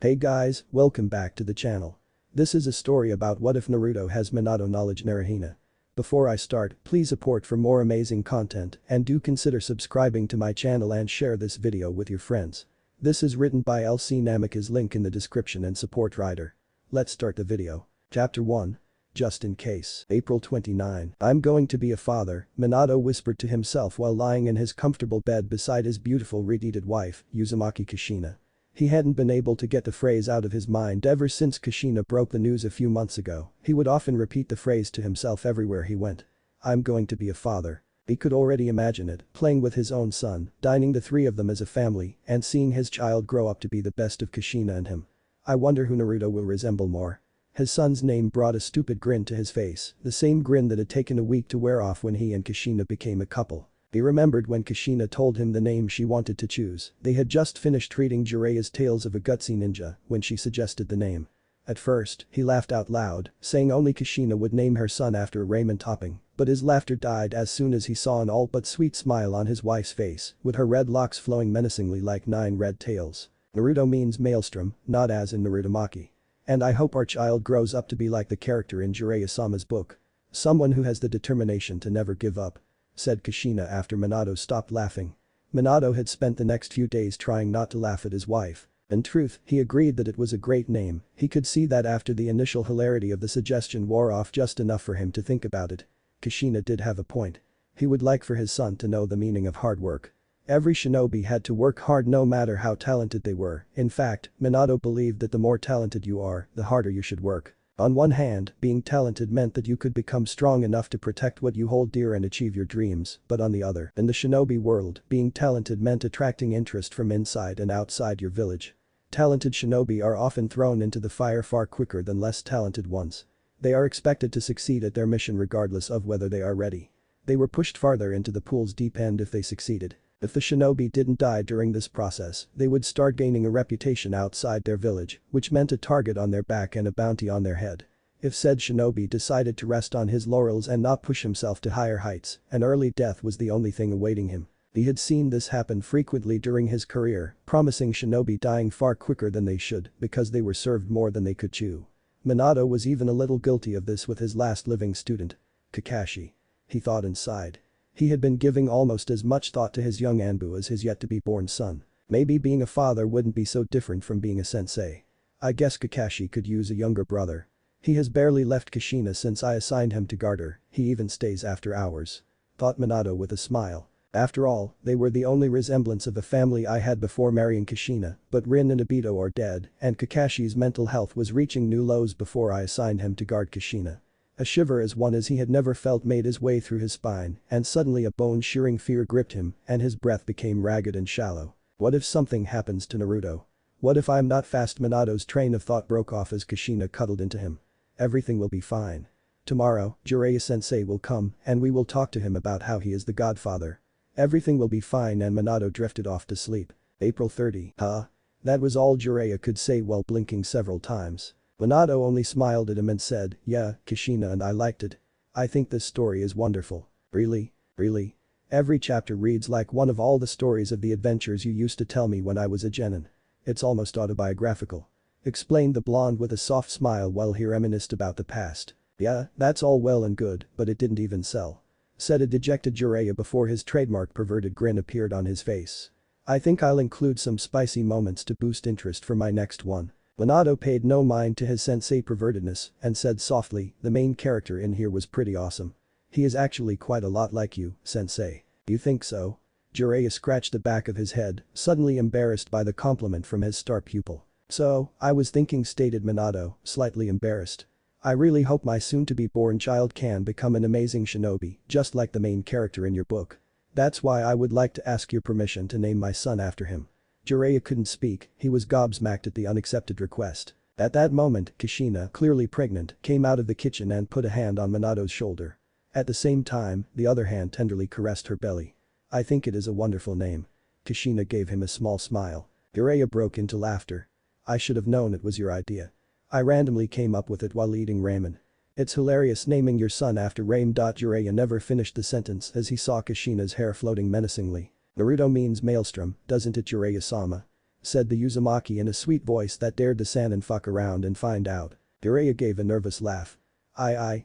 Hey guys, welcome back to the channel. This is a story about what if Naruto has Minato knowledge naruhina. Before I start, please support for more amazing content and do consider subscribing to my channel and share this video with your friends. This is written by LC Namikaze, link in the description and support writer. Let's start the video. Chapter 1. Just in case. April 29. I'm going to be a father, Minato whispered to himself while lying in his comfortable bed beside his beautiful red-headed wife, Uzumaki Kushina. He hadn't been able to get the phrase out of his mind ever since Kushina broke the news a few months ago. He would often repeat the phrase to himself everywhere he went. I'm going to be a father. He could already imagine it, playing with his own son, dining the three of them as a family, and seeing his child grow up to be the best of Kushina and him. I wonder who Naruto will resemble more. His son's name brought a stupid grin to his face, the same grin that had taken a week to wear off when he and Kushina became a couple. He remembered when Kushina told him the name she wanted to choose. They had just finished reading Jiraiya's Tales of a Gutsy Ninja when she suggested the name. At first, he laughed out loud, saying only Kushina would name her son after a ramen topping, but his laughter died as soon as he saw an all but sweet smile on his wife's face, with her red locks flowing menacingly like 9 red tails. Naruto means maelstrom, not as in Narutomaki. And I hope our child grows up to be like the character in Jiraiya-sama's book. Someone who has the determination to never give up, said Kushina after Minato stopped laughing. Minato had spent the next few days trying not to laugh at his wife. In truth, he agreed that it was a great name. He could see that after the initial hilarity of the suggestion wore off just enough for him to think about it. Kushina did have a point. He would like for his son to know the meaning of hard work. Every shinobi had to work hard no matter how talented they were. In fact, Minato believed that the more talented you are, the harder you should work. On one hand, being talented meant that you could become strong enough to protect what you hold dear and achieve your dreams, but on the other, in the shinobi world, being talented meant attracting interest from inside and outside your village. Talented shinobi are often thrown into the fire far quicker than less talented ones. They are expected to succeed at their mission regardless of whether they are ready. They were pushed farther into the pool's deep end if they succeeded. If the shinobi didn't die during this process, they would start gaining a reputation outside their village, which meant a target on their back and a bounty on their head. If said shinobi decided to rest on his laurels and not push himself to higher heights, an early death was the only thing awaiting him. He had seen this happen frequently during his career, promising shinobi dying far quicker than they should because they were served more than they could chew. Minato was even a little guilty of this with his last living student. Kakashi. He thought inside. He had been giving almost as much thought to his young Anbu as his yet-to-be-born son. Maybe being a father wouldn't be so different from being a sensei. I guess Kakashi could use a younger brother. He has barely left Kushina since I assigned him to guard her, he even stays after hours. Thought Minato with a smile. After all, they were the only resemblance of a family I had before marrying Kushina, but Rin and Obito are dead, and Kakashi's mental health was reaching new lows before I assigned him to guard Kushina. A shiver as one as he had never felt made his way through his spine, and suddenly a bone-shearing fear gripped him, and his breath became ragged and shallow. What if something happens to Naruto? What if I'm not fast? Minato's train of thought broke off as Kushina cuddled into him. Everything will be fine. Tomorrow, Jiraiya-sensei will come, and we will talk to him about how he is the godfather. Everything will be fine, and Minato drifted off to sleep. April 30. Huh? That was all Jiraiya could say while blinking several times. Minato only smiled at him and said, yeah, Kushina and I liked it. I think this story is wonderful. Really? Really? Every chapter reads like one of all the stories of the adventures you used to tell me when I was a genin. It's almost autobiographical. Explained the blonde with a soft smile while he reminisced about the past. Yeah, that's all well and good, but it didn't even sell. Said a dejected Jiraiya before his trademark perverted grin appeared on his face. I think I'll include some spicy moments to boost interest for my next one. Minato paid no mind to his sensei pervertedness and said softly, the main character in here was pretty awesome. He is actually quite a lot like you, sensei. You think so? Jiraiya scratched the back of his head, suddenly embarrassed by the compliment from his star pupil. So, I was thinking, stated Minato, slightly embarrassed. I really hope my soon-to-be-born child can become an amazing shinobi, just like the main character in your book. That's why I would like to ask your permission to name my son after him. Jiraiya couldn't speak, he was gobsmacked at the unaccepted request. At that moment, Kushina, clearly pregnant, came out of the kitchen and put a hand on Minato's shoulder. At the same time, the other hand tenderly caressed her belly. I think it is a wonderful name. Kushina gave him a small smile. Jiraiya broke into laughter. I should have known it was your idea. I randomly came up with it while eating ramen. It's hilarious naming your son after ramen. Jiraiya never finished the sentence as he saw Kushina's hair floating menacingly. Naruto means maelstrom, doesn't it, Jiraiya-sama? said the Uzumaki in a sweet voice that dared the Sannin fuck around and find out. Jiraiya gave a nervous laugh.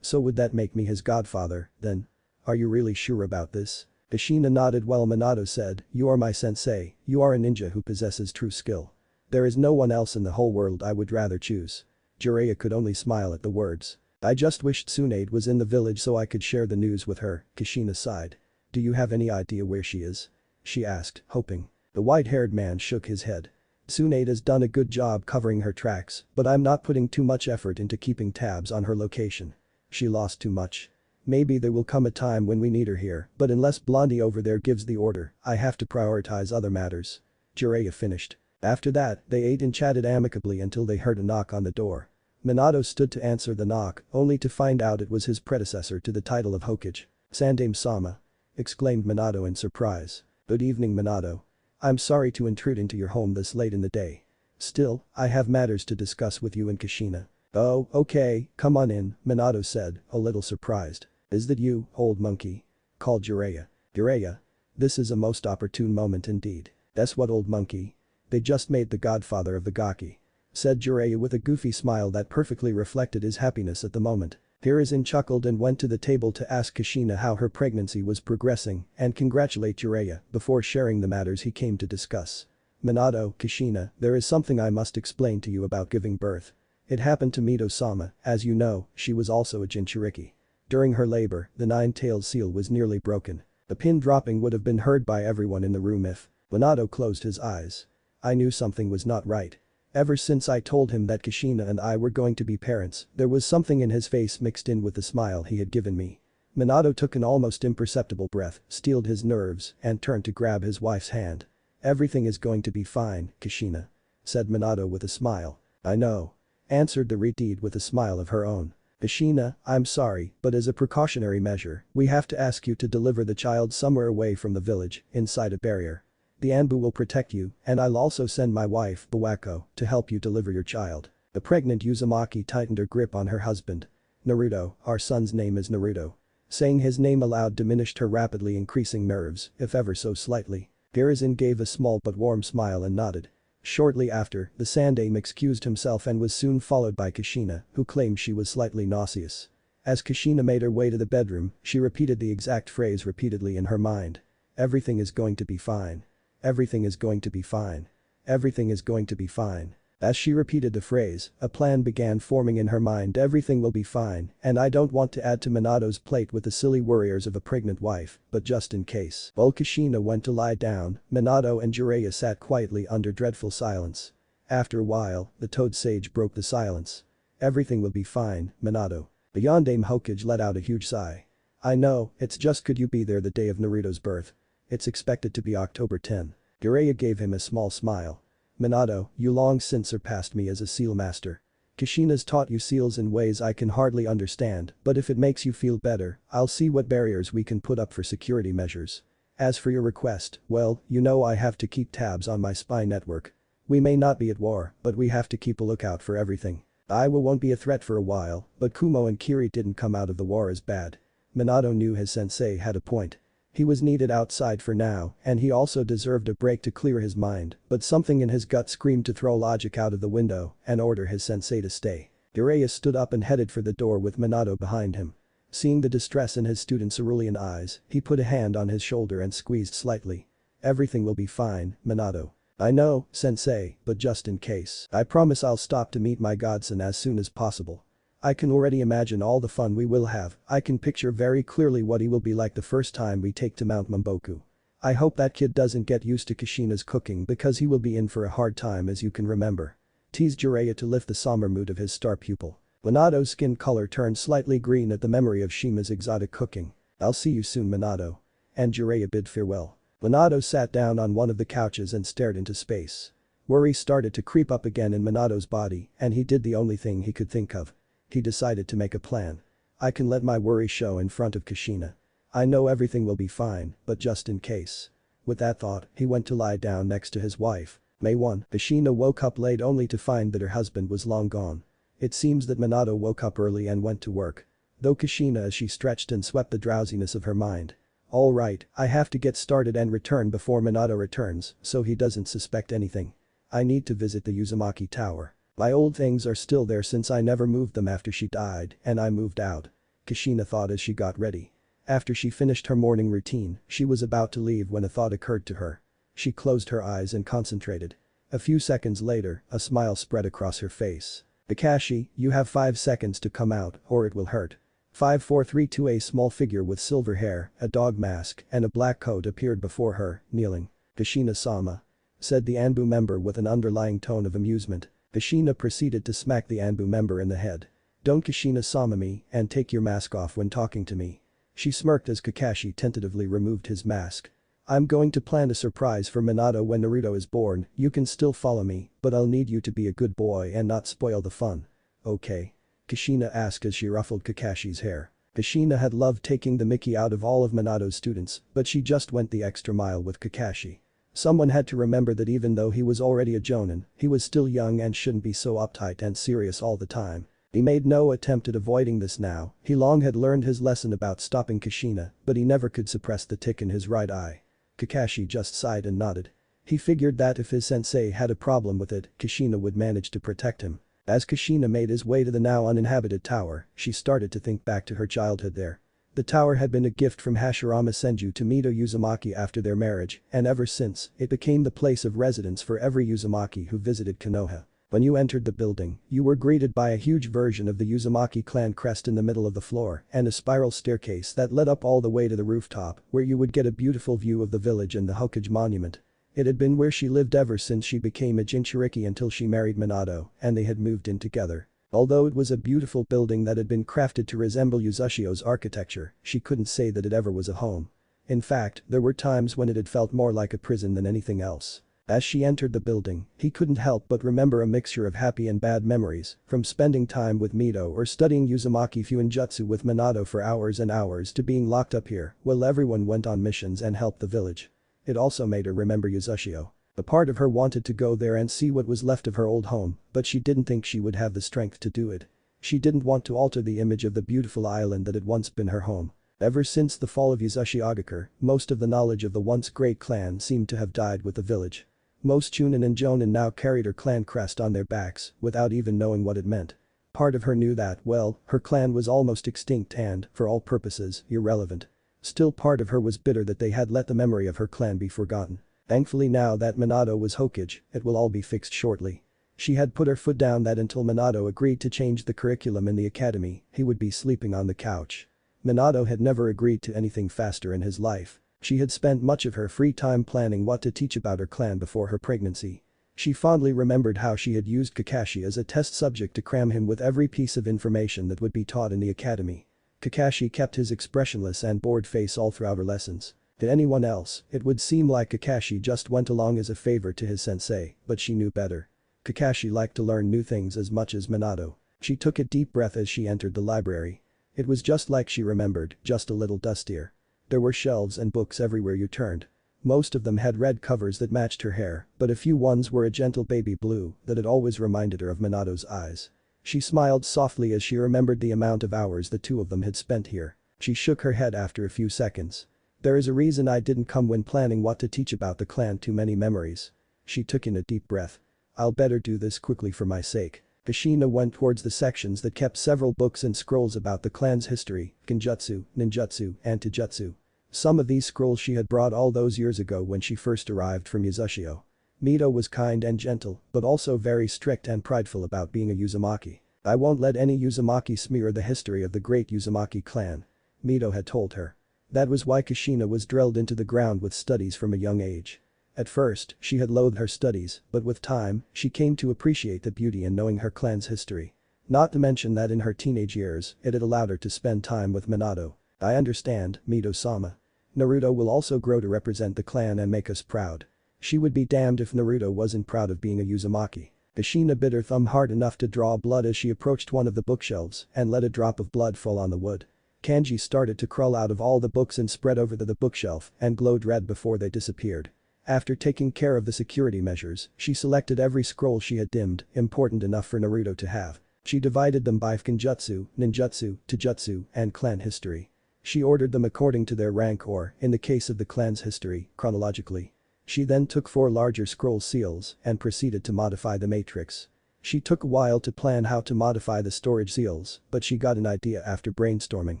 So would that make me his godfather, then? Are you really sure about this? Kushina nodded while Minato said, you are my sensei, you are a ninja who possesses true skill. There is no one else in the whole world I would rather choose. Jiraiya could only smile at the words. I just wished Tsunade was in the village so I could share the news with her, Kushina sighed. Do you have any idea where she is? She asked, hoping. The white-haired man shook his head. Tsunade has done a good job covering her tracks, but I'm not putting too much effort into keeping tabs on her location. She lost too much. Maybe there will come a time when we need her here, but unless Blondie over there gives the order, I have to prioritize other matters. Jiraiya finished. After that, they ate and chatted amicably until they heard a knock on the door. Minato stood to answer the knock, only to find out it was his predecessor to the title of Hokage. Sandaime-sama. Exclaimed Minato in surprise. Good evening, Minato. I'm sorry to intrude into your home this late in the day. Still, I have matters to discuss with you and Kushina. Oh, okay, come on in, Minato said, a little surprised. Is that you, old monkey? Called Jiraiya. Jiraiya? This is a most opportune moment indeed. That's what, old monkey? They just made the godfather of the Gaki. Said Jiraiya with a goofy smile that perfectly reflected his happiness at the moment. Hiruzen chuckled and went to the table to ask Kushina how her pregnancy was progressing and congratulate Jiraiya before sharing the matters he came to discuss. Minato, Kushina, there is something I must explain to you about giving birth. It happened to Mito-sama, as you know, she was also a Jinchuriki. During her labor, the nine-tailed seal was nearly broken. The pin dropping would have been heard by everyone in the room if. Minato closed his eyes. I knew something was not right. Ever since I told him that Kushina and I were going to be parents, there was something in his face mixed in with the smile he had given me. Minato took an almost imperceptible breath, steeled his nerves, and turned to grab his wife's hand. Everything is going to be fine, Kushina. Said Minato with a smile. I know. Answered the Redeed with a smile of her own. Kushina, I'm sorry, but as a precautionary measure, we have to ask you to deliver the child somewhere away from the village, inside a barrier. The Anbu will protect you, and I'll also send my wife, Buwako, to help you deliver your child. The pregnant Uzumaki tightened her grip on her husband. Naruto, our son's name is Naruto. Saying his name aloud diminished her rapidly increasing nerves, if ever so slightly. Hiruzen gave a small but warm smile and nodded. Shortly after, the Sandaime excused himself and was soon followed by Kushina, who claimed she was slightly nauseous. As Kushina made her way to the bedroom, she repeated the exact phrase repeatedly in her mind. Everything is going to be fine. Everything is going to be fine. Everything is going to be fine. As she repeated the phrase, a plan began forming in her mind. Everything will be fine, and I don't want to add to Minato's plate with the silly worries of a pregnant wife, but just in case. While Kushina went to lie down, Minato and Jiraiya sat quietly under dreadful silence. After a while, the Toad Sage broke the silence. Everything will be fine, Minato. The Yondaime Hokage let out a huge sigh. I know, it's just could you be there the day of Naruto's birth? It's expected to be October 10. Jiraiya gave him a small smile. Minato, you long since surpassed me as a seal master. Kushina's taught you seals in ways I can hardly understand, but if it makes you feel better, I'll see what barriers we can put up for security measures. As for your request, well, you know I have to keep tabs on my spy network. We may not be at war, but we have to keep a lookout for everything. Iowa won't be a threat for a while, but Kumo and Kiri didn't come out of the war as bad. Minato knew his sensei had a point. He was needed outside for now, and he also deserved a break to clear his mind, but something in his gut screamed to throw logic out of the window and order his sensei to stay. Jiraiya stood up and headed for the door with Minato behind him. Seeing the distress in his student's cerulean eyes, he put a hand on his shoulder and squeezed slightly. Everything will be fine, Minato. I know, sensei, but just in case. I promise I'll stop to meet my godson as soon as possible. I can already imagine all the fun we will have. I can picture very clearly what he will be like the first time we take to Mount Mamboku. I hope that kid doesn't get used to Kushina's cooking because he will be in for a hard time as you can remember. Teased Jiraiya to lift the somber mood of his star pupil. Minato's skin color turned slightly green at the memory of Shima's exotic cooking. I'll see you soon, Minato. And Jiraiya bid farewell. Minato sat down on one of the couches and stared into space. Worry started to creep up again in Minato's body, and he did the only thing he could think of. He decided to make a plan. I can let my worry show in front of Kushina. I know everything will be fine, but just in case. With that thought, he went to lie down next to his wife. May 1. Kushina woke up late only to find that her husband was long gone. It seems that Minato woke up early and went to work. Though Kushina as she stretched and swept the drowsiness of her mind. Alright, I have to get started and return before Minato returns, so he doesn't suspect anything. I need to visit the Uzumaki Tower. My old things are still there since I never moved them after she died and I moved out. Kushina thought as she got ready. After she finished her morning routine, she was about to leave when a thought occurred to her. She closed her eyes and concentrated. A few seconds later, a smile spread across her face. Kakashi, you have 5 seconds to come out or it will hurt. 5 4 3 2 A small figure with silver hair, a dog mask, and a black coat appeared before her, kneeling. Kushina-sama, said the Anbu member with an underlying tone of amusement. Kushina proceeded to smack the Anbu member in the head. Don't Kushina-sama me and take your mask off when talking to me. She smirked as Kakashi tentatively removed his mask. I'm going to plan a surprise for Minato when Naruto is born, you can still follow me, but I'll need you to be a good boy and not spoil the fun. Okay? Kushina asked as she ruffled Kakashi's hair. Kushina had loved taking the mickey out of all of Minato's students, but she just went the extra mile with Kakashi. Someone had to remember that even though he was already a jonin, he was still young and shouldn't be so uptight and serious all the time. He made no attempt at avoiding this now, he long had learned his lesson about stopping Kushina, but he never could suppress the tick in his right eye. Kakashi just sighed and nodded. He figured that if his sensei had a problem with it, Kushina would manage to protect him. As Kushina made his way to the now uninhabited tower, she started to think back to her childhood there. The tower had been a gift from Hashirama Senju to Mito Uzumaki after their marriage, and ever since, it became the place of residence for every Uzumaki who visited Konoha. When you entered the building, you were greeted by a huge version of the Uzumaki clan crest in the middle of the floor and a spiral staircase that led up all the way to the rooftop where you would get a beautiful view of the village and the Hokage monument. It had been where she lived ever since she became a Jinchuriki until she married Minato and they had moved in together. Although it was a beautiful building that had been crafted to resemble Uzushio's architecture, she couldn't say that it ever was a home. In fact, there were times when it had felt more like a prison than anything else. As she entered the building, he couldn't help but remember a mixture of happy and bad memories, from spending time with Mito or studying Uzumaki Fuinjutsu with Minato for hours and hours to being locked up here while everyone went on missions and helped the village. It also made her remember Uzushio. A part of her wanted to go there and see what was left of her old home, but she didn't think she would have the strength to do it. She didn't want to alter the image of the beautiful island that had once been her home. Ever since the fall of Uzushi Agakure, most of the knowledge of the once great clan seemed to have died with the village. Most Chunin and Jonin now carried her clan crest on their backs without even knowing what it meant. Part of her knew that, well, her clan was almost extinct and, for all purposes, irrelevant. Still part of her was bitter that they had let the memory of her clan be forgotten. Thankfully now that Minato was Hokage, it will all be fixed shortly. She had put her foot down that until Minato agreed to change the curriculum in the academy, he would be sleeping on the couch. Minato had never agreed to anything faster in his life. She had spent much of her free time planning what to teach about her clan before her pregnancy. She fondly remembered how she had used Kakashi as a test subject to cram him with every piece of information that would be taught in the academy. Kakashi kept his expressionless and bored face all throughout her lessons. To anyone else, it would seem like Kakashi just went along as a favor to his sensei, but she knew better. Kakashi liked to learn new things as much as Minato. She took a deep breath as she entered the library. It was just like she remembered, just a little dustier. There were shelves and books everywhere you turned. Most of them had red covers that matched her hair, but a few ones were a gentle baby blue that had always reminded her of Minato's eyes. She smiled softly as she remembered the amount of hours the two of them had spent here. She shook her head after a few seconds. There is a reason I didn't come when planning what to teach about the clan, too many memories. She took in a deep breath. I'll better do this quickly for my sake. Kushina went towards the sections that kept several books and scrolls about the clan's history, genjutsu, ninjutsu, and taijutsu. Some of these scrolls she had brought all those years ago when she first arrived from Uzushio. Mito was kind and gentle, but also very strict and prideful about being a Uzumaki. I won't let any Uzumaki smear the history of the great Uzumaki clan, Mito had told her. That was why Kushina was drilled into the ground with studies from a young age. At first, she had loathed her studies, but with time, she came to appreciate the beauty in knowing her clan's history. Not to mention that in her teenage years, it had allowed her to spend time with Minato. I understand, Mito-sama. Naruto will also grow to represent the clan and make us proud. She would be damned if Naruto wasn't proud of being a Uzumaki. Kushina bit her thumb hard enough to draw blood as she approached one of the bookshelves and let a drop of blood fall on the wood. Kanji started to crawl out of all the books and spread over the bookshelf and glowed red before they disappeared. After taking care of the security measures, she selected every scroll she had deemed important enough for Naruto to have. She divided them by genjutsu, ninjutsu, taijutsu, and clan history. She ordered them according to their rank or, in the case of the clan's history, chronologically. She then took 4 larger scroll seals and proceeded to modify the matrix. She took a while to plan how to modify the storage seals, but she got an idea after brainstorming.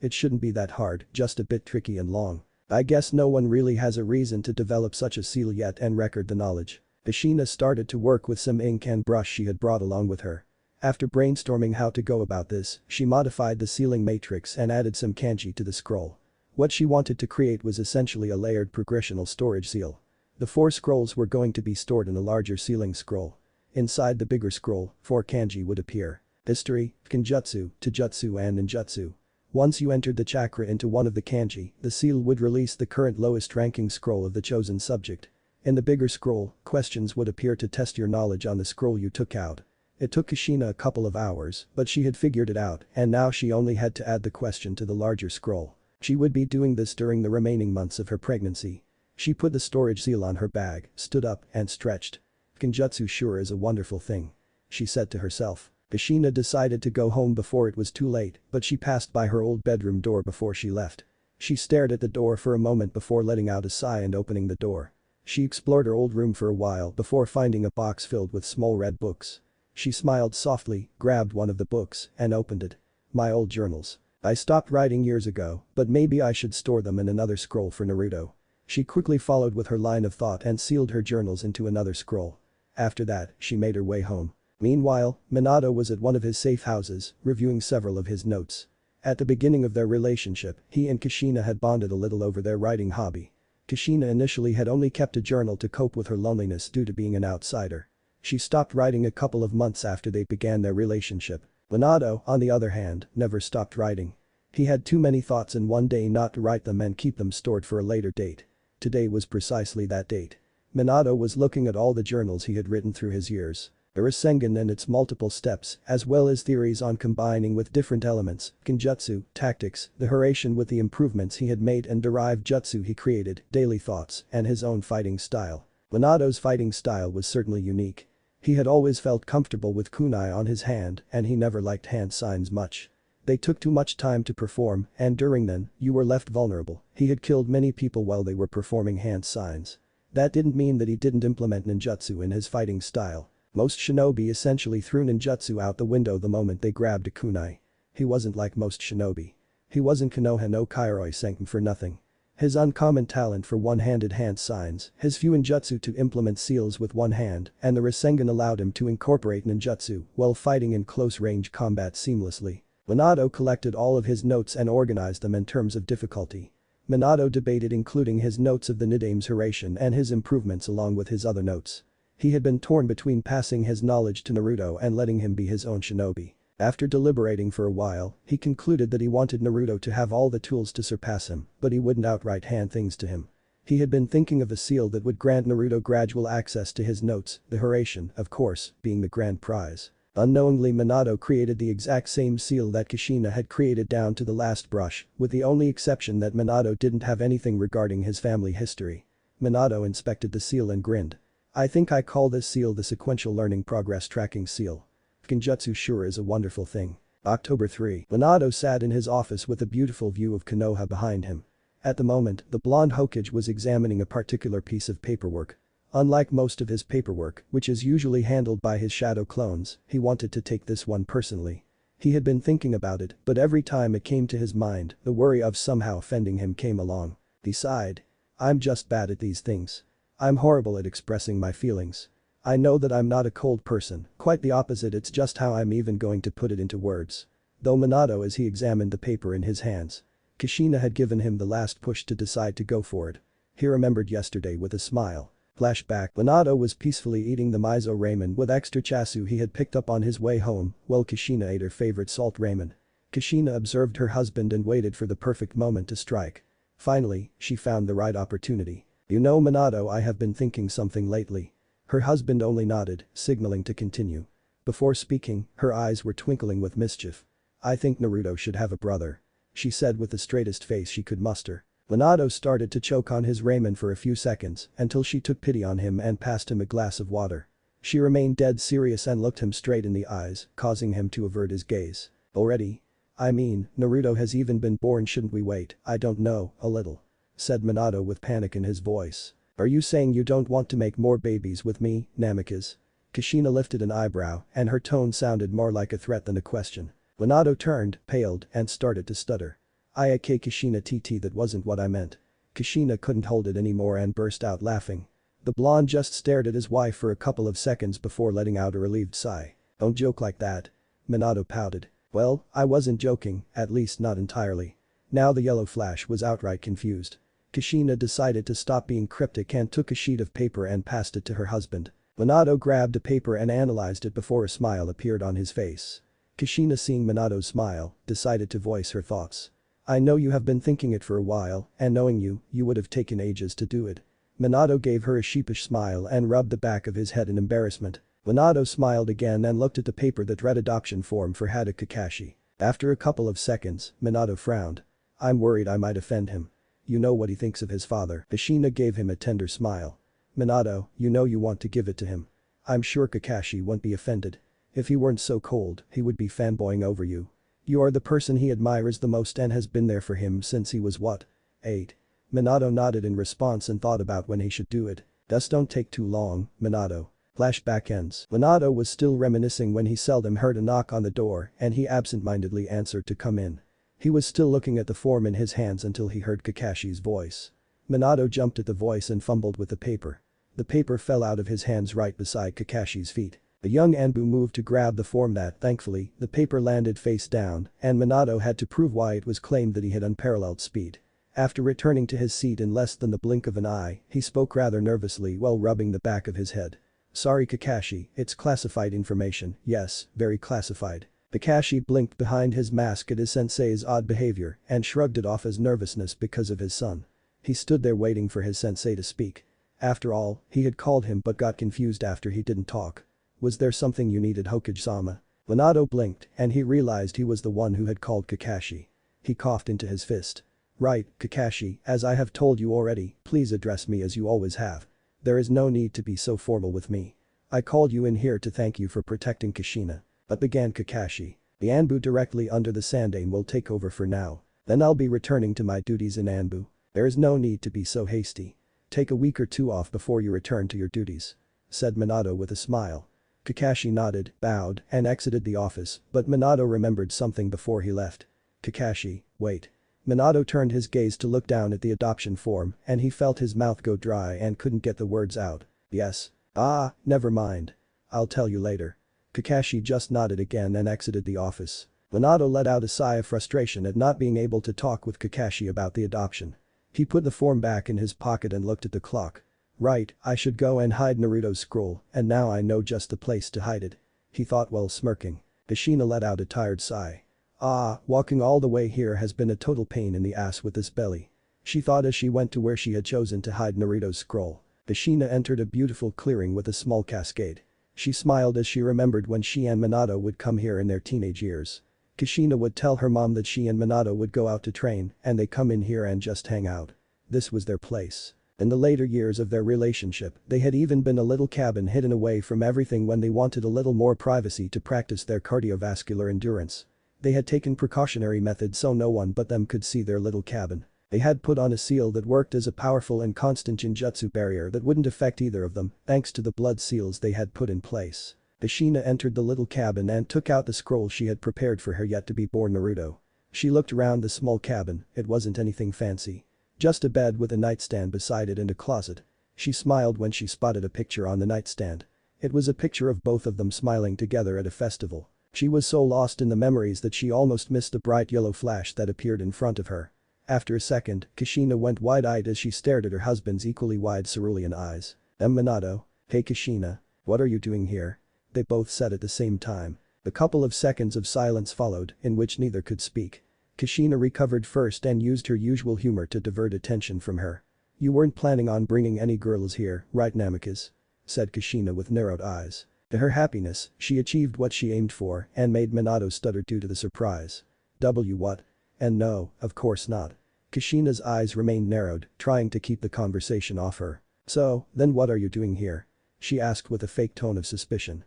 It shouldn't be that hard, just a bit tricky and long. I guess no one really has a reason to develop such a seal yet and record the knowledge. Kushina started to work with some ink and brush she had brought along with her. After brainstorming how to go about this, she modified the sealing matrix and added some kanji to the scroll. What she wanted to create was essentially a layered progressional storage seal. The 4 scrolls were going to be stored in a larger sealing scroll. Inside the bigger scroll, 4 kanji would appear. History, Kenjutsu, Taijutsu and Ninjutsu. Once you entered the chakra into one of the kanji, the seal would release the current lowest ranking scroll of the chosen subject. In the bigger scroll, questions would appear to test your knowledge on the scroll you took out. It took Kushina a couple of hours, but she had figured it out and now she only had to add the question to the larger scroll. She would be doing this during the remaining months of her pregnancy. She put the storage seal on her bag, stood up and stretched. Kenjutsu sure is a wonderful thing. She said to herself. Kushina decided to go home before it was too late, but she passed by her old bedroom door before she left. She stared at the door for a moment before letting out a sigh and opening the door. She explored her old room for a while before finding a box filled with small red books. She smiled softly, grabbed one of the books, and opened it. My old journals. I stopped writing years ago, but maybe I should store them in another scroll for Naruto. She quickly followed with her line of thought and sealed her journals into another scroll. After that, she made her way home. Meanwhile, Minato was at one of his safe houses, reviewing several of his notes. At the beginning of their relationship, he and Kushina had bonded a little over their writing hobby. Kushina initially had only kept a journal to cope with her loneliness due to being an outsider. She stopped writing a couple of months after they began their relationship. Minato, on the other hand, never stopped writing. He had too many thoughts in one day not to write them and keep them stored for a later date. Today was precisely that date. Minato was looking at all the journals he had written through his years. The Rasengan and its multiple steps, as well as theories on combining with different elements, Kenjutsu, tactics, the Hiraishin with the improvements he had made and derived jutsu he created, daily thoughts, and his own fighting style. Minato's fighting style was certainly unique. He had always felt comfortable with kunai on his hand and he never liked hand signs much. They took too much time to perform and during them, you were left vulnerable. He had killed many people while they were performing hand signs. That didn't mean that he didn't implement ninjutsu in his fighting style. Most shinobi essentially threw ninjutsu out the window the moment they grabbed a kunai. He wasn't like most shinobi. He wasn't Konoha no Kairoi Senkin for nothing. His uncommon talent for one-handed hand signs, his fuinjutsu to implement seals with one hand, and the Rasengan allowed him to incorporate ninjutsu while fighting in close-range combat seamlessly. Minato collected all of his notes and organized them in terms of difficulty. Minato debated including his notes of the Nidame's Hiraishin and his improvements along with his other notes. He had been torn between passing his knowledge to Naruto and letting him be his own shinobi. After deliberating for a while, he concluded that he wanted Naruto to have all the tools to surpass him, but he wouldn't outright hand things to him. He had been thinking of a seal that would grant Naruto gradual access to his notes, the Hiraishin, of course, being the grand prize. Unknowingly Minato created the exact same seal that Kushina had created down to the last brush, with the only exception that Minato didn't have anything regarding his family history. Minato inspected the seal and grinned. I think I call this seal the sequential learning progress tracking seal. Kenjutsu sure is a wonderful thing. October 3. Minato sat in his office with a beautiful view of Konoha behind him. At the moment, the blonde Hokage was examining a particular piece of paperwork. Unlike most of his paperwork, which is usually handled by his shadow clones, he wanted to take this one personally. He had been thinking about it, but every time it came to his mind, the worry of somehow offending him came along. He sighed. I'm just bad at these things. I'm horrible at expressing my feelings. I know that I'm not a cold person, quite the opposite, it's just how I'm even going to put it into words. Though Minato as he examined the paper in his hands. Kushina had given him the last push to decide to go for it. He remembered yesterday with a smile. Flashback. Minato was peacefully eating the miso ramen with extra chasu he had picked up on his way home, while Kushina ate her favorite salt ramen. Kushina observed her husband and waited for the perfect moment to strike. Finally, she found the right opportunity. You know Minato, I have been thinking something lately. Her husband only nodded, signaling to continue. Before speaking, her eyes were twinkling with mischief. I think Naruto should have a brother. She said with the straightest face she could muster. Minato started to choke on his ramen for a few seconds until she took pity on him and passed him a glass of water. She remained dead serious and looked him straight in the eyes, causing him to avert his gaze. Already? I mean, Naruto has even been born, shouldn't we wait? I don't know, a little. Said Minato with panic in his voice. Are you saying you don't want to make more babies with me, Namikaze? Kushina lifted an eyebrow and her tone sounded more like a threat than a question. Minato turned, paled, and started to stutter. "Okay Kushina TT, that wasn't what I meant." Kushina couldn't hold it anymore and burst out laughing. The blonde just stared at his wife for a couple of seconds before letting out a relieved sigh. "Don't joke like that." Minato pouted. "Well, I wasn't joking, at least not entirely." Now the yellow flash was outright confused. Kushina decided to stop being cryptic and took a sheet of paper and passed it to her husband. Minato grabbed a paper and analyzed it before a smile appeared on his face. Kushina, seeing Minato's smile, decided to voice her thoughts. "I know you have been thinking it for a while, and knowing you, you would have taken ages to do it." Minato gave her a sheepish smile and rubbed the back of his head in embarrassment. Minato smiled again and looked at the paper that read adoption form for Hada Kakashi. After a couple of seconds, Minato frowned. "I'm worried I might offend him. You know what he thinks of his father." Kushina gave him a tender smile. "Minato, you know you want to give it to him. I'm sure Kakashi won't be offended. If he weren't so cold, he would be fanboying over you. You are the person he admires the most and has been there for him since he was what? 8. Minato nodded in response and thought about when he should do it. "Just don't take too long, Minato." Flashback ends. Minato was still reminiscing when he seldom heard a knock on the door and he absent-mindedly answered to come in. He was still looking at the form in his hands until he heard Kakashi's voice. Minato jumped at the voice and fumbled with the paper. The paper fell out of his hands right beside Kakashi's feet. The young Anbu moved to grab the form that, thankfully, the paper landed face down and Minato had to prove why it was claimed that he had unparalleled speed. After returning to his seat in less than the blink of an eye, he spoke rather nervously while rubbing the back of his head. "Sorry Kakashi, it's classified information, yes, very classified." Kakashi blinked behind his mask at his sensei's odd behavior and shrugged it off as nervousness because of his son. He stood there waiting for his sensei to speak. After all, he had called him but got confused after he didn't talk. "Was there something you needed, Hokage-sama?" Minato blinked and he realized he was the one who had called Kakashi. He coughed into his fist. "Right, Kakashi, as I have told you already, please address me as you always have. There is no need to be so formal with me. I called you in here to thank you for protecting Kushina." But began Kakashi. "The Anbu directly under the Sandaime will take over for now. Then I'll be returning to my duties in Anbu. There is no need to be so hasty. Take a week or two off before you return to your duties," said Minato with a smile. Kakashi nodded, bowed, and exited the office, but Minato remembered something before he left. "Kakashi, wait." Minato turned his gaze to look down at the adoption form and he felt his mouth go dry and couldn't get the words out. "Yes. Ah, never mind. I'll tell you later." Kakashi just nodded again and exited the office. Minato let out a sigh of frustration at not being able to talk with Kakashi about the adoption. He put the form back in his pocket and looked at the clock. "Right, I should go and hide Naruto's scroll, and now I know just the place to hide it," he thought while smirking. Kushina let out a tired sigh. "Ah, walking all the way here has been a total pain in the ass with this belly," she thought as she went to where she had chosen to hide Naruto's scroll. Kushina entered a beautiful clearing with a small cascade. She smiled as she remembered when she and Minato would come here in their teenage years. Kushina would tell her mom that she and Minato would go out to train and they come in here and just hang out. This was their place. In the later years of their relationship, they had even been a little cabin hidden away from everything when they wanted a little more privacy to practice their cardiovascular endurance. They had taken precautionary methods so no one but them could see their little cabin. They had put on a seal that worked as a powerful and constant Jinjutsu barrier that wouldn't affect either of them, thanks to the blood seals they had put in place. Kushina entered the little cabin and took out the scroll she had prepared for her yet-to-be-born Naruto. She looked around the small cabin, it wasn't anything fancy. Just a bed with a nightstand beside it and a closet. She smiled when she spotted a picture on the nightstand. It was a picture of both of them smiling together at a festival. She was so lost in the memories that she almost missed the bright yellow flash that appeared in front of her. After a second, Kushina went wide-eyed as she stared at her husband's equally wide cerulean eyes. Minato. "Hey Kushina. What are you doing here?" They both said at the same time. A couple of seconds of silence followed, in which neither could speak. Kushina recovered first and used her usual humor to divert attention from her. "You weren't planning on bringing any girls here, right Namikaze?" said Kushina with narrowed eyes. To her happiness, she achieved what she aimed for and made Minato stutter due to the surprise. What? And no, of course not." Kushina's eyes remained narrowed, trying to keep the conversation off her. "So, then what are you doing here?" she asked with a fake tone of suspicion.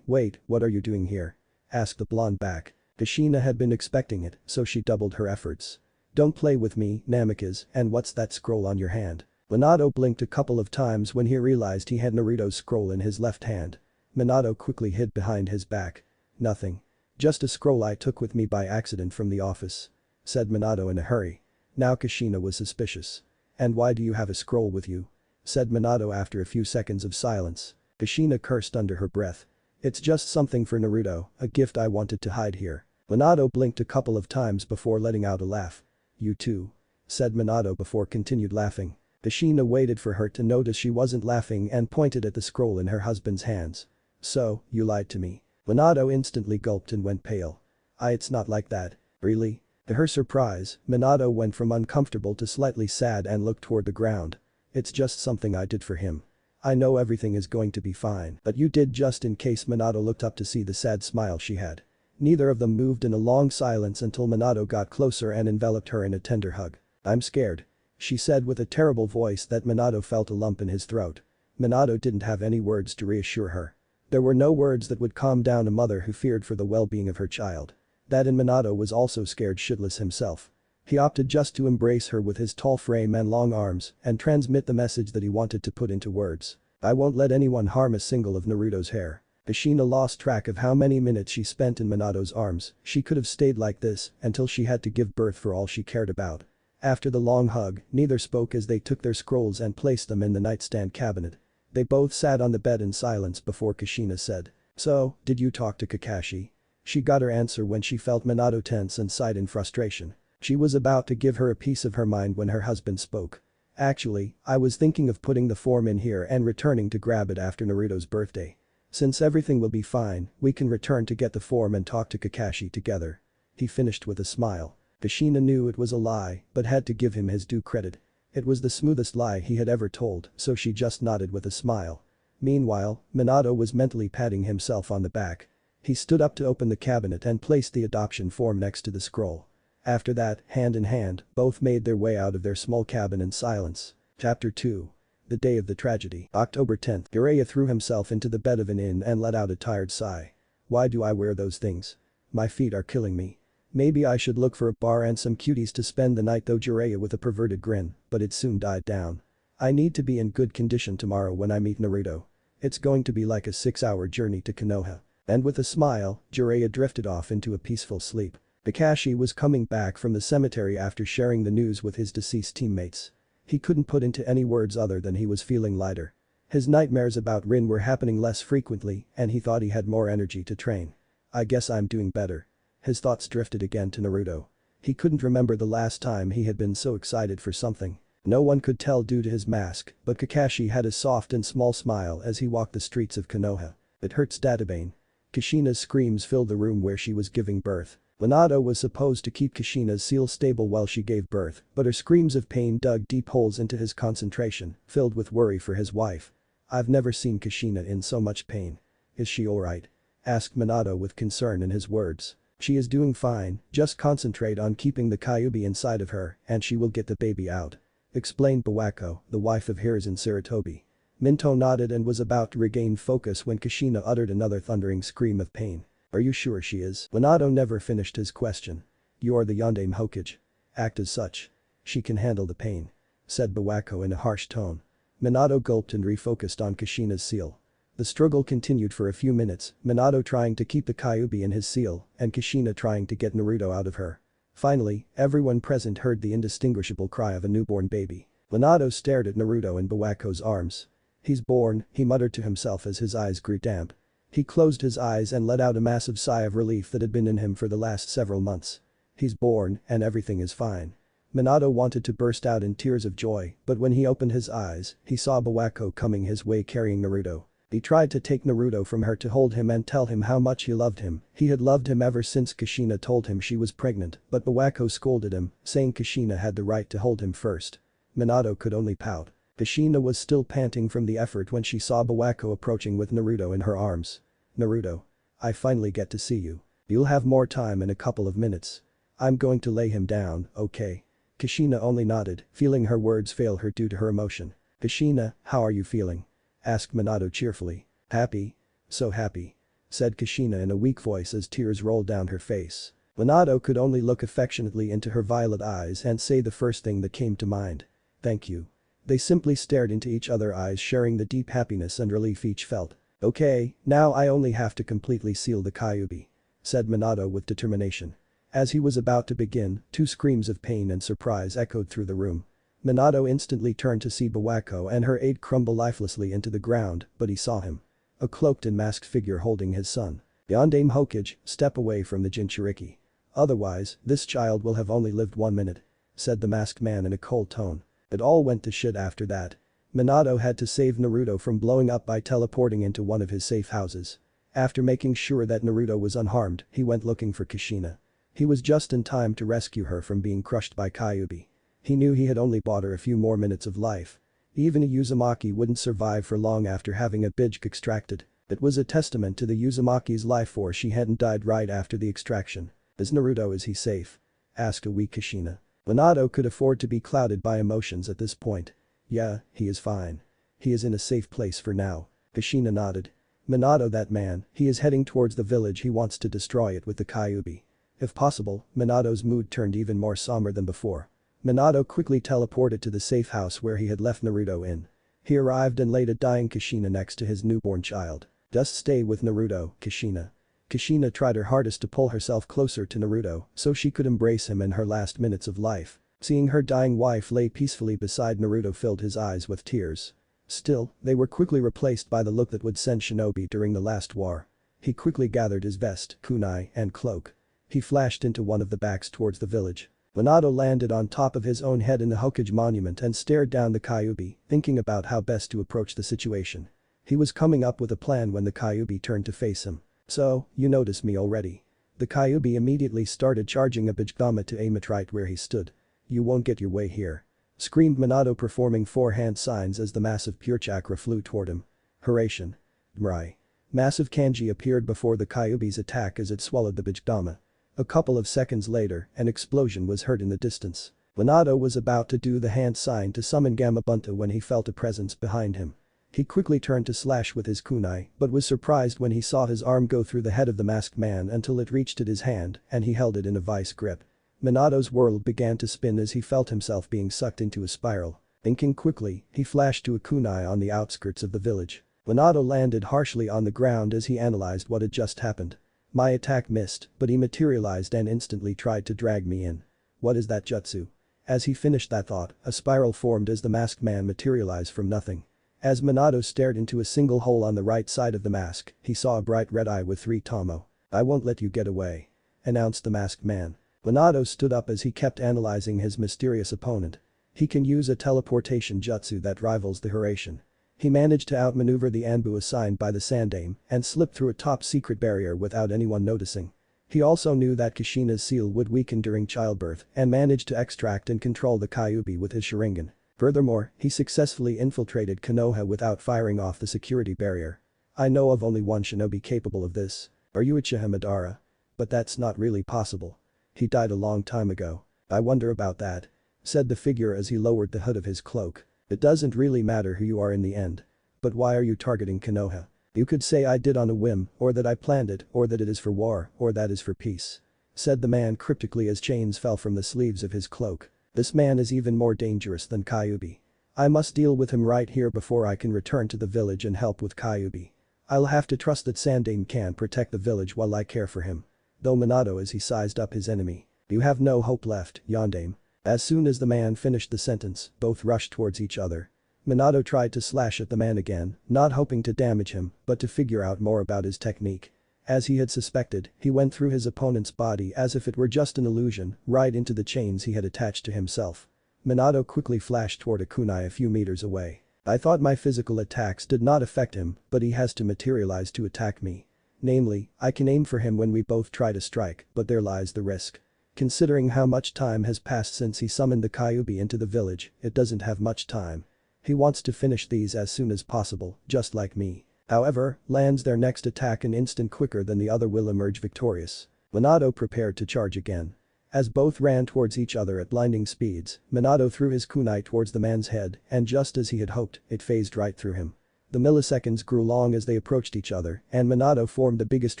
Wait, what are you doing here?" asked the blonde back. Kushina had been expecting it, so she doubled her efforts. "Don't play with me, Namikaze, and what's that scroll on your hand?" Minato blinked a couple of times when he realized he had Naruto's scroll in his left hand. Minato quickly hid behind his back. "Nothing. Just a scroll I took with me by accident from the office," said Minato in a hurry. Now Kushina was suspicious. "And why do you have a scroll with you?" said Minato after a few seconds of silence. Kushina cursed under her breath. "It's just something for Naruto, a gift I wanted to hide here." Minato blinked a couple of times before letting out a laugh. "You too?" said Minato before continued laughing. Kushina waited for her to notice she wasn't laughing and pointed at the scroll in her husband's hands. "So, you lied to me." Minato instantly gulped and went pale. It's not like that." "Really?" To her surprise, Minato went from uncomfortable to slightly sad and looked toward the ground. "It's just something I did for him. I know everything is going to be fine, but you did just in case." Minato looked up to see the sad smile she had. Neither of them moved in a long silence until Minato got closer and enveloped her in a tender hug. "I'm scared," she said with a terrible voice that Minato felt a lump in his throat. Minato didn't have any words to reassure her. There were no words that would calm down a mother who feared for the well-being of her child. That in Minato was also scared shitless himself. He opted just to embrace her with his tall frame and long arms and transmit the message that he wanted to put into words. "I won't let anyone harm a single of Naruto's hair." Kushina lost track of how many minutes she spent in Minato's arms. She could have stayed like this until she had to give birth for all she cared about. After the long hug, neither spoke as they took their scrolls and placed them in the nightstand cabinet. They both sat on the bed in silence before Kushina said, "So, did you talk to Kakashi?" She got her answer when she felt Minato tense and sighed in frustration. She was about to give her a piece of her mind when her husband spoke. "Actually, I was thinking of putting the form in here and returning to grab it after Naruto's birthday. Since everything will be fine, we can return to get the form and talk to Kakashi together." He finished with a smile. Kushina knew it was a lie, but had to give him his due credit. It was the smoothest lie he had ever told, so she just nodded with a smile. Meanwhile, Minato was mentally patting himself on the back. He stood up to open the cabinet and placed the adoption form next to the scroll. After that, hand in hand, both made their way out of their small cabin in silence. Chapter 2. The Day of the Tragedy. October 10th. Jiraiya threw himself into the bed of an inn and let out a tired sigh. "Why do I wear those things? My feet are killing me. Maybe I should look for a bar and some cuties to spend the night," though Jiraiya with a perverted grin, but it soon died down. "I need to be in good condition tomorrow when I meet Naruto. It's going to be like a 6-hour journey to Konoha." And with a smile, Jiraiya drifted off into a peaceful sleep. Kakashi was coming back from the cemetery after sharing the news with his deceased teammates. He couldn't put into any words other than he was feeling lighter. His nightmares about Rin were happening less frequently and he thought he had more energy to train. "I guess I'm doing better." His thoughts drifted again to Naruto. He couldn't remember the last time he had been so excited for something. No one could tell due to his mask, but Kakashi had a soft and small smile as he walked the streets of Konoha. "It hurts, Databane." Kushina's screams filled the room where she was giving birth. Minato was supposed to keep Kushina's seal stable while she gave birth, but her screams of pain dug deep holes into his concentration, filled with worry for his wife. "I've never seen Kushina in so much pain." "Is she alright?" asked Minato with concern in his words. "She is doing fine, just concentrate on keeping the Kyuubi inside of her and she will get the baby out," explained Bawako, the wife of Hiruzen Sarutobi. Minto nodded and was about to regain focus when Kushina uttered another thundering scream of pain. "Are you sure she is?" Minato never finished his question. "You are the Yondaime Hokage. Act as such. She can handle the pain," said Bawako in a harsh tone. Minato gulped and refocused on Kushina's seal. The struggle continued for a few minutes, Minato trying to keep the Kyuubi in his seal and Kushina trying to get Naruto out of her. Finally, everyone present heard the indistinguishable cry of a newborn baby. Minato stared at Naruto in Bawako's arms. "He's born," he muttered to himself as his eyes grew damp. He closed his eyes and let out a massive sigh of relief that had been in him for the last several months. "He's born and everything is fine." Minato wanted to burst out in tears of joy, but when he opened his eyes, he saw Bawako coming his way carrying Naruto. He tried to take Naruto from her to hold him and tell him how much he loved him. He had loved him ever since Kushina told him she was pregnant, but Bawako scolded him, saying Kushina had the right to hold him first. Minato could only pout. Kushina was still panting from the effort when she saw Bawako approaching with Naruto in her arms. "Naruto. I finally get to see you. You'll have more time in a couple of minutes. I'm going to lay him down, okay?" Kushina only nodded, feeling her words fail her due to her emotion. "Kushina, how are you feeling?" asked Minato cheerfully. "Happy. So happy," said Kushina in a weak voice as tears rolled down her face. Minato could only look affectionately into her violet eyes and say the first thing that came to mind. "Thank you." They simply stared into each other's eyes, sharing the deep happiness and relief each felt. "Okay, now I only have to completely seal the Kyuubi," said Minato with determination. As he was about to begin, two screams of pain and surprise echoed through the room. Minato instantly turned to see Bawako and her aide crumble lifelessly into the ground, but he saw him. A cloaked and masked figure holding his son. "Yondaime Hokage, step away from the Jinchuriki. Otherwise, this child will have only lived 1 minute," said the masked man in a cold tone. It all went to shit after that. Minato had to save Naruto from blowing up by teleporting into one of his safe houses. After making sure that Naruto was unharmed, he went looking for Kushina. He was just in time to rescue her from being crushed by Kyuubi. He knew he had only bought her a few more minutes of life. Even a Uzumaki wouldn't survive for long after having a Bijk extracted. It was a testament to the Uzumaki's life force she hadn't died right after the extraction. "Is he safe?" asked a weak Kushina. Minato could afford to be clouded by emotions at this point. "Yeah, he is fine. He is in a safe place for now." Kushina nodded. "Minato, that man, he is heading towards the village. He wants to destroy it with the Kyuubi." If possible, Minato's mood turned even more somber than before. Minato quickly teleported to the safe house where he had left Naruto in. He arrived and laid a dying Kushina next to his newborn child. "Just stay with Naruto, Kushina." Kushina tried her hardest to pull herself closer to Naruto so she could embrace him in her last minutes of life. Seeing her dying wife lay peacefully beside Naruto filled his eyes with tears. Still, they were quickly replaced by the look that would send shinobi during the last war. He quickly gathered his vest, kunai, and cloak. He flashed into one of the backs towards the village. Minato landed on top of his own head in the Hokage monument and stared down the Kyuubi, thinking about how best to approach the situation. He was coming up with a plan when the Kyuubi turned to face him. "So, you notice me already?" The Kyuubi immediately started charging a Bijgama to aim it right where he stood. "You won't get your way here," screamed Minato, performing 4 hand signs as the massive pure chakra flew toward him. Hurration. Mrai. Massive kanji appeared before the Kyuubi's attack as it swallowed the Bijgama. A couple of seconds later, an explosion was heard in the distance. Minato was about to do the hand sign to summon Gamabunta when he felt a presence behind him. He quickly turned to slash with his kunai but was surprised when he saw his arm go through the head of the masked man until it reached at his hand and he held it in a vice grip. Minato's world began to spin as he felt himself being sucked into a spiral. Thinking quickly, he flashed to a kunai on the outskirts of the village. Minato landed harshly on the ground as he analyzed what had just happened. "My attack missed, but he materialized and instantly tried to drag me in. What is that jutsu?" As he finished that thought, a spiral formed as the masked man materialized from nothing. As Minato stared into a single hole on the right side of the mask, he saw a bright red eye with 3 tomo. "I won't let you get away," announced the masked man. Minato stood up as he kept analyzing his mysterious opponent. He can use a teleportation jutsu that rivals the Hurration. He managed to outmaneuver the Anbu assigned by the Sandaime and slip through a top-secret barrier without anyone noticing. He also knew that Kushina's seal would weaken during childbirth and managed to extract and control the Kyuubi with his Sharingan. Furthermore, he successfully infiltrated Konoha without firing off the security barrier. "I know of only one shinobi capable of this. Are you Uchiha Madara? But that's not really possible. He died a long time ago." "I wonder about that," said the figure as he lowered the hood of his cloak. "It doesn't really matter who you are in the end. But why are you targeting Konoha? You could say I did on a whim, or that I planned it, or that it is for war, or that is for peace," said the man cryptically as chains fell from the sleeves of his cloak. "This man is even more dangerous than Kyuubi. I must deal with him right here before I can return to the village and help with Kyuubi. I'll have to trust that Sandaime can protect the village while I care for him." Though Minato as he sized up his enemy. "You have no hope left, Yondaime." As soon as the man finished the sentence, both rushed towards each other. Minato tried to slash at the man again, not hoping to damage him, but to figure out more about his technique. As he had suspected, he went through his opponent's body as if it were just an illusion, right into the chains he had attached to himself. Minato quickly flashed toward a kunai a few meters away. "I thought my physical attacks did not affect him, but he has to materialize to attack me. Namely, I can aim for him when we both try to strike, but there lies the risk. Considering how much time has passed since he summoned the Kyuubi into the village, it doesn't have much time. He wants to finish these as soon as possible, just like me. However, lands their next attack an instant quicker than the other will emerge victorious." Minato prepared to charge again. As both ran towards each other at blinding speeds, Minato threw his kunai towards the man's head and just as he had hoped, it phased right through him. The milliseconds grew long as they approached each other and Minato formed the biggest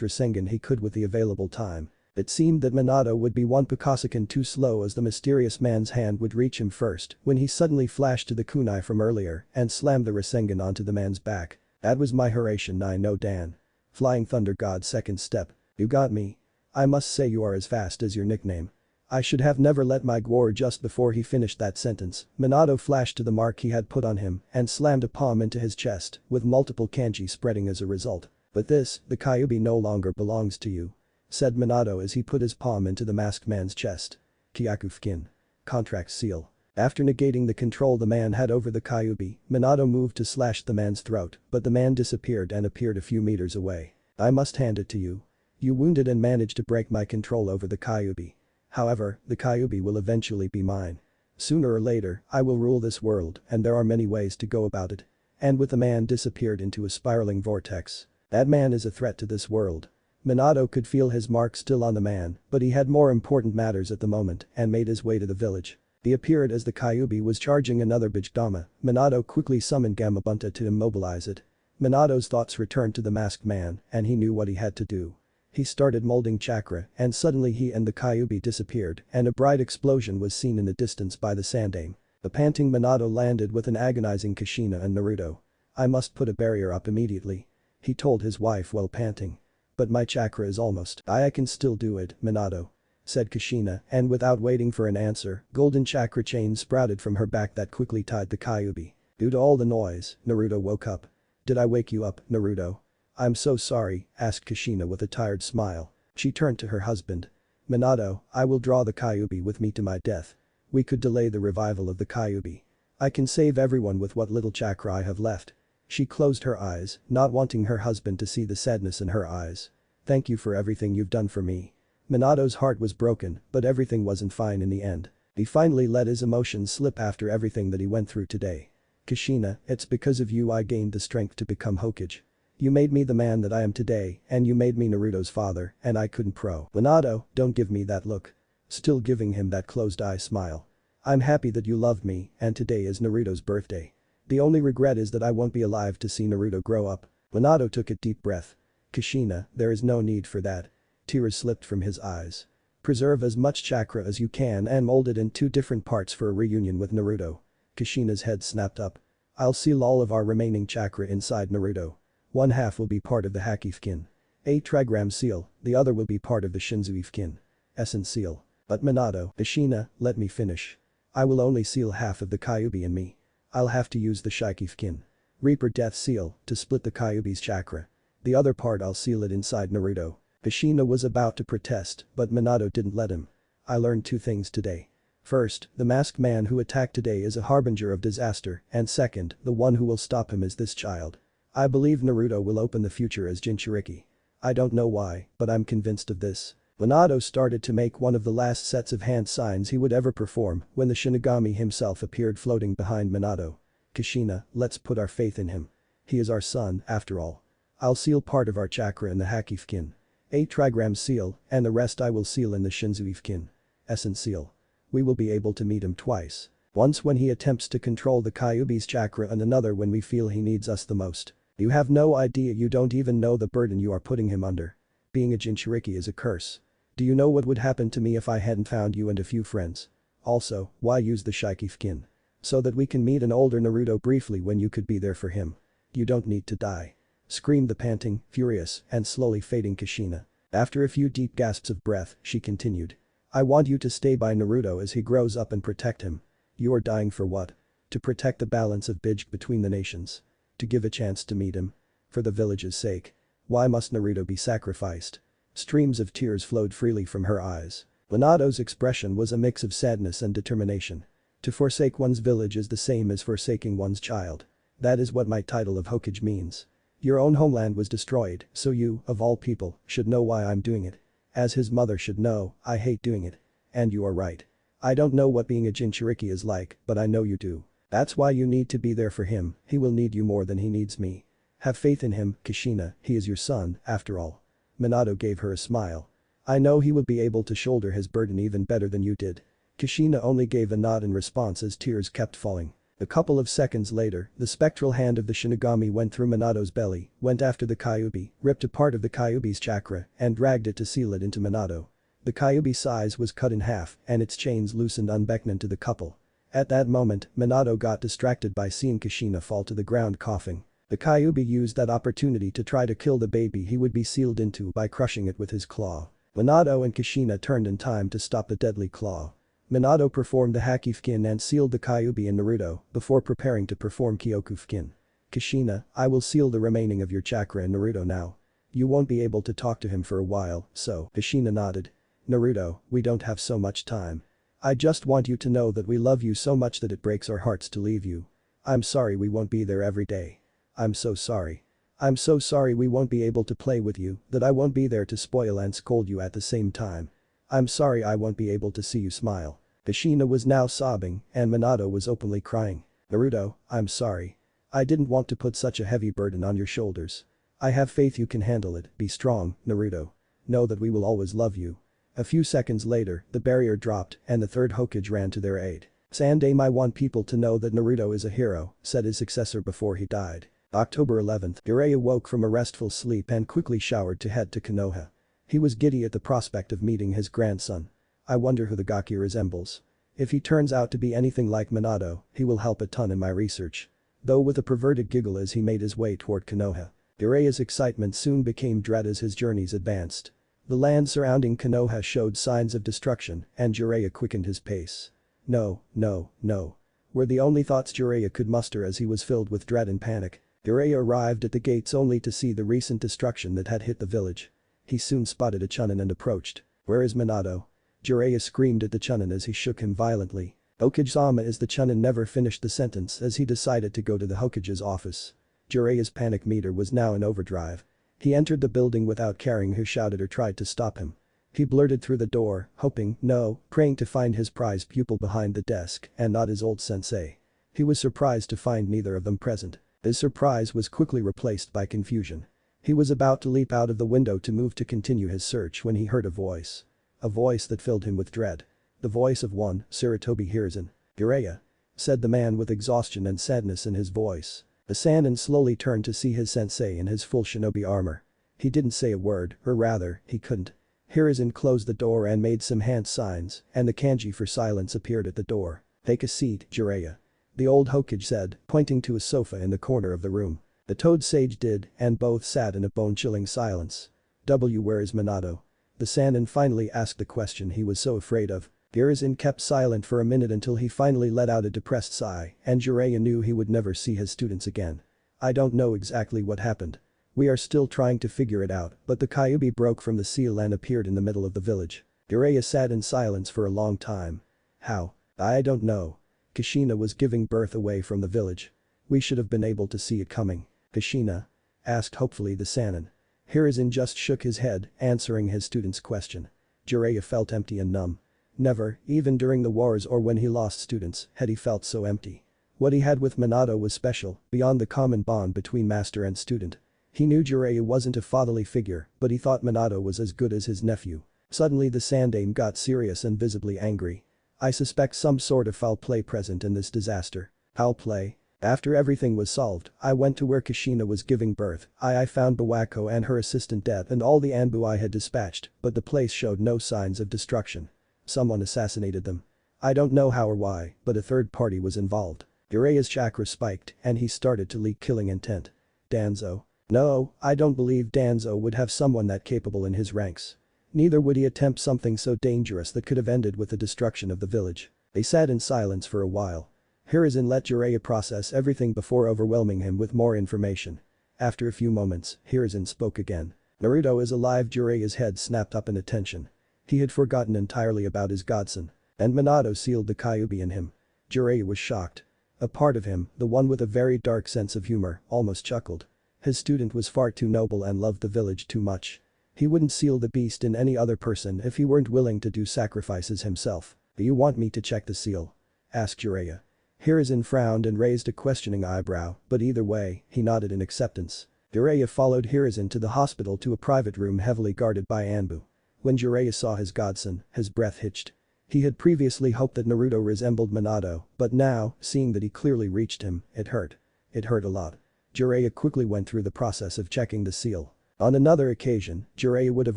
Rasengan he could with the available time. It seemed that Minato would be one picosecond too slow as the mysterious man's hand would reach him first when he suddenly flashed to the kunai from earlier and slammed the Rasengan onto the man's back. That was my Hiraishin I know Dan. Flying Thunder God second step. You got me. I must say you are as fast as your nickname. I should have never let my gore just before he finished that sentence. Minato flashed to the mark he had put on him and slammed a palm into his chest, with multiple kanji spreading as a result. But this, the Kyuubi no longer belongs to you. Said Minato as he put his palm into the masked man's chest. Kyakufukin. Contract seal. After negating the control the man had over the Kyuubi, Minato moved to slash the man's throat, but the man disappeared and appeared a few meters away. I must hand it to you. You wounded and managed to break my control over the Kyuubi. However, the Kyuubi will eventually be mine. Sooner or later, I will rule this world and there are many ways to go about it. And with the man disappeared into a spiraling vortex. That man is a threat to this world. Minato could feel his mark still on the man, but he had more important matters at the moment and made his way to the village. He appeared as the Kyuubi was charging another Bijgdama. Minato quickly summoned Gamabunta to immobilize it. Minato's thoughts returned to the masked man and he knew what he had to do. He started molding chakra and suddenly he and the Kyuubi disappeared and a bright explosion was seen in the distance by the Sandaime. The panting Minato landed with an agonizing Kushina and Naruto. I must put a barrier up immediately. He told his wife while panting. But my chakra is almost. I can still do it, Minato. Said Kushina and without waiting for an answer, golden chakra chains sprouted from her back that quickly tied the Kyuubi. Due to all the noise, Naruto woke up. Did I wake you up, Naruto? I'm so sorry, asked Kushina with a tired smile. She turned to her husband. Minato, I will draw the Kyuubi with me to my death. We could delay the revival of the Kyuubi. I can save everyone with what little chakra I have left. She closed her eyes, not wanting her husband to see the sadness in her eyes. Thank you for everything you've done for me. Minato's heart was broken, but everything wasn't fine in the end. He finally let his emotions slip after everything that he went through today. Kushina, it's because of you I gained the strength to become Hokage. You made me the man that I am today and you made me Naruto's father and I couldn't Minato, don't give me that look. Still giving him that closed-eye smile. I'm happy that you love me and today is Naruto's birthday. The only regret is that I won't be alive to see Naruto grow up. Minato took a deep breath. Kushina, there is no need for that. Tears slipped from his eyes. Preserve as much chakra as you can and mold it in 2 different parts for a reunion with Naruto. Kushina's head snapped up. I'll seal all of our remaining chakra inside Naruto. One half will be part of the Hakifukin. A trigram seal, the other will be part of the Shinzuifukin. Essence seal. But Minato, Kushina, let me finish. I will only seal half of the Kyuubi in me. I'll have to use the Shikifukin. Reaper Death Seal, to split the Kyuubi's chakra. The other part I'll seal it inside Naruto. Kushina was about to protest, but Minato didn't let him. I learned 2 things today. First, the masked man who attacked today is a harbinger of disaster and second, the one who will stop him is this child. I believe Naruto will open the future as Jinchuriki. I don't know why, but I'm convinced of this. Minato started to make one of the last sets of hand signs he would ever perform when the Shinigami himself appeared floating behind Minato. Kushina, let's put our faith in him. He is our son, after all. I'll seal part of our chakra in the Hakifukin. A trigram seal, and the rest I will seal in the Shinzuifukin. Essence seal. We will be able to meet him twice. Once when he attempts to control the Kyuubi's chakra and another when we feel he needs us the most. You have no idea, you don't even know the burden you are putting him under. Being a Jinchuriki is a curse. Do you know what would happen to me if I hadn't found you and a few friends? Also, why use the Shikifukin? So that we can meet an older Naruto briefly when you could be there for him. You don't need to die. Screamed the panting, furious, and slowly fading Kushina. After a few deep gasps of breath, she continued. I want you to stay by Naruto as he grows up and protect him. You are dying for what? To protect the balance of Bijg between the nations. To give a chance to meet him. For the village's sake. Why must Naruto be sacrificed? Streams of tears flowed freely from her eyes. Minato's expression was a mix of sadness and determination. To forsake one's village is the same as forsaking one's child. That is what my title of Hokage means. Your own homeland was destroyed, so you, of all people, should know why I'm doing it. As his mother should know, I hate doing it. And you are right. I don't know what being a Jinchuriki is like, but I know you do. That's why you need to be there for him, he will need you more than he needs me. Have faith in him, Kushina, he is your son, after all. Minato gave her a smile. I know he will be able to shoulder his burden even better than you did. Kushina only gave a nod in response as tears kept falling. A couple of seconds later, the spectral hand of the Shinigami went through Minato's belly, went after the Kyuubi, ripped a part of the Kyuubi's chakra, and dragged it to seal it into Minato. The Kyuubi size was cut in half and its chains loosened unbeknown to the couple. At that moment, Minato got distracted by seeing Kushina fall to the ground coughing. The Kyuubi used that opportunity to try to kill the baby he would be sealed into by crushing it with his claw. Minato and Kushina turned in time to stop the deadly claw. Minato performed the Hakifukin and sealed the Kyuubi in Naruto before preparing to perform Kyokufukin. Kushina, I will seal the remaining of your chakra in Naruto now. You won't be able to talk to him for a while, so. Kushina nodded. Naruto, we don't have so much time. I just want you to know that we love you so much that it breaks our hearts to leave you. I'm sorry we won't be there every day. I'm so sorry. I'm so sorry we won't be able to play with you, that I won't be there to spoil and scold you at the same time. I'm sorry I won't be able to see you smile. Kushina was now sobbing and Minato was openly crying. Naruto, I'm sorry. I didn't want to put such a heavy burden on your shoulders. I have faith you can handle it, be strong, Naruto. Know that we will always love you. A few seconds later, the barrier dropped and the third Hokage ran to their aid. Sandame, I want people to know that Naruto is a hero, said his successor before he died. October 11th, Jiraiya woke from a restful sleep and quickly showered to head to Konoha. He was giddy at the prospect of meeting his grandson. I wonder who the Gaki resembles. If he turns out to be anything like Minato, he will help a ton in my research. Though with a perverted giggle as he made his way toward Konoha. Jiraiya's excitement soon became dread as his journeys advanced. The land surrounding Konoha showed signs of destruction and Jiraiya quickened his pace. No, no, no. Were the only thoughts Jiraiya could muster as he was filled with dread and panic. Jiraiya arrived at the gates only to see the recent destruction that had hit the village. He soon spotted a Chunin and approached. Where is Minato? Jiraiya screamed at the Chunin as he shook him violently. Hokage-sama as the Chunin never finished the sentence as he decided to go to the Hokage's office. Jiraiya's panic meter was now in overdrive. He entered the building without caring who shouted or tried to stop him. He blurted through the door, hoping, no, praying to find his prized pupil behind the desk and not his old sensei. He was surprised to find neither of them present. His surprise was quickly replaced by confusion. He was about to leap out of the window to move to continue his search when he heard a voice. A voice that filled him with dread. The voice of one, Sarutobi Hiruzen. Jiraiya, said the man with exhaustion and sadness in his voice. The Sannin slowly turned to see his sensei in his full shinobi armor. He didn't say a word, or rather, he couldn't. Hiruzen closed the door and made some hand signs, and the kanji for silence appeared at the door. Take a seat, Jiraiya. The old Hokage said, pointing to a sofa in the corner of the room. The Toad Sage did, and both sat in a bone-chilling silence. Where is Minato? The Sannin finally asked the question he was so afraid of. Hiruzen kept silent for a minute until he finally let out a depressed sigh, and Jiraiya knew he would never see his students again. I don't know exactly what happened. We are still trying to figure it out, but the Kyuubi broke from the seal and appeared in the middle of the village. Jiraiya sat in silence for a long time. How? I don't know. Kushina was giving birth away from the village. We should have been able to see it coming. Kushina? Asked hopefully the Sannin. Hiruzen just shook his head, answering his student's question. Jiraiya felt empty and numb. Never, even during the wars or when he lost students, had he felt so empty. What he had with Minato was special, beyond the common bond between master and student. He knew Jiraiya wasn't a fatherly figure, but he thought Minato was as good as his nephew. Suddenly the Sandaime got serious and visibly angry. I suspect some sort of foul play present in this disaster. Foul play? After everything was solved, I went to where Kushina was giving birth. I found Bawako and her assistant dead and all the Anbu I had dispatched, but the place showed no signs of destruction. Someone assassinated them. I don't know how or why, but a third party was involved. Jiraiya's chakra spiked and he started to leak killing intent. Danzo? No, I don't believe Danzo would have someone that capable in his ranks. Neither would he attempt something so dangerous that could have ended with the destruction of the village. They sat in silence for a while. Hiruzen let Jiraiya process everything before overwhelming him with more information. After a few moments, Hiruzen spoke again. Naruto is alive. Jiraiya's head snapped up in attention. He had forgotten entirely about his godson. And Minato sealed the Kyuubi in him. Jiraiya was shocked. A part of him, the one with a very dark sense of humor, almost chuckled. His student was far too noble and loved the village too much. He wouldn't seal the beast in any other person if he weren't willing to do sacrifices himself. Do you want me to check the seal? Asked Jiraiya. Hiruzen frowned and raised a questioning eyebrow, but either way, he nodded in acceptance. Jiraiya followed Hiruzen to the hospital to a private room heavily guarded by Anbu. When Jiraiya saw his godson, his breath hitched. He had previously hoped that Naruto resembled Minato, but now, seeing that he clearly reached him, it hurt. It hurt a lot. Jiraiya quickly went through the process of checking the seal. On another occasion, Jiraiya would have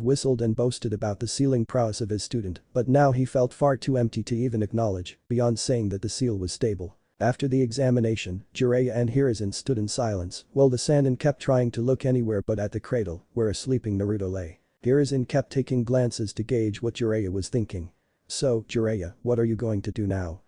whistled and boasted about the sealing prowess of his student, but now he felt far too empty to even acknowledge, beyond saying that the seal was stable. After the examination, Jiraiya and Hiruzen stood in silence, while the Sannin kept trying to look anywhere but at the cradle, where a sleeping Naruto lay. Hiruzen kept taking glances to gauge what Jiraiya was thinking. "So, Jiraiya, what are you going to do now?"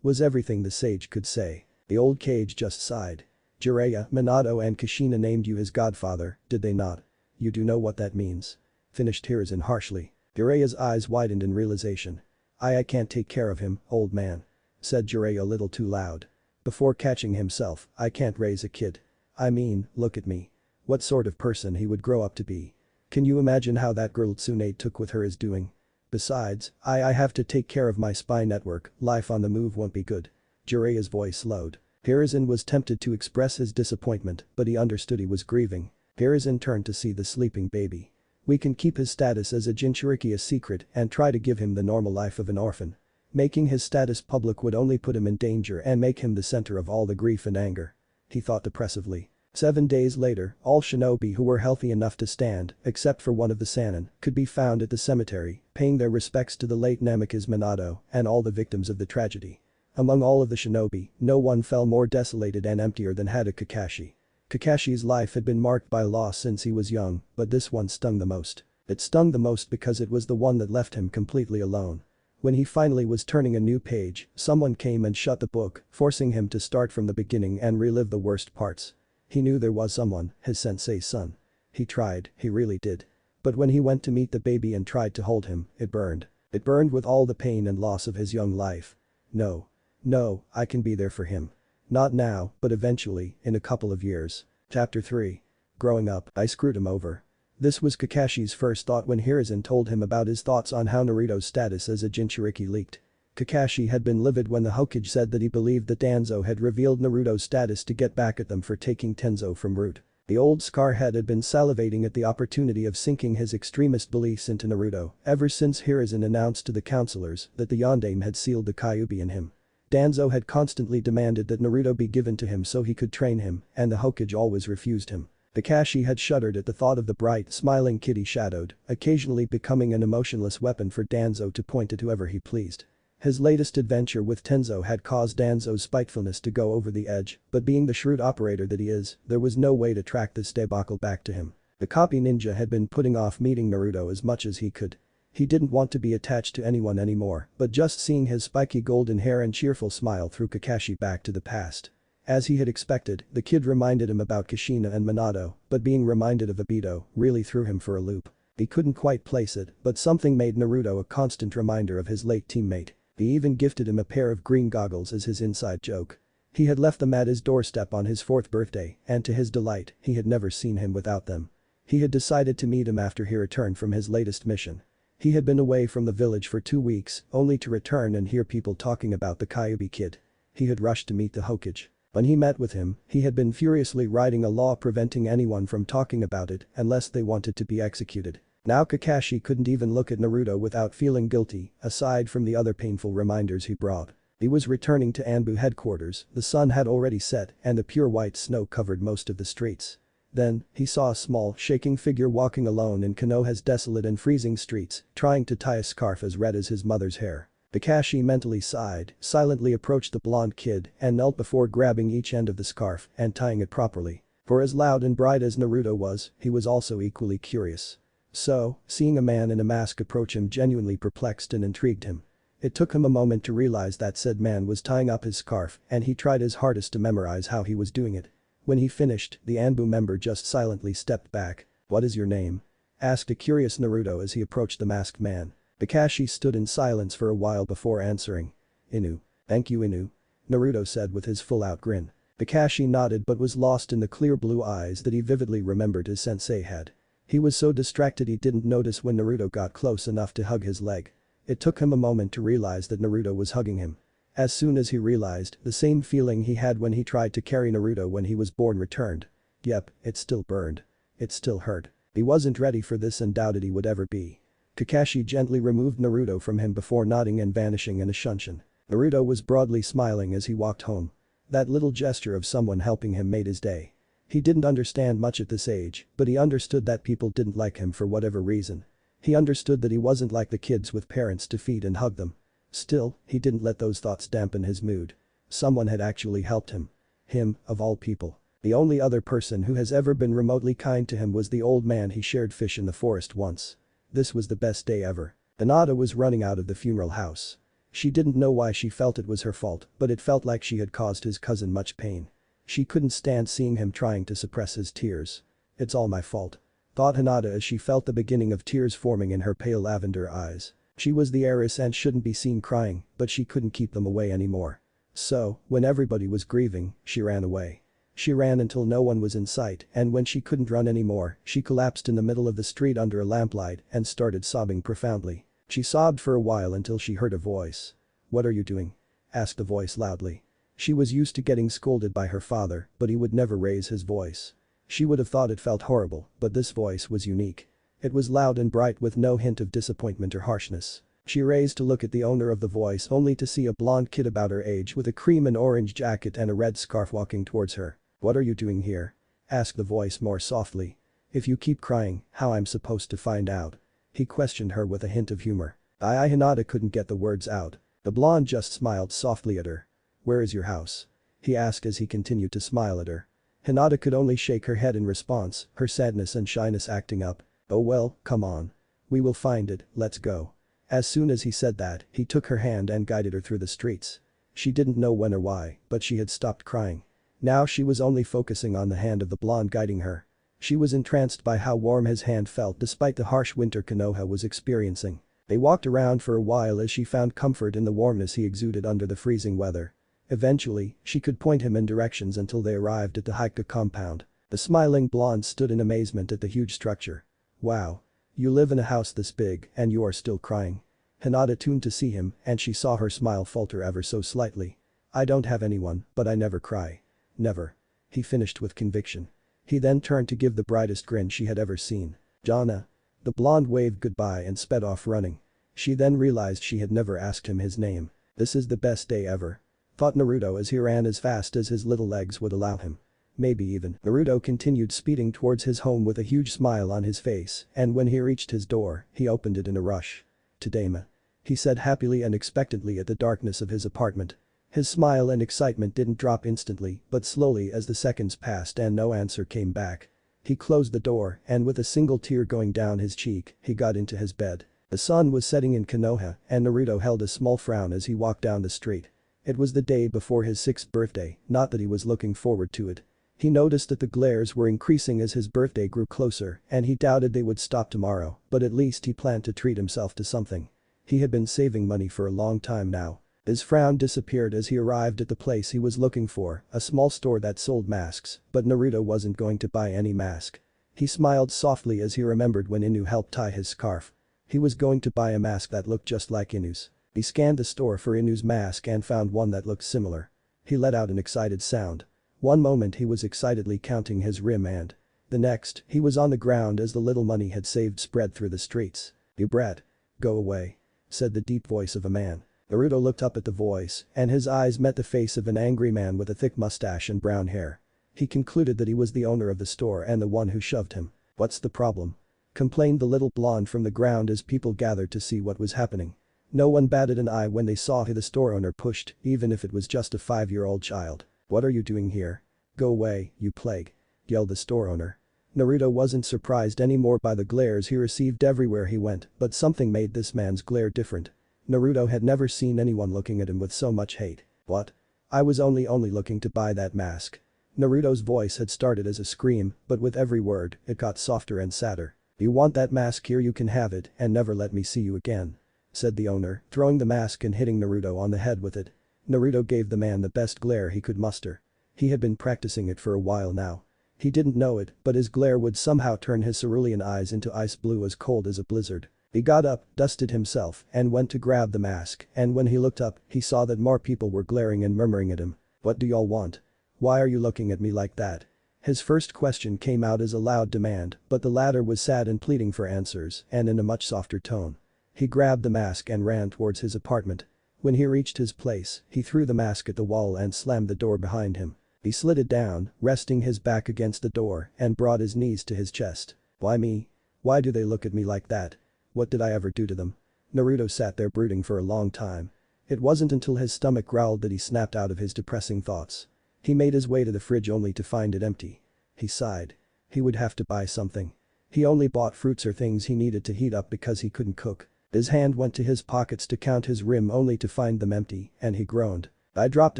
Was everything the sage could say. The old Kage just sighed. "Jiraiya, Minato and Kushina named you his godfather, did they not? You do know what that means?" Finished Hiruzen harshly. Jiraiya's eyes widened in realization. I can't take care of him, old man," said Jiraiya a little too loud. Before catching himself, "I can't raise a kid. I mean, look at me. What sort of person he would grow up to be. Can you imagine how that girl Tsunade took with her is doing? Besides, I have to take care of my spy network, life on the move won't be good." Jiraiya's voice slowed. Hiruzen was tempted to express his disappointment, but he understood he was grieving. Hiruzen turned to see the sleeping baby. "We can keep his status as a Jinchuriki a secret and try to give him the normal life of an orphan. Making his status public would only put him in danger and make him the center of all the grief and anger," he thought depressively. 7 days later, all shinobi who were healthy enough to stand, except for one of the Sannin, could be found at the cemetery, paying their respects to the late Namikaze Minato and all the victims of the tragedy. Among all of the shinobi, no one fell more desolated and emptier than had Kakashi. Kakashi's life had been marked by loss since he was young, but this one stung the most. It stung the most because it was the one that left him completely alone. When he finally was turning a new page, someone came and shut the book, forcing him to start from the beginning and relive the worst parts. He knew there was someone, his sensei's son. He tried, he really did. But when he went to meet the baby and tried to hold him, it burned. It burned with all the pain and loss of his young life. No, I can be there for him. Not now, but eventually, in a couple of years. Chapter 3. Growing up, I screwed him over. This was Kakashi's first thought when Hiruzen told him about his thoughts on how Naruto's status as a Jinchuriki leaked. Kakashi had been livid when the Hokage said that he believed that Danzo had revealed Naruto's status to get back at them for taking Tenzo from Root. The old Scarhead had been salivating at the opportunity of sinking his extremist beliefs into Naruto ever since Hiruzen announced to the counselors that the Yondaime had sealed the Kyuubi in him. Danzo had constantly demanded that Naruto be given to him so he could train him, and the Hokage always refused him. Kakashi had shuddered at the thought of the bright, smiling kid he shadowed, occasionally becoming an emotionless weapon for Danzo to point at whoever he pleased. His latest adventure with Tenzo had caused Danzo's spitefulness to go over the edge, but being the shrewd operator that he is, there was no way to track this debacle back to him. The copy ninja had been putting off meeting Naruto as much as he could. He didn't want to be attached to anyone anymore, but just seeing his spiky golden hair and cheerful smile threw Kakashi back to the past. As he had expected, the kid reminded him about Kushina and Minato, but being reminded of Obito really threw him for a loop. He couldn't quite place it, but something made Naruto a constant reminder of his late teammate. He even gifted him a pair of green goggles as his inside joke. He had left them at his doorstep on his 4th birthday, and to his delight, he had never seen him without them. He had decided to meet him after he returned from his latest mission. He had been away from the village for 2 weeks, only to return and hear people talking about the Kyuubi kid. He had rushed to meet the Hokage. When he met with him, he had been furiously writing a law preventing anyone from talking about it unless they wanted to be executed. Now Kakashi couldn't even look at Naruto without feeling guilty, aside from the other painful reminders he brought. He was returning to Anbu headquarters, the sun had already set and the pure white snow covered most of the streets. Then, he saw a small, shaking figure walking alone in Konoha's desolate and freezing streets, trying to tie a scarf as red as his mother's hair. Kakashi mentally sighed, silently approached the blonde kid and knelt before grabbing each end of the scarf and tying it properly. For as loud and bright as Naruto was, he was also equally curious. So, seeing a man in a mask approach him genuinely perplexed and intrigued him. It took him a moment to realize that said man was tying up his scarf and he tried his hardest to memorize how he was doing it. When he finished, the Anbu member just silently stepped back. "What is your name?" asked a curious Naruto as he approached the masked man. Kakashi stood in silence for a while before answering. "Inu." "Thank you, Inu," Naruto said with his full-out grin. Kakashi nodded but was lost in the clear blue eyes that he vividly remembered his sensei had. He was so distracted he didn't notice when Naruto got close enough to hug his leg. It took him a moment to realize that Naruto was hugging him. As soon as he realized, the same feeling he had when he tried to carry Naruto when he was born returned. Yep, it still burned. It still hurt. He wasn't ready for this and doubted he would ever be. Kakashi gently removed Naruto from him before nodding and vanishing in a shunshin. Naruto was broadly smiling as he walked home. That little gesture of someone helping him made his day. He didn't understand much at this age, but he understood that people didn't like him for whatever reason. He understood that he wasn't like the kids with parents to feed and hug them. Still, he didn't let those thoughts dampen his mood. Someone had actually helped him. Him, of all people. The only other person who has ever been remotely kind to him was the old man he shared fish in the forest once. This was the best day ever. Minato was running out of the funeral house. She didn't know why she felt it was her fault, but it felt like she had caused his cousin much pain. She couldn't stand seeing him trying to suppress his tears. It's all my fault, thought Hinata as she felt the beginning of tears forming in her pale lavender eyes. She was the heiress and shouldn't be seen crying, but she couldn't keep them away anymore. So, when everybody was grieving, she ran away. She ran until no one was in sight, and when she couldn't run anymore, she collapsed in the middle of the street under a lamplight and started sobbing profoundly. She sobbed for a while until she heard a voice. "What are you doing?" asked the voice loudly. She was used to getting scolded by her father, but he would never raise his voice. She would have thought it felt horrible, but this voice was unique. It was loud and bright with no hint of disappointment or harshness. She raised to look at the owner of the voice only to see a blonde kid about her age with a cream and orange jacket and a red scarf walking towards her. "What are you doing here?" asked the voice more softly. "If you keep crying, how I'm supposed to find out?" He questioned her with a hint of humor. Hinata couldn't get the words out. The blonde just smiled softly at her. "Where is your house?" he asked as he continued to smile at her. Hinata could only shake her head in response, her sadness and shyness acting up. "Oh well, come on. We will find it, let's go." As soon as he said that, he took her hand and guided her through the streets. She didn't know when or why, but she had stopped crying. Now she was only focusing on the hand of the blonde guiding her. She was entranced by how warm his hand felt despite the harsh winter Konoha was experiencing. They walked around for a while as she found comfort in the warmness he exuded under the freezing weather. Eventually, she could point him in directions until they arrived at the Haika compound. The smiling blonde stood in amazement at the huge structure. "Wow. You live in a house this big and you are still crying." Hinata tuned to see him and she saw her smile falter ever so slightly. "I don't have anyone, but I never cry. Never." He finished with conviction. He then turned to give the brightest grin she had ever seen. "Jana." The blonde waved goodbye and sped off running. She then realized she had never asked him his name. "This is the best day ever," thought Naruto as he ran as fast as his little legs would allow him. Maybe even. Naruto continued speeding towards his home with a huge smile on his face, and when he reached his door, he opened it in a rush. "Tadaima," he said happily and expectantly at the darkness of his apartment. His smile and excitement didn't drop instantly, but slowly as the seconds passed and no answer came back. He closed the door and with a single tear going down his cheek, he got into his bed. The sun was setting in Konoha and Naruto held a small frown as he walked down the street. It was the day before his 6th birthday, not that he was looking forward to it. He noticed that the glares were increasing as his birthday grew closer and he doubted they would stop tomorrow, but at least he planned to treat himself to something. He had been saving money for a long time now. His frown disappeared as he arrived at the place he was looking for, a small store that sold masks, but Naruto wasn't going to buy any mask. He smiled softly as he remembered when Inu helped tie his scarf. He was going to buy a mask that looked just like Inu's. He scanned the store for Inu's mask and found one that looked similar. He let out an excited sound. One moment he was excitedly counting his rim and the next, he was on the ground as the little money had saved spread through the streets. "You brat. Go away," said the deep voice of a man. Naruto looked up at the voice and his eyes met the face of an angry man with a thick mustache and brown hair. He concluded that he was the owner of the store and the one who shoved him. "What's the problem?" complained the little blonde from the ground as people gathered to see what was happening. No one batted an eye when they saw who the store owner pushed, even if it was just a 5-year-old child. "What are you doing here? Go away, you plague," yelled the store owner. Naruto wasn't surprised anymore by the glares he received everywhere he went, but something made this man's glare different. Naruto had never seen anyone looking at him with so much hate. "What? I was only looking to buy that mask." Naruto's voice had started as a scream, but with every word, it got softer and sadder. "You want that mask, here you can have it and never let me see you again," said the owner, throwing the mask and hitting Naruto on the head with it. Naruto gave the man the best glare he could muster. He had been practicing it for a while now. He didn't know it, but his glare would somehow turn his cerulean eyes into ice blue as cold as a blizzard. He got up, dusted himself, and went to grab the mask, and when he looked up, he saw that more people were glaring and murmuring at him. "What do y'all want? Why are you looking at me like that?" His first question came out as a loud demand, but the latter was sad and pleading for answers, and in a much softer tone. He grabbed the mask and ran towards his apartment. When he reached his place, he threw the mask at the wall and slammed the door behind him. He slid it down, resting his back against the door and brought his knees to his chest. Why me? Why do they look at me like that? What did I ever do to them? Naruto sat there brooding for a long time. It wasn't until his stomach growled that he snapped out of his depressing thoughts. He made his way to the fridge only to find it empty. He sighed. He would have to buy something. He only bought fruits or things he needed to heat up because he couldn't cook. His hand went to his pockets to count his rim only to find them empty, and he groaned. I dropped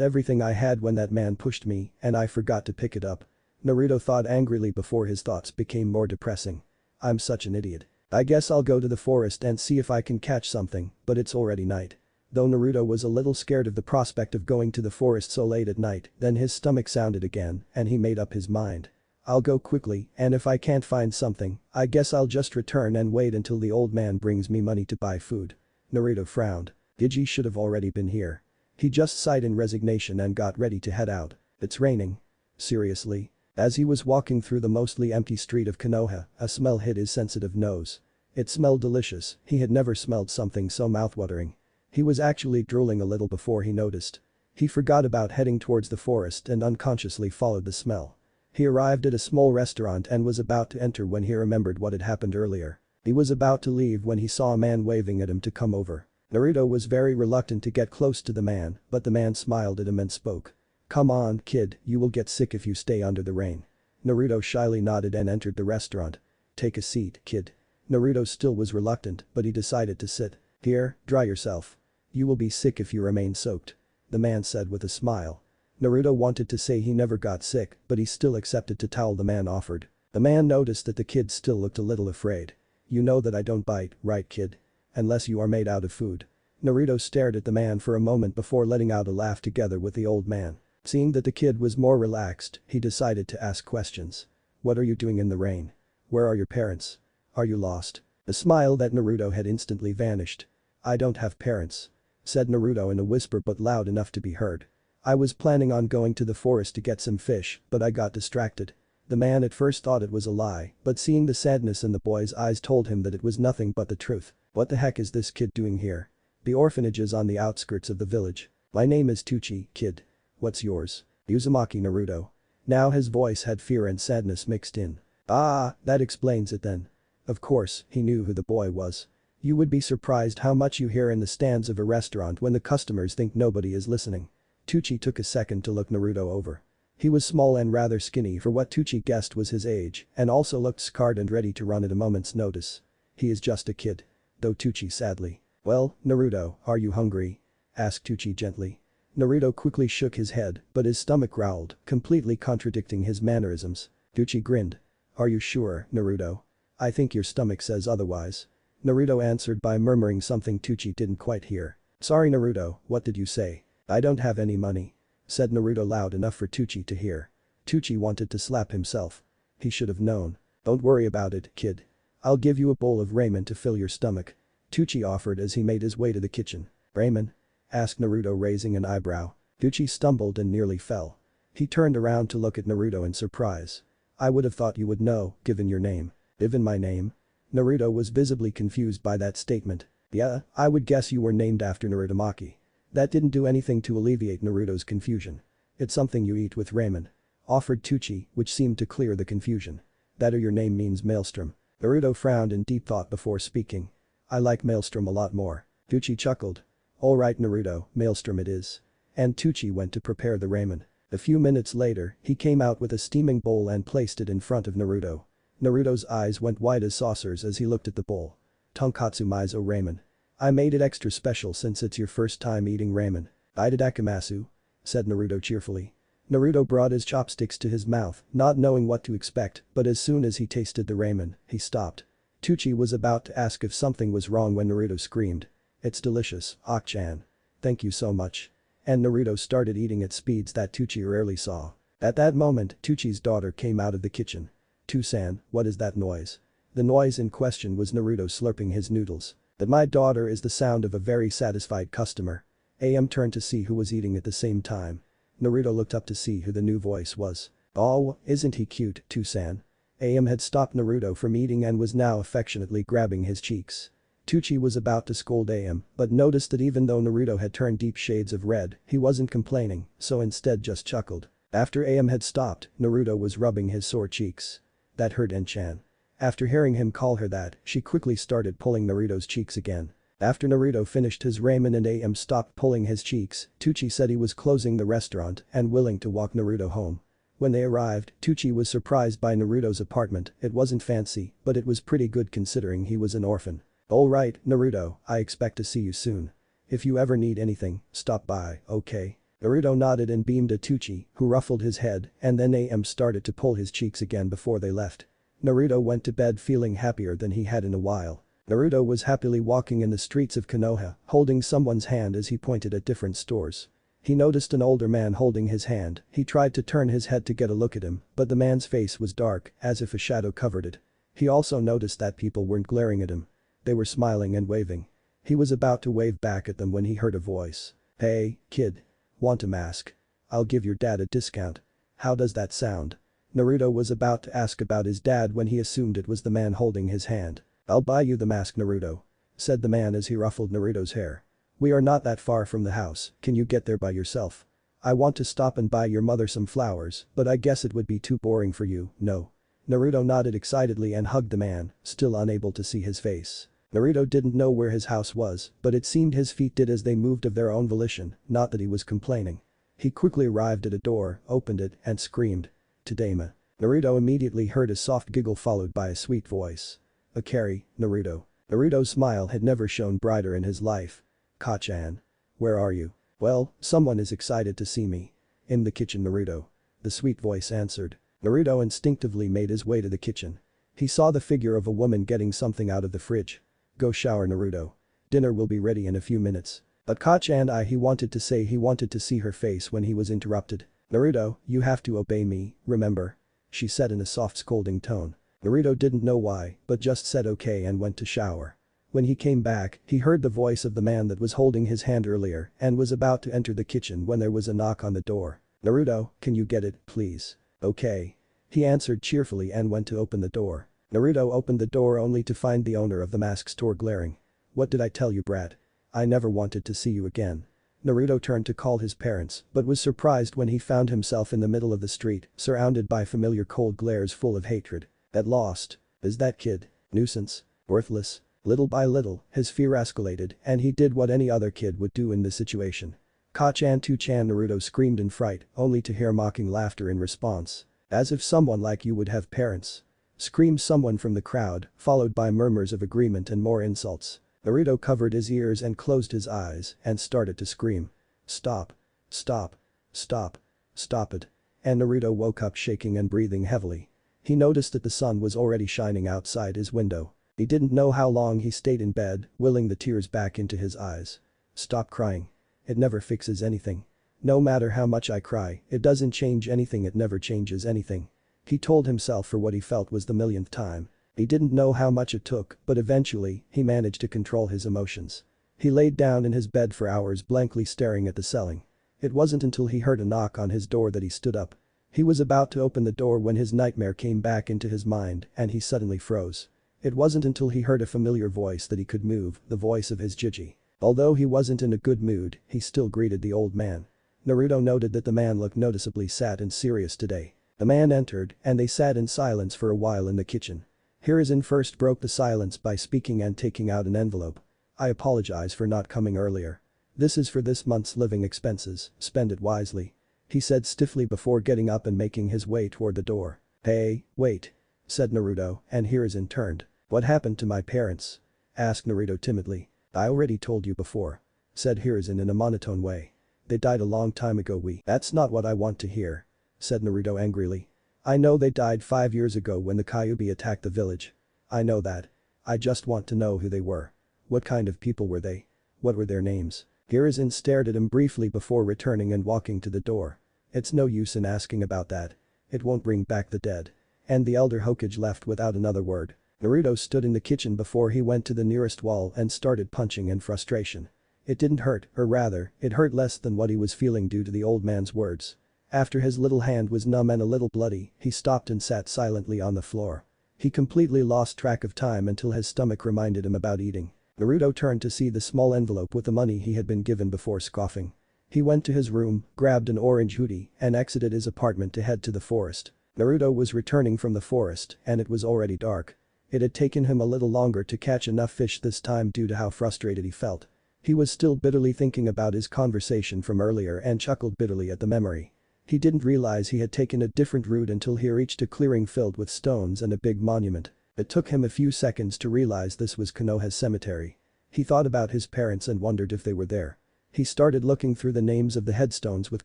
everything I had when that man pushed me, and I forgot to pick it up. Naruto thought angrily before his thoughts became more depressing. I'm such an idiot. I guess I'll go to the forest and see if I can catch something, but it's already night. Though Naruto was a little scared of the prospect of going to the forest so late at night, then his stomach sounded again, and he made up his mind. I'll go quickly, and if I can't find something, I guess I'll just return and wait until the old man brings me money to buy food. Naruto frowned. Gigi should have already been here. He just sighed in resignation and got ready to head out. It's raining. Seriously? As he was walking through the mostly empty street of Konoha, a smell hit his sensitive nose. It smelled delicious, he had never smelled something so mouthwatering. He was actually drooling a little before he noticed. He forgot about heading towards the forest and unconsciously followed the smell. He arrived at a small restaurant and was about to enter when he remembered what had happened earlier. He was about to leave when he saw a man waving at him to come over. Naruto was very reluctant to get close to the man, but the man smiled at him and spoke. Come on, kid, you will get sick if you stay under the rain. Naruto shyly nodded and entered the restaurant. Take a seat, kid. Naruto still was reluctant, but he decided to sit. Here, dry yourself. You will be sick if you remain soaked. The man said with a smile. Naruto wanted to say he never got sick, but he still accepted the towel the man offered. The man noticed that the kid still looked a little afraid. You know that I don't bite, right kid? Unless you are made out of food. Naruto stared at the man for a moment before letting out a laugh together with the old man. Seeing that the kid was more relaxed, he decided to ask questions. What are you doing in the rain? Where are your parents? Are you lost? The smile that Naruto had instantly vanished. I don't have parents. Said Naruto in a whisper but loud enough to be heard. I was planning on going to the forest to get some fish, but I got distracted. The man at first thought it was a lie, but seeing the sadness in the boy's eyes told him that it was nothing but the truth. What the heck is this kid doing here? The orphanage is on the outskirts of the village. My name is Tucci, kid. What's yours? Uzumaki Naruto. Now his voice had fear and sadness mixed in. Ah, that explains it then. Of course, he knew who the boy was. You would be surprised how much you hear in the stands of a restaurant when the customers think nobody is listening. Tucci took a second to look Naruto over. He was small and rather skinny for what Tucci guessed was his age, and also looked scarred and ready to run at a moment's notice. He is just a kid. Though Tucci sadly. Well, Naruto, are you hungry? Asked Tucci gently. Naruto quickly shook his head, but his stomach growled, completely contradicting his mannerisms. Tucci grinned. Are you sure, Naruto? I think your stomach says otherwise. Naruto answered by murmuring something Tucci didn't quite hear. Sorry Naruto, what did you say? I don't have any money. Said Naruto loud enough for Tucci to hear. Tucci wanted to slap himself. He should have known. Don't worry about it, kid. I'll give you a bowl of ramen to fill your stomach. Tucci offered as he made his way to the kitchen. Ramen? Asked Naruto raising an eyebrow. Tucci stumbled and nearly fell. He turned around to look at Naruto in surprise. I would have thought you would know, given your name. Given my name? Naruto was visibly confused by that statement. Yeah, I would guess you were named after Narutomaki. That didn't do anything to alleviate Naruto's confusion. It's something you eat with ramen. Offered Tucci, which seemed to clear the confusion. That or your name means Maelstrom. Naruto frowned in deep thought before speaking. I like Maelstrom a lot more. Tucci chuckled. Alright Naruto, Maelstrom it is. And Tucci went to prepare the ramen. A few minutes later, he came out with a steaming bowl and placed it in front of Naruto. Naruto's eyes went wide as saucers as he looked at the bowl. Tonkatsu miso ramen. I made it extra special since it's your first time eating ramen. Itadakimasu. Said Naruto cheerfully. Naruto brought his chopsticks to his mouth, not knowing what to expect, but as soon as he tasted the ramen, he stopped. Tucci was about to ask if something was wrong when Naruto screamed. It's delicious, Ak-chan. Thank you so much. And Naruto started eating at speeds that Tucci rarely saw. At that moment, Tucci's daughter came out of the kitchen. Tusan, what is that noise? The noise in question was Naruto slurping his noodles. That my daughter is the sound of a very satisfied customer. AM turned to see who was eating at the same time. Naruto looked up to see who the new voice was. Oh, isn't he cute, Tusan? AM had stopped Naruto from eating and was now affectionately grabbing his cheeks. Tucci was about to scold AM, but noticed that even though Naruto had turned deep shades of red, he wasn't complaining, so instead just chuckled. After AM had stopped, Naruto was rubbing his sore cheeks. That hurt En-chan. After hearing him call her that, she quickly started pulling Naruto's cheeks again. After Naruto finished his ramen and AM stopped pulling his cheeks, Tucci said he was closing the restaurant and willing to walk Naruto home. When they arrived, Tucci was surprised by Naruto's apartment. It wasn't fancy, but it was pretty good considering he was an orphan. "Alright, Naruto, I expect to see you soon. If you ever need anything, stop by, okay?" Naruto nodded and beamed at Tucci, who ruffled his head, and then AM started to pull his cheeks again before they left. Naruto went to bed feeling happier than he had in a while. Naruto was happily walking in the streets of Konoha, holding someone's hand as he pointed at different stores. He noticed an older man holding his hand. He tried to turn his head to get a look at him, but the man's face was dark, as if a shadow covered it. He also noticed that people weren't glaring at him. They were smiling and waving. He was about to wave back at them when he heard a voice. "Hey, kid. Want a mask? I'll give your dad a discount. How does that sound?" Naruto was about to ask about his dad when he assumed it was the man holding his hand. "I'll buy you the mask, Naruto," said the man as he ruffled Naruto's hair. "We are not that far from the house, can you get there by yourself? I want to stop and buy your mother some flowers, but I guess it would be too boring for you, no?" Naruto nodded excitedly and hugged the man, still unable to see his face. Naruto didn't know where his house was, but it seemed his feet did as they moved of their own volition, not that he was complaining. He quickly arrived at a door, opened it, and screamed. "Tadaima." Naruto immediately heard a soft giggle followed by a sweet voice. "Akari, Naruto." Naruto's smile had never shone brighter in his life. "Ka-chan. Where are you?" "Well, someone is excited to see me." "In the kitchen, Naruto." The sweet voice answered. Naruto instinctively made his way to the kitchen. He saw the figure of a woman getting something out of the fridge. "Go shower, Naruto. Dinner will be ready in a few minutes." But Ka-chan he wanted to say he wanted to see her face when he was interrupted. "Naruto, you have to obey me, remember?" she said in a soft scolding tone. Naruto didn't know why, but just said okay and went to shower. When he came back, he heard the voice of the man that was holding his hand earlier and was about to enter the kitchen when there was a knock on the door. "Naruto, can you get it, please?" "Okay." He answered cheerfully and went to open the door. Naruto opened the door only to find the owner of the mask store glaring. "What did I tell you, brat? I never wanted to see you again." Naruto turned to call his parents but was surprised when he found himself in the middle of the street, surrounded by familiar cold glares full of hatred. At lost. Is that kid? Nuisance? Worthless? Little by little, his fear escalated and he did what any other kid would do in this situation. "Ka-chan to-chan," Naruto screamed in fright, only to hear mocking laughter in response. "As if someone like you would have parents," screamed someone from the crowd, followed by murmurs of agreement and more insults. Naruto covered his ears and closed his eyes and started to scream. "Stop. Stop. Stop. Stop it." And Naruto woke up shaking and breathing heavily. He noticed that the sun was already shining outside his window. He didn't know how long he stayed in bed, willing the tears back into his eyes. "Stop crying. It never fixes anything. No matter how much I cry, it doesn't change anything, it never changes anything." He told himself for what he felt was the millionth time. He didn't know how much it took, but eventually, he managed to control his emotions. He laid down in his bed for hours blankly staring at the ceiling. It wasn't until he heard a knock on his door that he stood up. He was about to open the door when his nightmare came back into his mind and he suddenly froze. It wasn't until he heard a familiar voice that he could move, the voice of his Jiji. Although he wasn't in a good mood, he still greeted the old man. Naruto noted that the man looked noticeably sad and serious today. The man entered and they sat in silence for a while in the kitchen. Hiruzen first broke the silence by speaking and taking out an envelope. "I apologize for not coming earlier. This is for this month's living expenses, spend it wisely," he said stiffly before getting up and making his way toward the door. "Hey, wait," said Naruto, and Hiruzen turned. "What happened to my parents?" asked Naruto timidly. "I already told you before," said Hiruzen in a monotone way. "They died a long time ago. That's not what I want to hear," said Naruto angrily. "I know they died 5 years ago when the Kyuubi attacked the village. I know that. I just want to know who they were. What kind of people were they? What were their names?" Hiruzen stared at him briefly before returning and walking to the door. "It's no use in asking about that. It won't bring back the dead." And the elder Hokage left without another word. Naruto stood in the kitchen before he went to the nearest wall and started punching in frustration. It didn't hurt, or rather, it hurt less than what he was feeling due to the old man's words. After his little hand was numb and a little bloody, he stopped and sat silently on the floor. He completely lost track of time until his stomach reminded him about eating. Naruto turned to see the small envelope with the money he had been given before scoffing. He went to his room, grabbed an orange hoodie, and exited his apartment to head to the forest. Naruto was returning from the forest, and it was already dark. It had taken him a little longer to catch enough fish this time due to how frustrated he felt. He was still bitterly thinking about his conversation from earlier and chuckled bitterly at the memory. He didn't realize he had taken a different route until he reached a clearing filled with stones and a big monument. It took him a few seconds to realize this was Konoha's cemetery. He thought about his parents and wondered if they were there. He started looking through the names of the headstones with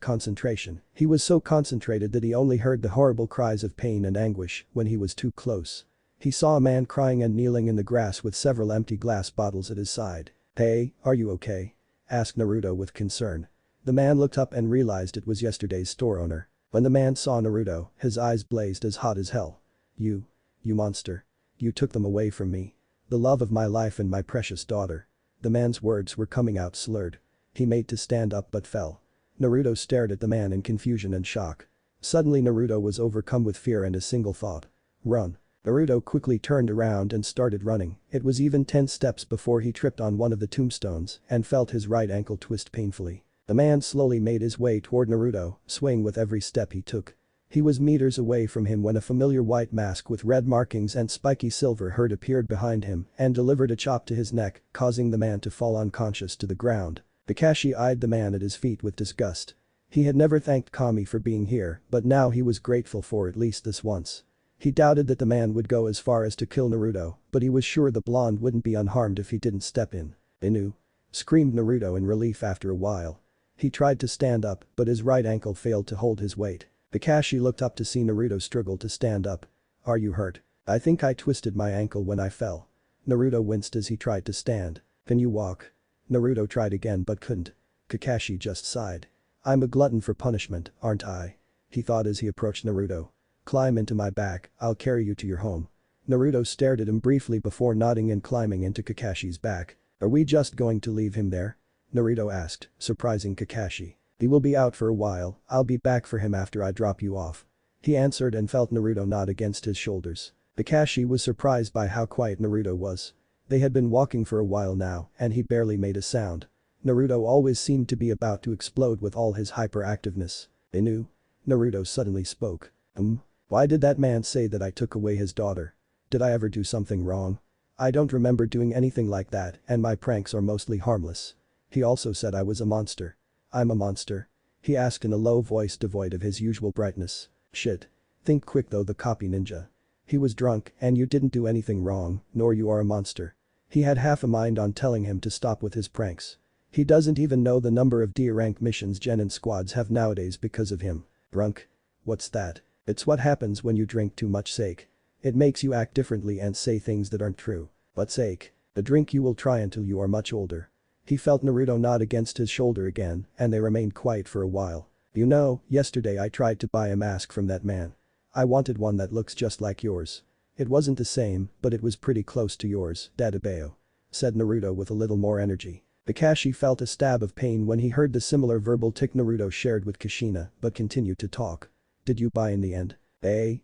concentration. He was so concentrated that he only heard the horrible cries of pain and anguish when he was too close. He saw a man crying and kneeling in the grass with several empty glass bottles at his side. "Hey, are you okay?" asked Naruto with concern. The man looked up and realized it was yesterday's store owner. When the man saw Naruto, his eyes blazed as hot as hell. You monster. You took them away from me. The love of my life and my precious daughter." The man's words were coming out slurred. He made to stand up but fell. Naruto stared at the man in confusion and shock. Suddenly Naruto was overcome with fear and a single thought. Run. Naruto quickly turned around and started running. It was even 10 steps before he tripped on one of the tombstones and felt his right ankle twist painfully. The man slowly made his way toward Naruto, swaying with every step he took. He was meters away from him when a familiar white mask with red markings and spiky silver herd appeared behind him and delivered a chop to his neck, causing the man to fall unconscious to the ground. Kakashi eyed the man at his feet with disgust. He had never thanked Kami for being here, but now he was grateful for at least this once. He doubted that the man would go as far as to kill Naruto, but he was sure the blonde wouldn't be unharmed if he didn't step in. "Inu!" screamed Naruto in relief after a while. He tried to stand up, but his right ankle failed to hold his weight. Kakashi looked up to see Naruto struggle to stand up. "Are you hurt?" "I think I twisted my ankle when I fell." Naruto winced as he tried to stand. "Can you walk?" Naruto tried again but couldn't. Kakashi just sighed. "I'm a glutton for punishment, aren't I?" he thought as he approached Naruto. "Climb into my back, I'll carry you to your home." Naruto stared at him briefly before nodding and climbing into Kakashi's back. "Are we just going to leave him there?" Naruto asked, surprising Kakashi. "He will be out for a while, I'll be back for him after I drop you off." He answered and felt Naruto nod against his shoulders. Kakashi was surprised by how quiet Naruto was. They had been walking for a while now and he barely made a sound. Naruto always seemed to be about to explode with all his hyperactiveness. "Inu?" Naruto suddenly spoke. Why did that man say that I took away his daughter? Did I ever do something wrong? I don't remember doing anything like that and my pranks are mostly harmless. He also said I was a monster. I'm a monster?" he asked in a low voice devoid of his usual brightness. "Shit. Think quick though, the copy ninja. He was drunk and you didn't do anything wrong, nor you are a monster." He had half a mind on telling him to stop with his pranks. He doesn't even know the number of D-rank missions Genin squads have nowadays because of him. Drunk? What's that? It's what happens when you drink too much sake. It makes you act differently and say things that aren't true. But sake? A drink you will try until you are much older. He felt Naruto nod against his shoulder again and they remained quiet for a while. "You know, yesterday I tried to buy a mask from that man. I wanted one that looks just like yours. It wasn't the same, but it was pretty close to yours, Dadabeo," said Naruto with a little more energy. Kakashi felt a stab of pain when he heard the similar verbal tick Naruto shared with Kushina but continued to talk. "Did you buy in the end?"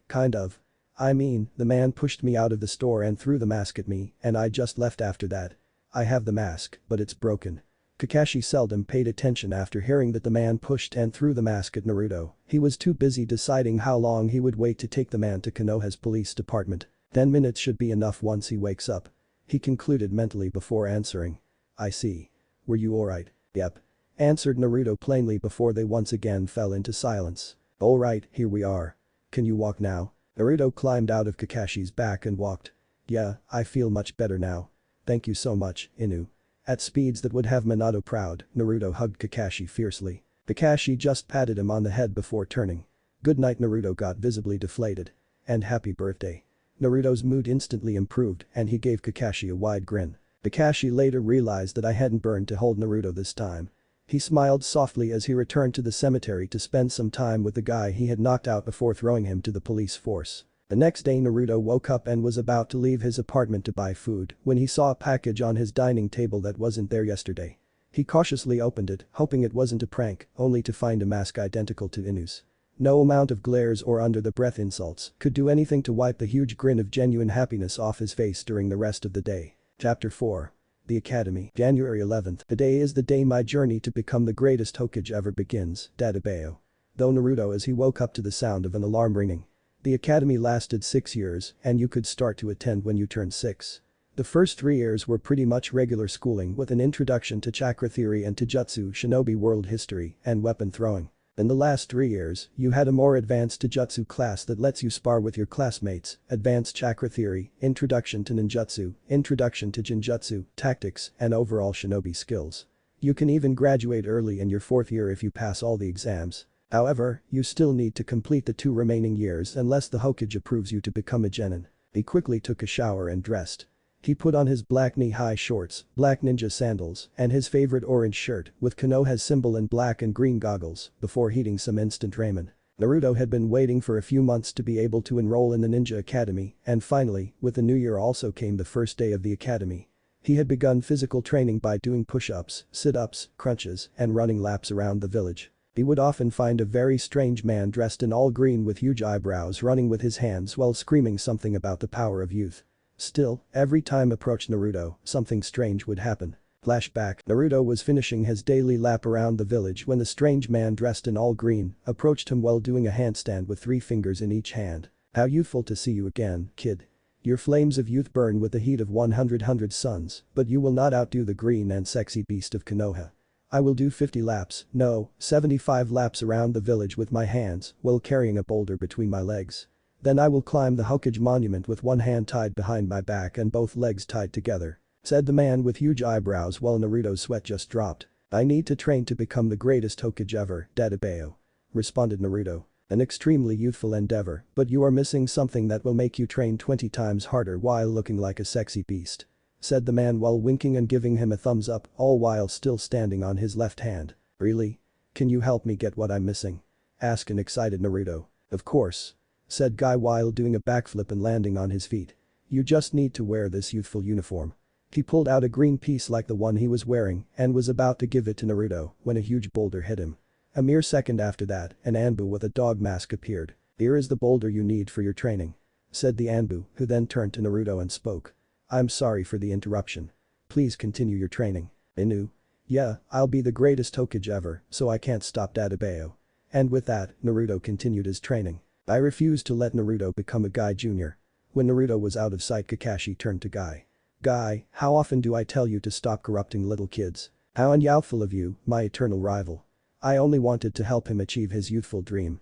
Kind of. I mean, the man pushed me out of the store and threw the mask at me and I just left after that. I have the mask, but it's broken." Kakashi seldom paid attention after hearing that the man pushed and threw the mask at Naruto. He was too busy deciding how long he would wait to take the man to Konoha's police department. 10 minutes should be enough once he wakes up. He concluded mentally before answering. "I see. Were you alright?" "Yep," answered Naruto plainly before they once again fell into silence. "Alright, here we are. Can you walk now?" Naruto climbed out of Kakashi's back and walked. "Yeah, I feel much better now. Thank you so much, Inu." At speeds that would have Minato proud, Naruto hugged Kakashi fiercely. Kakashi just patted him on the head before turning. "Good night." Naruto got visibly deflated. "And happy birthday." Naruto's mood instantly improved and he gave Kakashi a wide grin. Kakashi later realized that I hadn't burned to hold Naruto this time. He smiled softly as he returned to the cemetery to spend some time with the guy he had knocked out before throwing him to the police force. The next day Naruto woke up and was about to leave his apartment to buy food when he saw a package on his dining table that wasn't there yesterday. He cautiously opened it, hoping it wasn't a prank, only to find a mask identical to Inu's. No amount of glares or under-the-breath insults could do anything to wipe the huge grin of genuine happiness off his face during the rest of the day. Chapter 4. The Academy. January 11th. Today is the day my journey to become the greatest Hokage ever begins, Dadabeo. Though Naruto as he woke up to the sound of an alarm ringing. The academy lasted 6 years and you could start to attend when you turned 6. The first 3 years were pretty much regular schooling with an introduction to chakra theory and Taijutsu, shinobi world history, and weapon throwing. In the last 3 years, you had a more advanced Taijutsu class that lets you spar with your classmates, advanced chakra theory, introduction to ninjutsu, introduction to genjutsu, tactics, and overall shinobi skills. You can even graduate early in your 4th year if you pass all the exams. However, you still need to complete the 2 remaining years unless the Hokage approves you to become a genin. He quickly took a shower and dressed. He put on his black knee-high shorts, black ninja sandals, and his favorite orange shirt with Konoha's symbol and black and green goggles before heating some instant ramen. Naruto had been waiting for a few months to be able to enroll in the Ninja Academy, and finally, with the new year also came the first day of the academy. He had begun physical training by doing push-ups, sit-ups, crunches, and running laps around the village. He would often find a very strange man dressed in all green with huge eyebrows running with his hands while screaming something about the power of youth. Still, every time approached Naruto, something strange would happen. Flashback. Naruto was finishing his daily lap around the village when the strange man dressed in all green approached him while doing a handstand with 3 fingers in each hand. How youthful to see you again, kid. Your flames of youth burn with the heat of 100 suns, but you will not outdo the green and sexy beast of Konoha. I will do 50 laps, no, 75 laps around the village with my hands while carrying a boulder between my legs. Then I will climb the Hokage monument with one hand tied behind my back and both legs tied together, said the man with huge eyebrows while Naruto's sweat just dropped. I need to train to become the greatest Hokage ever, Dadabeo. Responded Naruto. An extremely youthful endeavor, but you are missing something that will make you train 20 times harder while looking like a sexy beast. Said the man while winking and giving him a thumbs up, all while still standing on his left hand. Really? Can you help me get what I'm missing? Asked an excited Naruto. Of course. Said Guy while doing a backflip and landing on his feet. You just need to wear this youthful uniform. He pulled out a green piece like the one he was wearing and was about to give it to Naruto when a huge boulder hit him. A mere second after that, an Anbu with a dog mask appeared. Here is the boulder you need for your training. Said the Anbu, who then turned to Naruto and spoke. I'm sorry for the interruption. Please continue your training. Inu. Yeah, I'll be the greatest Hokage ever, so I can't stop Dadabeo. And with that, Naruto continued his training. I refused to let Naruto become a Guy Jr. When Naruto was out of sight, Kakashi turned to Guy. Guy, how often do I tell you to stop corrupting little kids? How unyouthful of you, my eternal rival. I only wanted to help him achieve his youthful dream.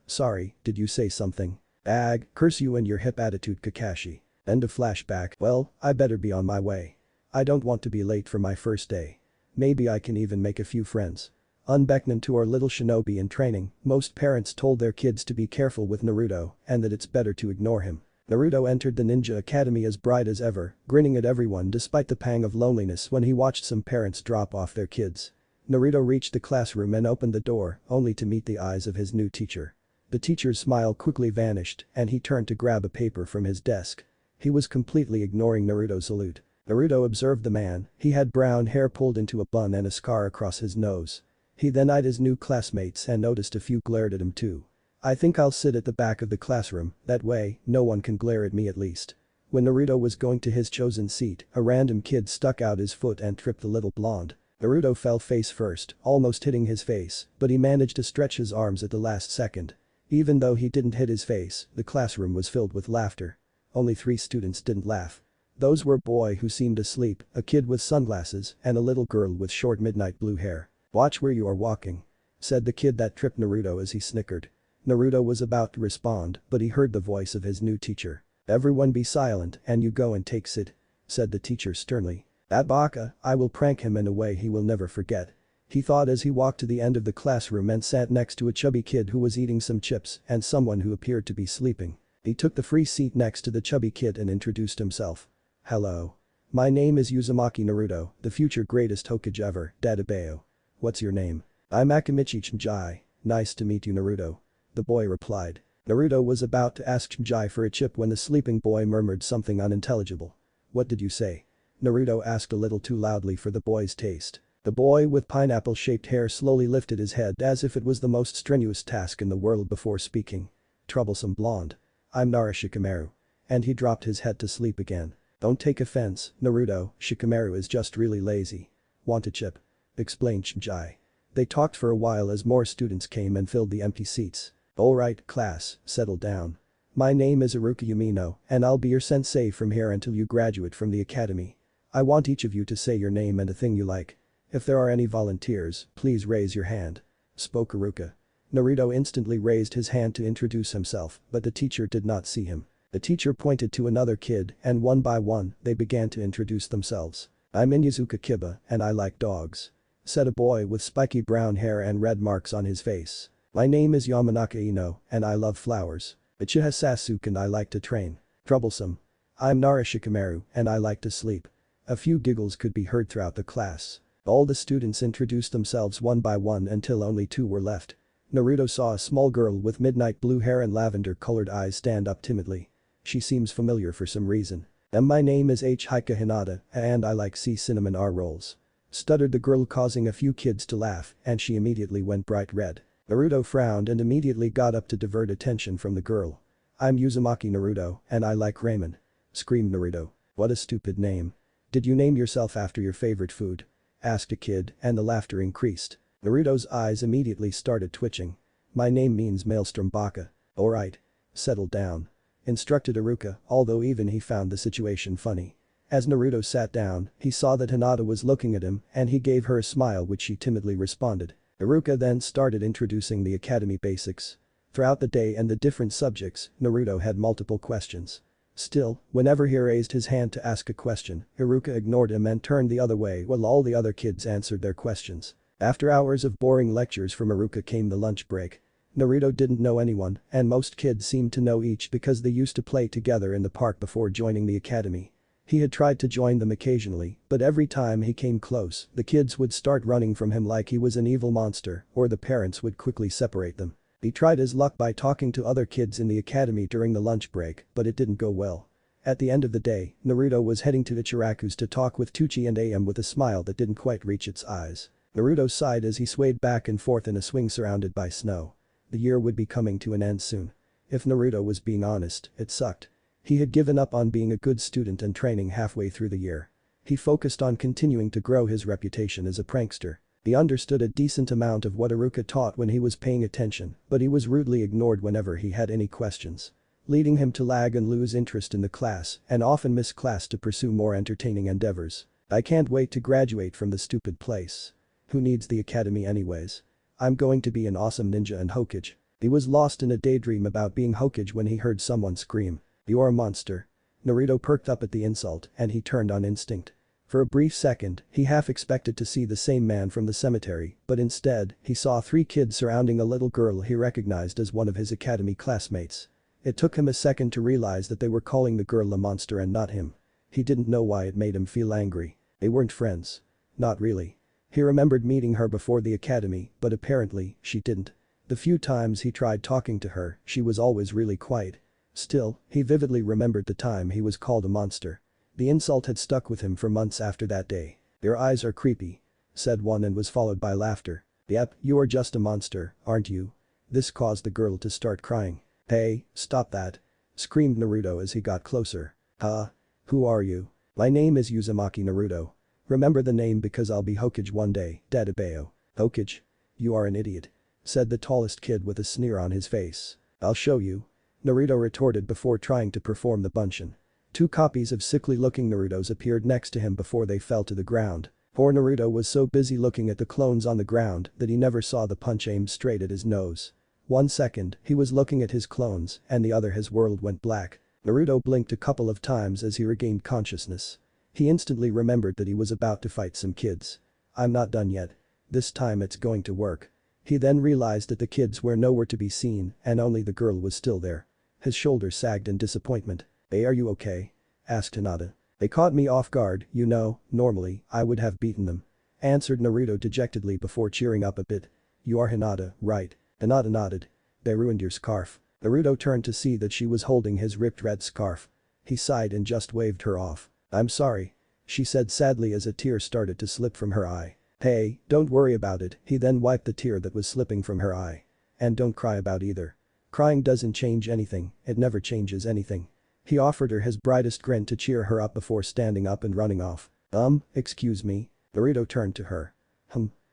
Sorry, did you say something? Ag, curse you and your hip attitude, Kakashi. End of flashback. Well, I better be on my way. I don't want to be late for my first day. Maybe I can even make a few friends. Unbeknown to our little shinobi in training, most parents told their kids to be careful with Naruto and that it's better to ignore him. Naruto entered the Ninja Academy as bright as ever, grinning at everyone despite the pang of loneliness when he watched some parents drop off their kids. Naruto reached the classroom and opened the door, only to meet the eyes of his new teacher. The teacher's smile quickly vanished and he turned to grab a paper from his desk. He was completely ignoring Naruto's salute. Naruto observed the man, he had brown hair pulled into a bun and a scar across his nose. He then eyed his new classmates and noticed a few glared at him too. I think I'll sit at the back of the classroom, that way, no one can glare at me at least. When Naruto was going to his chosen seat, a random kid stuck out his foot and tripped the little blonde. Naruto fell face first, almost hitting his face, but he managed to stretch his arms at the last second. Even though he didn't hit his face, the classroom was filled with laughter. Only 3 students didn't laugh. Those were a boy who seemed asleep, a kid with sunglasses, and a little girl with short midnight blue hair. Watch where you are walking. Said the kid that tripped Naruto as he snickered. Naruto was about to respond, but he heard the voice of his new teacher. Everyone be silent and you go and take sit. Said the teacher sternly. That baka, I will prank him in a way he will never forget. He thought as he walked to the end of the classroom and sat next to a chubby kid who was eating some chips and someone who appeared to be sleeping. He took the free seat next to the chubby kid and introduced himself. Hello. My name is Uzumaki Naruto, the future greatest Hokage ever, Dadabeo. What's your name? I'm Akamichi Chimjai. Nice to meet you, Naruto. The boy replied. Naruto was about to ask Chimjai for a chip when the sleeping boy murmured something unintelligible. What did you say? Naruto asked a little too loudly for the boy's taste. The boy with pineapple-shaped hair slowly lifted his head as if it was the most strenuous task in the world before speaking. Troublesome blonde. I'm Narushikamaru. And he dropped his head to sleep again. Don't take offense, Naruto, Shikamaru is just really lazy. Want a chip? Explained Shinji. They talked for a while as more students came and filled the empty seats. Alright, class, settle down. My name is Iruka Yumino, and I'll be your sensei from here until you graduate from the academy. I want each of you to say your name and a thing you like. If there are any volunteers, please raise your hand. Spoke Iruka. Naruto instantly raised his hand to introduce himself, but the teacher did not see him. The teacher pointed to another kid and one by one, they began to introduce themselves. I'm Inyazuka Kiba and I like dogs. Said a boy with spiky brown hair and red marks on his face. My name is Yamanaka Ino and I love flowers. Uchiha Sasuke and I like to train. Troublesome. I'm Nara Shikamaru and I like to sleep. A few giggles could be heard throughout the class. All the students introduced themselves one by one until only 2 were left. Naruto saw a small girl with midnight blue hair and lavender-colored eyes stand up timidly. She seems familiar for some reason. And my name is Hika Hinata and I like sea cinnamon R rolls. Stuttered the girl, causing a few kids to laugh, and she immediately went bright red. Naruto frowned and immediately got up to divert attention from the girl. I'm Uzumaki Naruto and I like ramen. Screamed Naruto. What a stupid name. Did you name yourself after your favorite food? Asked a kid and the laughter increased. Naruto's eyes immediately started twitching. My name means Maelstrom Baka. Alright. Settle down. Instructed Iruka, although even he found the situation funny. As Naruto sat down, he saw that Hinata was looking at him and he gave her a smile which she timidly responded. Iruka then started introducing the academy basics. Throughout the day and the different subjects, Naruto had multiple questions. Still, whenever he raised his hand to ask a question, Iruka ignored him and turned the other way while all the other kids answered their questions. After hours of boring lectures from Iruka came the lunch break. Naruto didn't know anyone, and most kids seemed to know each because they used to play together in the park before joining the academy. He had tried to join them occasionally, but every time he came close, the kids would start running from him like he was an evil monster, or the parents would quickly separate them. He tried his luck by talking to other kids in the academy during the lunch break, but it didn't go well. At the end of the day, Naruto was heading to Ichiraku's to talk with Tuchi and Am with a smile that didn't quite reach its eyes. Naruto sighed as he swayed back and forth in a swing surrounded by snow. The year would be coming to an end soon. If Naruto was being honest, it sucked. He had given up on being a good student and training halfway through the year. He focused on continuing to grow his reputation as a prankster. He understood a decent amount of what Iruka taught when he was paying attention, but he was rudely ignored whenever he had any questions. Leading him to lag and lose interest in the class and often miss class to pursue more entertaining endeavors. I can't wait to graduate from the stupid place. Who needs the academy anyways? I'm going to be an awesome ninja and Hokage. He was lost in a daydream about being Hokage when he heard someone scream. You're a monster. Naruto perked up at the insult and he turned on instinct. For a brief second, he half expected to see the same man from the cemetery, but instead, he saw 3 kids surrounding a little girl he recognized as one of his academy classmates. It took him a second to realize that they were calling the girl a monster and not him. He didn't know why it made him feel angry. They weren't friends. Not really. He remembered meeting her before the academy, but apparently, she didn't. The few times he tried talking to her, she was always really quiet. Still, he vividly remembered the time he was called a monster. The insult had stuck with him for months after that day. Your eyes are creepy. Said one and was followed by laughter. Yep, you are just a monster, aren't you? This caused the girl to start crying. Hey, stop that. Screamed Naruto as he got closer. Huh? Who are you? My name is Uzumaki Naruto. Remember the name because I'll be Hokage one day, Dadabeo. Hokage? You are an idiot. Said the tallest kid with a sneer on his face. I'll show you. Naruto retorted before trying to perform the bunshin. 2 copies of sickly-looking Narutos appeared next to him before they fell to the ground. Poor Naruto was so busy looking at the clones on the ground that he never saw the punch aimed straight at his nose. 1 second, he was looking at his clones and the other his world went black. Naruto blinked a couple of times as he regained consciousness. He instantly remembered that he was about to fight some kids. I'm not done yet. This time it's going to work. He then realized that the kids were nowhere to be seen and only the girl was still there. His shoulders sagged in disappointment. Hey, are you okay? Asked Hinata. They caught me off guard, you know, normally, I would have beaten them. Answered Naruto dejectedly before cheering up a bit. You are Hinata, right? Hinata nodded. They ruined your scarf. Naruto turned to see that she was holding his ripped red scarf. He sighed and just waved her off. I'm sorry. She said sadly as a tear started to slip from her eye. Hey, don't worry about it, he then wiped the tear that was slipping from her eye. And don't cry about either. Crying doesn't change anything, it never changes anything. He offered her his brightest grin to cheer her up before standing up and running off. Excuse me? Naruto turned to her.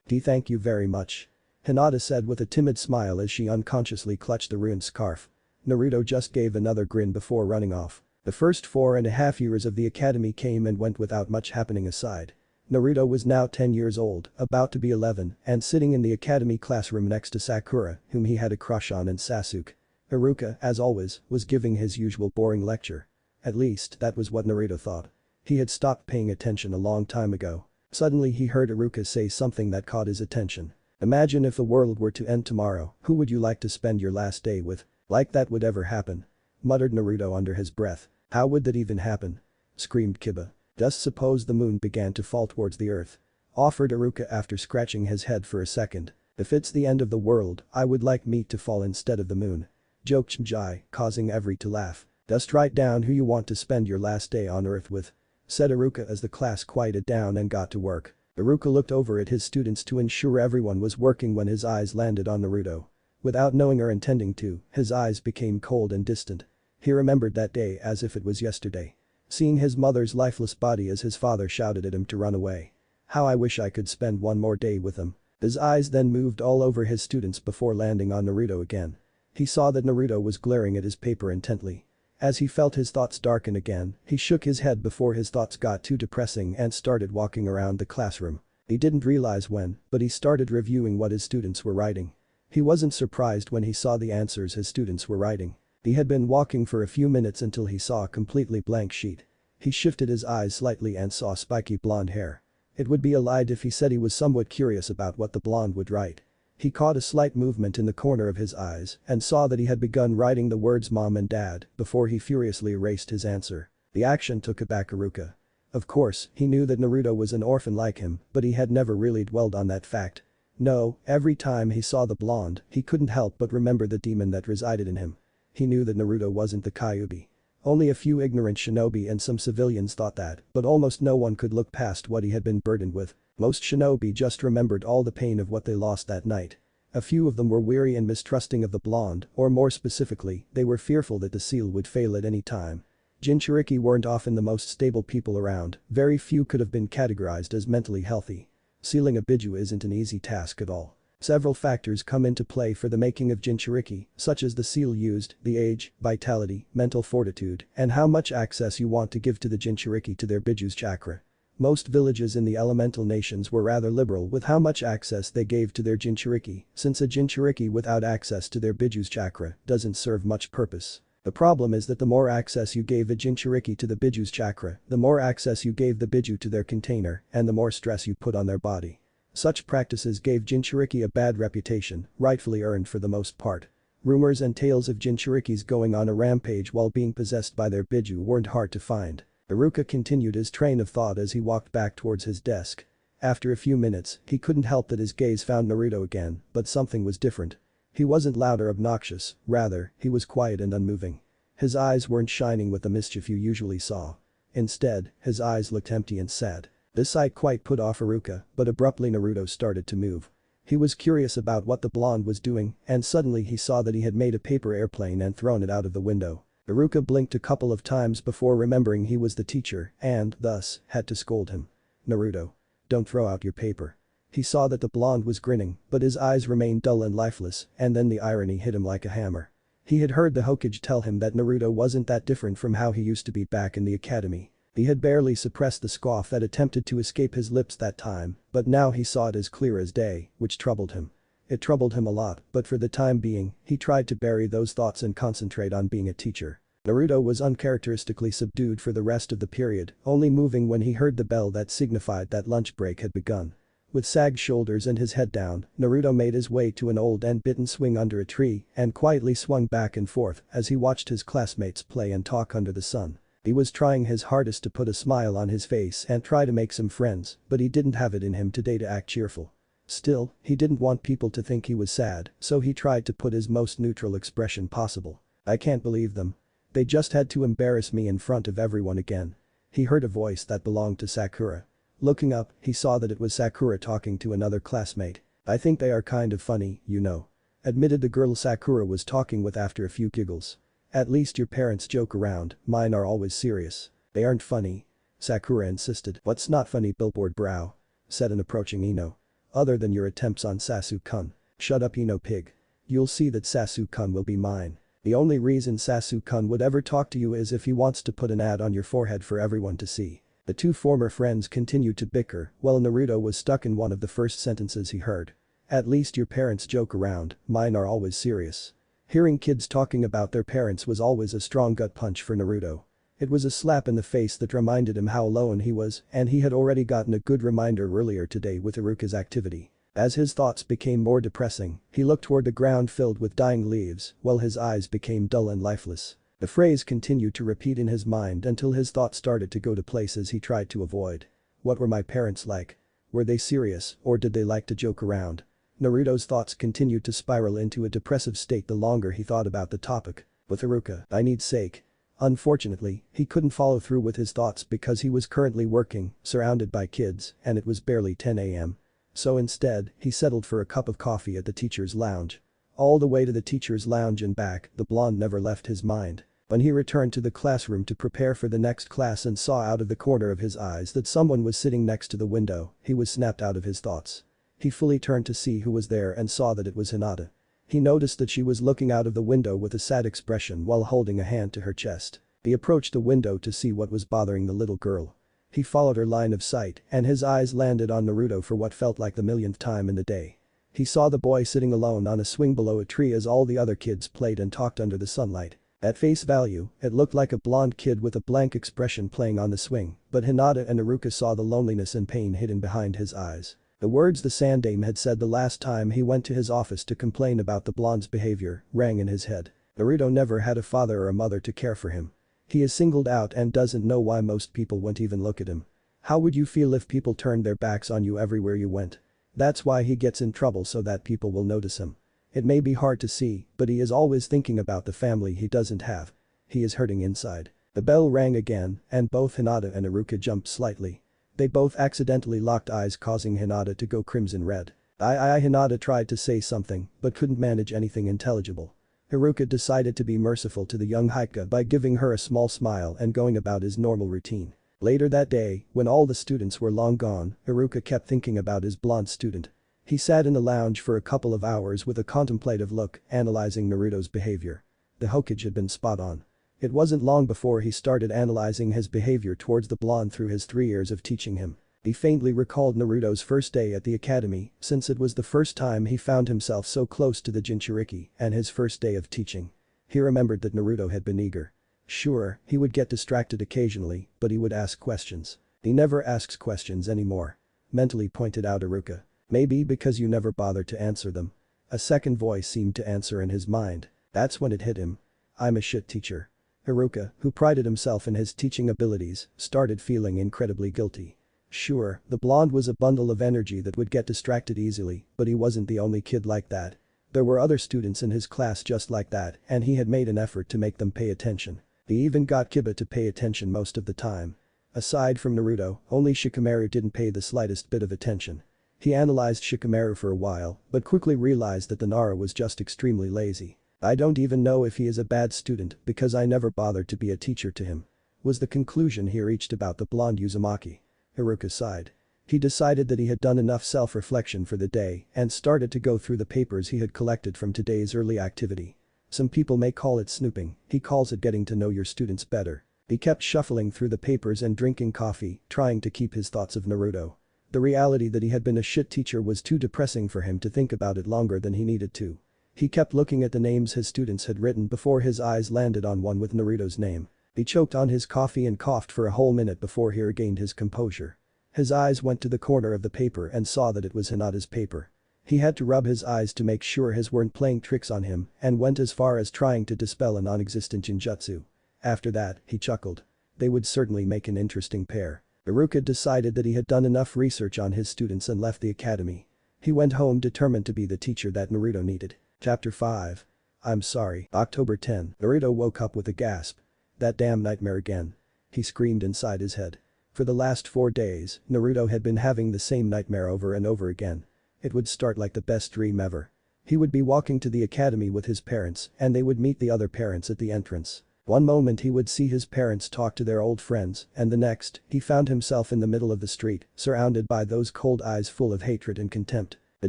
Thank you very much. Hinata said with a timid smile as she unconsciously clutched the ruined scarf. Naruto just gave another grin before running off. The first 4.5 years of the academy came and went without much happening aside. Naruto was now 10 years old, about to be 11, and sitting in the academy classroom next to Sakura, whom he had a crush on, and Sasuke. Haruka, as always, was giving his usual boring lecture. At least, that was what Naruto thought. He had stopped paying attention a long time ago. Suddenly he heard Haruka say something that caught his attention. Imagine if the world were to end tomorrow, who would you like to spend your last day with? Like that would ever happen? Muttered Naruto under his breath. How would that even happen? Screamed Kiba. Just suppose the moon began to fall towards the earth. Offered Haruka after scratching his head for a second. If it's the end of the world, I would like me to fall instead of the moon. Joked Jai, causing everyone to laugh. Just write down who you want to spend your last day on earth with. Said Haruka as the class quieted down and got to work. Haruka looked over at his students to ensure everyone was working when his eyes landed on Naruto. Without knowing or intending to, his eyes became cold and distant. He remembered that day as if it was yesterday. Seeing his mother's lifeless body as his father shouted at him to run away. How I wish I could spend one more day with him. His eyes then moved all over his students before landing on Naruto again. He saw that Naruto was glaring at his paper intently. As he felt his thoughts darken again, he shook his head before his thoughts got too depressing and started walking around the classroom. He didn't realize when, but he started reviewing what his students were writing. He wasn't surprised when he saw the answers his students were writing. He had been walking for a few minutes until he saw a completely blank sheet. He shifted his eyes slightly and saw spiky blonde hair. It would be a lie if he said he was somewhat curious about what the blonde would write. He caught a slight movement in the corner of his eyes and saw that he had begun writing the words mom and dad before he furiously erased his answer. The action took aback Haruka. Of course, he knew that Naruto was an orphan like him, but he had never really dwelled on that fact. No, every time he saw the blonde, he couldn't help but remember the demon that resided in him. He knew that Naruto wasn't the Kyuubi. Only a few ignorant shinobi and some civilians thought that, but almost no one could look past what he had been burdened with. Most shinobi just remembered all the pain of what they lost that night. A few of them were weary and mistrusting of the blonde, or more specifically, they were fearful that the seal would fail at any time. Jinchuriki weren't often the most stable people around, very few could have been categorized as mentally healthy. Sealing a biju isn't an easy task at all. Several factors come into play for the making of Jinchuriki, such as the seal used, the age, vitality, mental fortitude, and how much access you want to give to the Jinchuriki to their biju's chakra. Most villages in the elemental nations were rather liberal with how much access they gave to their Jinchuriki, since a Jinchuriki without access to their biju's chakra doesn't serve much purpose. The problem is that the more access you gave a Jinchuriki to the biju's chakra, the more access you gave the biju to their container, and the more stress you put on their body. Such practices gave Jinchuriki a bad reputation, rightfully earned for the most part. Rumors and tales of Jinchurikis going on a rampage while being possessed by their biju weren't hard to find. Haruka continued his train of thought as he walked back towards his desk. After a few minutes, he couldn't help that his gaze found Naruto again, but something was different. He wasn't loud or obnoxious, rather, he was quiet and unmoving. His eyes weren't shining with the mischief you usually saw. Instead, his eyes looked empty and sad. This sight quite put off Haruka, but abruptly Naruto started to move. He was curious about what the blonde was doing, and suddenly he saw that he had made a paper airplane and thrown it out of the window. Haruka blinked a couple of times before remembering he was the teacher and, thus, had to scold him. Naruto. Don't throw out your paper. He saw that the blonde was grinning, but his eyes remained dull and lifeless, and then the irony hit him like a hammer. He had heard the Hokage tell him that Naruto wasn't that different from how he used to be back in the academy. He had barely suppressed the scoff that attempted to escape his lips that time, but now he saw it as clear as day, which troubled him. It troubled him a lot, but for the time being, he tried to bury those thoughts and concentrate on being a teacher. Naruto was uncharacteristically subdued for the rest of the period, only moving when he heard the bell that signified that lunch break had begun. With sagged shoulders and his head down, Naruto made his way to an old and bitten swing under a tree and quietly swung back and forth as he watched his classmates play and talk under the sun. He was trying his hardest to put a smile on his face and try to make some friends, but he didn't have it in him today to act cheerful. Still, he didn't want people to think he was sad, so he tried to put his most neutral expression possible. I can't believe them. They just had to embarrass me in front of everyone again. He heard a voice that belonged to Sakura. Looking up, he saw that it was Sakura talking to another classmate. I think they are kind of funny, you know. Admitted the girl Sakura was talking with after a few giggles. At least your parents joke around, mine are always serious. They aren't funny. Sakura insisted. What's not funny, billboard brow? Said an approaching Ino. Other than your attempts on Sasu-kun. Shut up, Ino pig. You'll see that Sasu-kun will be mine. The only reason Sasu-kun would ever talk to you is if he wants to put an ad on your forehead for everyone to see. The two former friends continued to bicker while Naruto was stuck in one of the first sentences he heard. At least your parents joke around, mine are always serious. Hearing kids talking about their parents was always a strong gut punch for Naruto. It was a slap in the face that reminded him how alone he was, and he had already gotten a good reminder earlier today with Iruka's activity. As his thoughts became more depressing, he looked toward the ground filled with dying leaves while his eyes became dull and lifeless. The phrase continued to repeat in his mind until his thoughts started to go to places he tried to avoid. What were my parents like? Were they serious or did they like to joke around? Naruto's thoughts continued to spiral into a depressive state the longer he thought about the topic. With Iruka, I need sake. Unfortunately, he couldn't follow through with his thoughts because he was currently working, surrounded by kids, and it was barely 10 a.m. So instead, he settled for a cup of coffee at the teacher's lounge. All the way to the teacher's lounge and back, the blonde never left his mind. When he returned to the classroom to prepare for the next class and saw out of the corner of his eyes that someone was sitting next to the window, he was snapped out of his thoughts. He fully turned to see who was there and saw that it was Hinata. He noticed that she was looking out of the window with a sad expression while holding a hand to her chest. He approached the window to see what was bothering the little girl. He followed her line of sight and his eyes landed on Naruto for what felt like the millionth time in the day. He saw the boy sitting alone on a swing below a tree as all the other kids played and talked under the sunlight. At face value, it looked like a blonde kid with a blank expression playing on the swing, but Hinata and Iruka saw the loneliness and pain hidden behind his eyes. The words the Sandame had said the last time he went to his office to complain about the blonde's behavior rang in his head. Naruto never had a father or a mother to care for him. He is singled out and doesn't know why most people won't even look at him. How would you feel if people turned their backs on you everywhere you went? That's why he gets in trouble so that people will notice him. It may be hard to see, but he is always thinking about the family he doesn't have. He is hurting inside. The bell rang again and both Hinata and Iruka jumped slightly. They both accidentally locked eyes causing Hinata to go crimson red. Hinata tried to say something but couldn't manage anything intelligible. Iruka decided to be merciful to the young Haika by giving her a small smile and going about his normal routine. Later that day, when all the students were long gone, Iruka kept thinking about his blonde student. He sat in the lounge for a couple of hours with a contemplative look, analyzing Naruto's behavior. The Hokage had been spot on. It wasn't long before he started analyzing his behavior towards the blonde through his 3 years of teaching him. He faintly recalled Naruto's first day at the academy since it was the first time he found himself so close to the Jinchuriki and his first day of teaching. He remembered that Naruto had been eager. Sure, he would get distracted occasionally, but he would ask questions. He never asks questions anymore. Mentally pointed out Iruka. Maybe because you never bothered to answer them. A second voice seemed to answer in his mind. That's when it hit him. I'm a shit teacher. Iruka, who prided himself in his teaching abilities, started feeling incredibly guilty. Sure, the blonde was a bundle of energy that would get distracted easily, but he wasn't the only kid like that. There were other students in his class just like that and he had made an effort to make them pay attention. He even got Kiba to pay attention most of the time. Aside from Naruto, only Shikamaru didn't pay the slightest bit of attention. He analyzed Shikamaru for a while, but quickly realized that the Nara was just extremely lazy. I don't even know if he is a bad student because I never bothered to be a teacher to him. Was the conclusion he reached about the blonde Uzumaki. Iruka sighed. He decided that he had done enough self-reflection for the day and started to go through the papers he had collected from today's early activity. Some people may call it snooping, he calls it getting to know your students better. He kept shuffling through the papers and drinking coffee, trying to keep his thoughts of Naruto. The reality that he had been a shit teacher was too depressing for him to think about it longer than he needed to. He kept looking at the names his students had written before his eyes landed on one with Naruto's name. He choked on his coffee and coughed for a whole minute before he regained his composure. His eyes went to the corner of the paper and saw that it was Hinata's paper. He had to rub his eyes to make sure his weren't playing tricks on him and went as far as trying to dispel a non-existent jinjutsu. After that, he chuckled. They would certainly make an interesting pair. Iruka decided that he had done enough research on his students and left the academy. He went home determined to be the teacher that Naruto needed. Chapter 5. I'm sorry. October 10. Naruto woke up with a gasp. That damn nightmare again. He screamed inside his head. For the last 4 days, Naruto had been having the same nightmare over and over again. It would start like the best dream ever. He would be walking to the academy with his parents and they would meet the other parents at the entrance. One moment he would see his parents talk to their old friends and the next, he found himself in the middle of the street, surrounded by those cold eyes full of hatred and contempt. The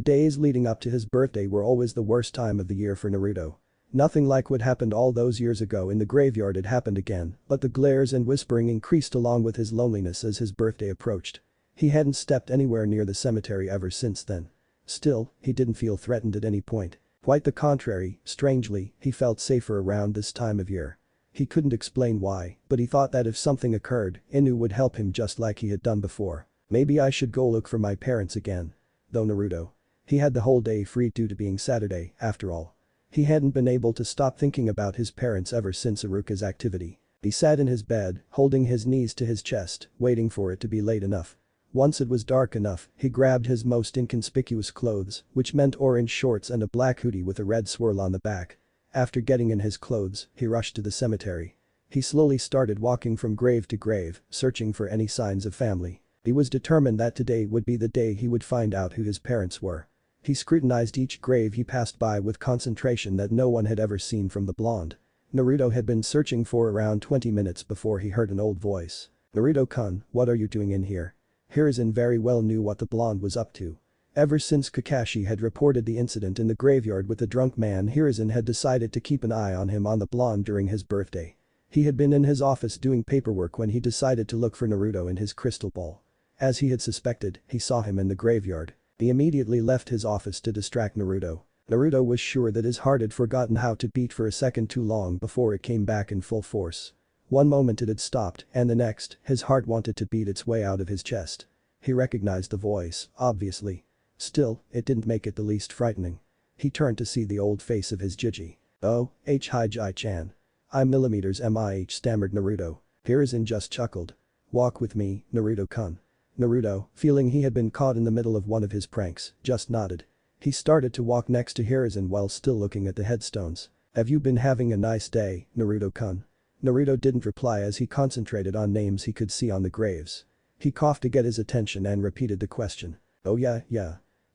days leading up to his birthday were always the worst time of the year for Naruto. Nothing like what happened all those years ago in the graveyard had happened again, but the glares and whispering increased along with his loneliness as his birthday approached. He hadn't stepped anywhere near the cemetery ever since then. Still, he didn't feel threatened at any point. Quite the contrary, strangely, he felt safer around this time of year. He couldn't explain why, but he thought that if something occurred, Inu would help him just like he had done before. Maybe I should go look for my parents again. Though Naruto. He had the whole day free due to being Saturday, after all. He hadn't been able to stop thinking about his parents ever since Iruka's activity. He sat in his bed, holding his knees to his chest, waiting for it to be late enough. Once it was dark enough, he grabbed his most inconspicuous clothes, which meant orange shorts and a black hoodie with a red swirl on the back. After getting in his clothes, he rushed to the cemetery. He slowly started walking from grave to grave, searching for any signs of family. He was determined that today would be the day he would find out who his parents were. He scrutinized each grave he passed by with concentration that no one had ever seen from the blonde. Naruto had been searching for around 20 minutes before he heard an old voice. "Naruto-kun, what are you doing in here?" Hiruzen very well knew what the blonde was up to. Ever since Kakashi had reported the incident in the graveyard with the drunk man, Hiruzen had decided to keep an eye on him on the blonde during his birthday. He had been in his office doing paperwork when he decided to look for Naruto in his crystal ball. As he had suspected, he saw him in the graveyard. He immediately left his office to distract Naruto. Naruto was sure that his heart had forgotten how to beat for a second too long before it came back in full force. One moment it had stopped and the next, his heart wanted to beat its way out of his chest. He recognized the voice, obviously. Still, it didn't make it the least frightening. He turned to see the old face of his Jiji. "Oh, Hi-Jai-chan. I'm millimeters MIH," stammered Naruto. Hiruzen just chuckled. "Walk with me, Naruto-kun." Naruto, feeling he had been caught in the middle of one of his pranks, just nodded. He started to walk next to Hiruzen while still looking at the headstones. "Have you been having a nice day, Naruto-kun?" Naruto didn't reply as he concentrated on names he could see on the graves. He coughed to get his attention and repeated the question. "Oh yeah.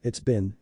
It's been,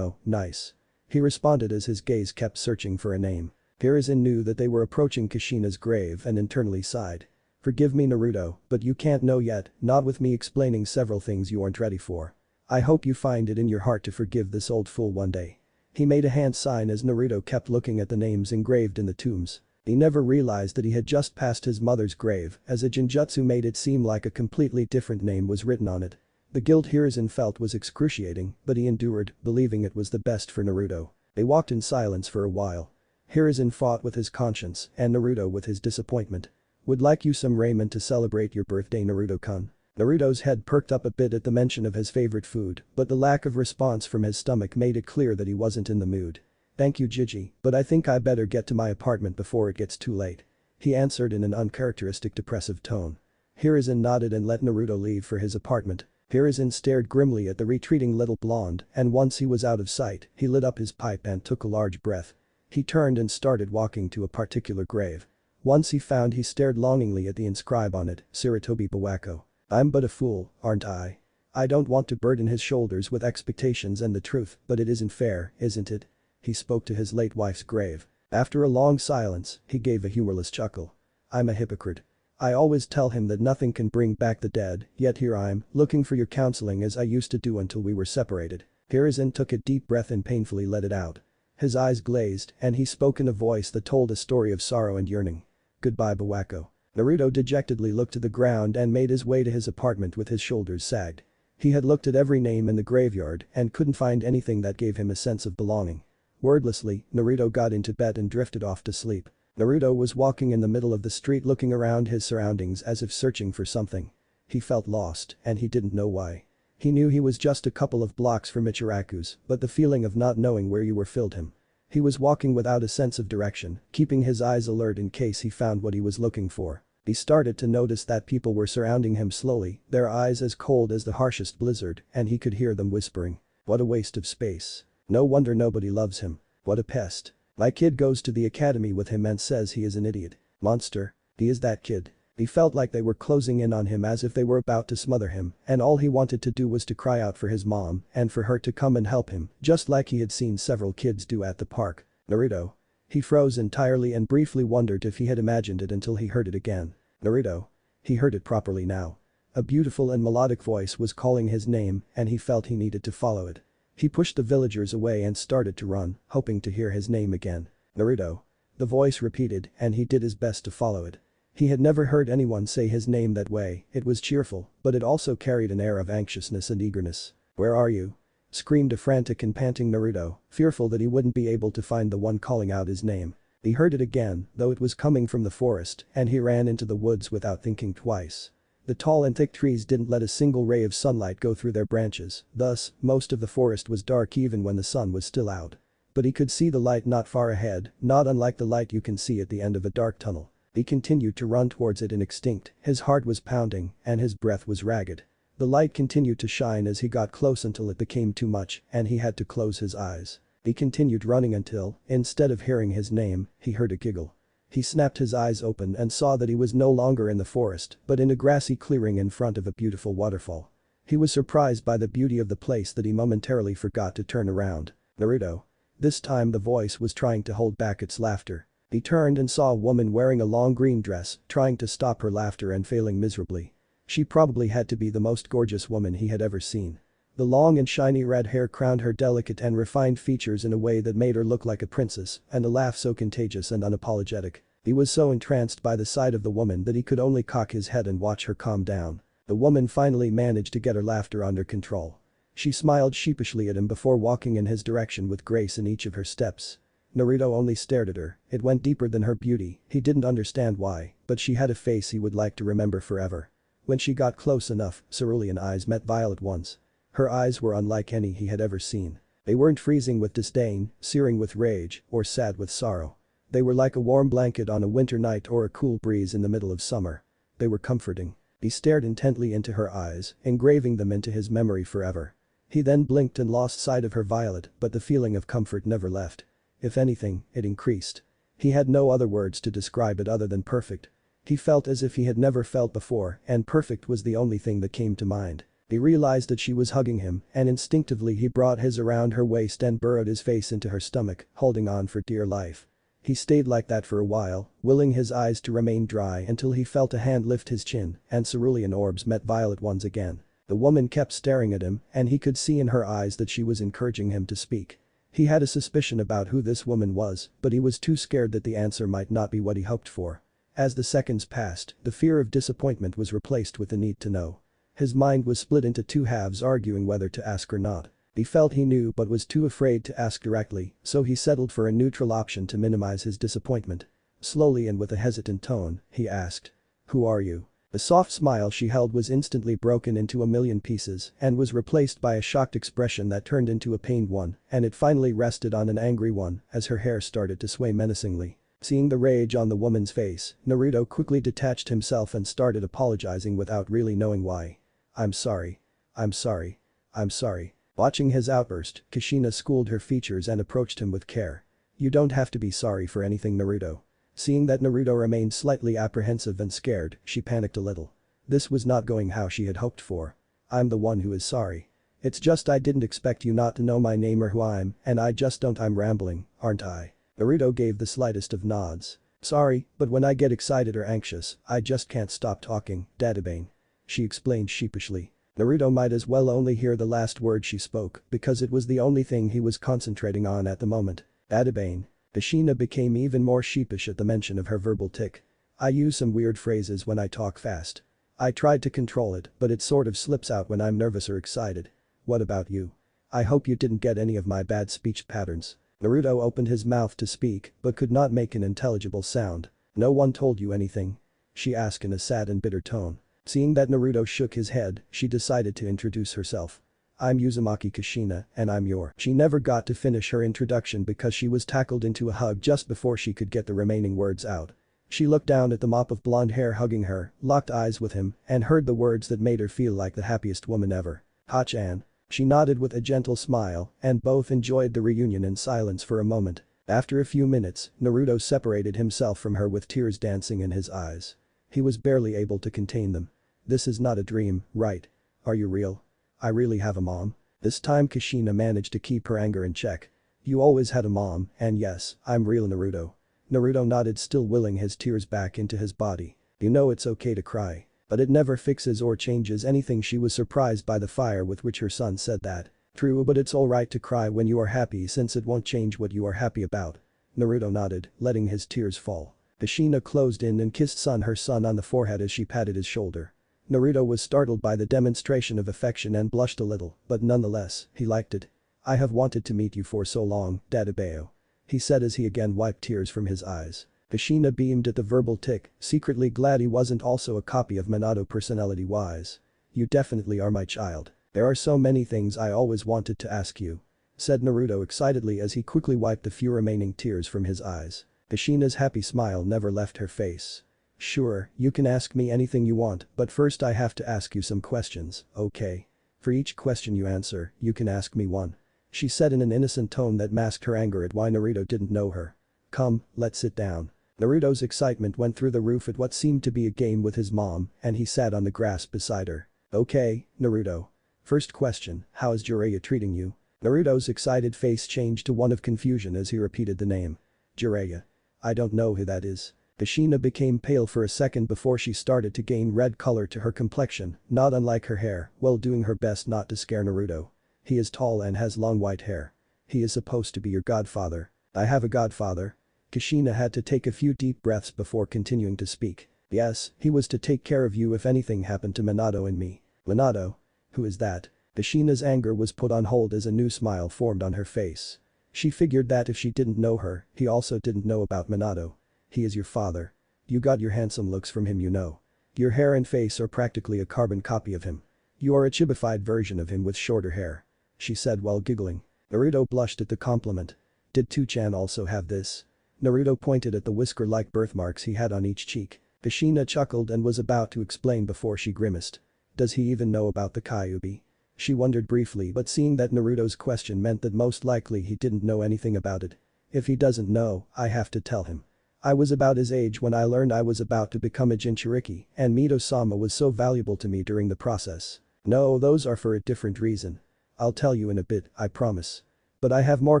nice." He responded as his gaze kept searching for a name. Hiruzen knew that they were approaching Kushina's grave and internally sighed. "Forgive me, Naruto, but you can't know yet, not with me explaining several things you aren't ready for. I hope you find it in your heart to forgive this old fool one day." He made a hand sign as Naruto kept looking at the names engraved in the tombs. He never realized that he had just passed his mother's grave as a genjutsu made it seem like a completely different name was written on it. The guilt Hiruzen felt was excruciating, but he endured, believing it was the best for Naruto. They walked in silence for a while. Hiruzen fought with his conscience and Naruto with his disappointment. "Would like you some ramen to celebrate your birthday, Naruto-kun." Naruto's head perked up a bit at the mention of his favorite food, but the lack of response from his stomach made it clear that he wasn't in the mood. "Thank you, Jiji, but I think I better get to my apartment before it gets too late," he answered in an uncharacteristic depressive tone. Hiruzen nodded and let Naruto leave for his apartment. Hiruzen stared grimly at the retreating little blonde and once he was out of sight, he lit up his pipe and took a large breath. He turned and started walking to a particular grave. Once he stared longingly at the inscribe on it, Sarutobi Bawako. "I'm but a fool, aren't I? I don't want to burden his shoulders with expectations and the truth, but it isn't fair, isn't it?" He spoke to his late wife's grave. After a long silence, he gave a humorless chuckle. "I'm a hypocrite. I always tell him that nothing can bring back the dead, yet here I'm, looking for your counseling as I used to do until we were separated." Hiruzen took a deep breath and painfully let it out. His eyes glazed and he spoke in a voice that told a story of sorrow and yearning. "Goodbye, Bawako." Naruto dejectedly looked to the ground and made his way to his apartment with his shoulders sagged. He had looked at every name in the graveyard and couldn't find anything that gave him a sense of belonging. Wordlessly, Naruto got into bed and drifted off to sleep. Naruto was walking in the middle of the street looking around his surroundings as if searching for something. He felt lost and he didn't know why. He knew he was just a couple of blocks from Ichiraku's, but the feeling of not knowing where you were filled him. He was walking without a sense of direction, keeping his eyes alert in case he found what he was looking for. He started to notice that people were surrounding him slowly, their eyes as cold as the harshest blizzard, and he could hear them whispering. "What a waste of space. No wonder nobody loves him. What a pest. My kid goes to the academy with him and says he is an idiot. Monster. He is that kid." He felt like they were closing in on him as if they were about to smother him, and all he wanted to do was to cry out for his mom and for her to come and help him, just like he had seen several kids do at the park. Naruto. He froze entirely and briefly wondered if he had imagined it until he heard it again. Naruto. He heard it properly now. A beautiful and melodic voice was calling his name and he felt he needed to follow it. He pushed the villagers away and started to run, hoping to hear his name again. Naruto. The voice repeated and he did his best to follow it. He had never heard anyone say his name that way. It was cheerful, but it also carried an air of anxiousness and eagerness. "Where are you?" screamed a frantic and panting Naruto, fearful that he wouldn't be able to find the one calling out his name. He heard it again, though it was coming from the forest, and he ran into the woods without thinking twice. The tall and thick trees didn't let a single ray of sunlight go through their branches, thus, most of the forest was dark even when the sun was still out. But he could see the light not far ahead, not unlike the light you can see at the end of a dark tunnel. He continued to run towards it in instinct, his heart was pounding, and his breath was ragged. The light continued to shine as he got close until it became too much, and he had to close his eyes. He continued running until, instead of hearing his name, he heard a giggle. He snapped his eyes open and saw that he was no longer in the forest, but in a grassy clearing in front of a beautiful waterfall. He was surprised by the beauty of the place that he momentarily forgot to turn around. Naruto. This time the voice was trying to hold back its laughter. He turned and saw a woman wearing a long green dress, trying to stop her laughter and failing miserably. She probably had to be the most gorgeous woman he had ever seen. The long and shiny red hair crowned her delicate and refined features in a way that made her look like a princess, and a laugh so contagious and unapologetic. He was so entranced by the sight of the woman that he could only cock his head and watch her calm down. The woman finally managed to get her laughter under control. She smiled sheepishly at him before walking in his direction with grace in each of her steps. Naruto only stared at her, it went deeper than her beauty, he didn't understand why, but she had a face he would like to remember forever. When she got close enough, cerulean eyes met violet ones. Her eyes were unlike any he had ever seen. They weren't freezing with disdain, searing with rage, or sad with sorrow. They were like a warm blanket on a winter night or a cool breeze in the middle of summer. They were comforting. He stared intently into her eyes, engraving them into his memory forever. He then blinked and lost sight of her violet, but the feeling of comfort never left. If anything, it increased. He had no other words to describe it other than perfect. He felt as if he had never felt before, and perfect was the only thing that came to mind. He realized that she was hugging him, and instinctively he brought his around her waist and burrowed his face into her stomach, holding on for dear life. He stayed like that for a while, willing his eyes to remain dry until he felt a hand lift his chin, and cerulean orbs met violet ones again. The woman kept staring at him, and he could see in her eyes that she was encouraging him to speak. He had a suspicion about who this woman was, but he was too scared that the answer might not be what he hoped for. As the seconds passed, the fear of disappointment was replaced with the need to know. His mind was split into two halves arguing whether to ask or not. He felt he knew but was too afraid to ask directly, so he settled for a neutral option to minimize his disappointment. Slowly and with a hesitant tone, he asked. "Who are you?" The soft smile she held was instantly broken into a million pieces and was replaced by a shocked expression that turned into a pained one, and it finally rested on an angry one as her hair started to sway menacingly. Seeing the rage on the woman's face, Naruto quickly detached himself and started apologizing without really knowing why. "I'm sorry. I'm sorry. I'm sorry." Watching his outburst, Kushina schooled her features and approached him with care. "You don't have to be sorry for anything, Naruto." Seeing that Naruto remained slightly apprehensive and scared, she panicked a little. This was not going how she had hoped for. "I'm the one who is sorry. It's just I didn't expect you not to know my name or who I'm, and I just don't. I'm rambling, aren't I?" Naruto gave the slightest of nods. "Sorry, but when I get excited or anxious, I just can't stop talking, Dadabane," she explained sheepishly. Naruto might as well only hear the last word she spoke because it was the only thing he was concentrating on at the moment. Dadabane. Kushina became even more sheepish at the mention of her verbal tic. "I use some weird phrases when I talk fast. I tried to control it, but it sort of slips out when I'm nervous or excited. What about you? I hope you didn't get any of my bad speech patterns." Naruto opened his mouth to speak but could not make an intelligible sound. "No one told you anything?" she asked in a sad and bitter tone. Seeing that Naruto shook his head, she decided to introduce herself. "I'm Uzumaki Kushina, and I'm your—" She never got to finish her introduction because she was tackled into a hug just before she could get the remaining words out. She looked down at the mop of blonde hair hugging her, locked eyes with him, and heard the words that made her feel like the happiest woman ever. "Ha-chan." She nodded with a gentle smile, and both enjoyed the reunion in silence for a moment. After a few minutes, Naruto separated himself from her with tears dancing in his eyes. He was barely able to contain them. This is not a dream, right? Are you real? I really have a mom? This time Kushina managed to keep her anger in check. You always had a mom, and yes, I'm real Naruto. Naruto nodded, still willing his tears back into his body. You know it's okay to cry. But it never fixes or changes anything. She was surprised by the fire with which her son said that. True, but it's alright to cry when you are happy since it won't change what you are happy about. Naruto nodded, letting his tears fall. Kushina closed in and kissed her son on the forehead as she patted his shoulder. Naruto was startled by the demonstration of affection and blushed a little, but nonetheless, he liked it. I have wanted to meet you for so long, Dadabeo. He said as he again wiped tears from his eyes. Kushina beamed at the verbal tick, secretly glad he wasn't also a copy of Minato personality-wise. You definitely are my child. There are so many things I always wanted to ask you. Said Naruto excitedly as he quickly wiped the few remaining tears from his eyes. Kushina's happy smile never left her face. Sure, you can ask me anything you want, but first I have to ask you some questions, okay? For each question you answer, you can ask me one. She said in an innocent tone that masked her anger at why Naruto didn't know her. Come, let's sit down. Naruto's excitement went through the roof at what seemed to be a game with his mom, and he sat on the grass beside her. Okay, Naruto. First question, how is Jiraiya treating you? Naruto's excited face changed to one of confusion as he repeated the name. Jiraiya. I don't know who that is. Kushina became pale for a second before she started to gain red color to her complexion, not unlike her hair, while doing her best not to scare Naruto. He is tall and has long white hair. He is supposed to be your godfather. I have a godfather. Kushina had to take a few deep breaths before continuing to speak. Yes, he was to take care of you if anything happened to Minato and me. Minato? Who is that? Kushina's anger was put on hold as a new smile formed on her face. She figured that if she didn't know her, he also didn't know about Minato. He is your father. You got your handsome looks from him, you know. Your hair and face are practically a carbon copy of him. You are a chibified version of him with shorter hair. She said while giggling. Naruto blushed at the compliment. Did Two-chan also have this? Naruto pointed at the whisker-like birthmarks he had on each cheek. Kushina chuckled and was about to explain before she grimaced. Does he even know about the Kyuubi? She wondered briefly, but seeing that Naruto's question meant that most likely he didn't know anything about it. If he doesn't know, I have to tell him. I was about his age when I learned I was about to become a Jinchuriki, and Mito-sama was so valuable to me during the process. No, those are for a different reason. I'll tell you in a bit, I promise. But I have more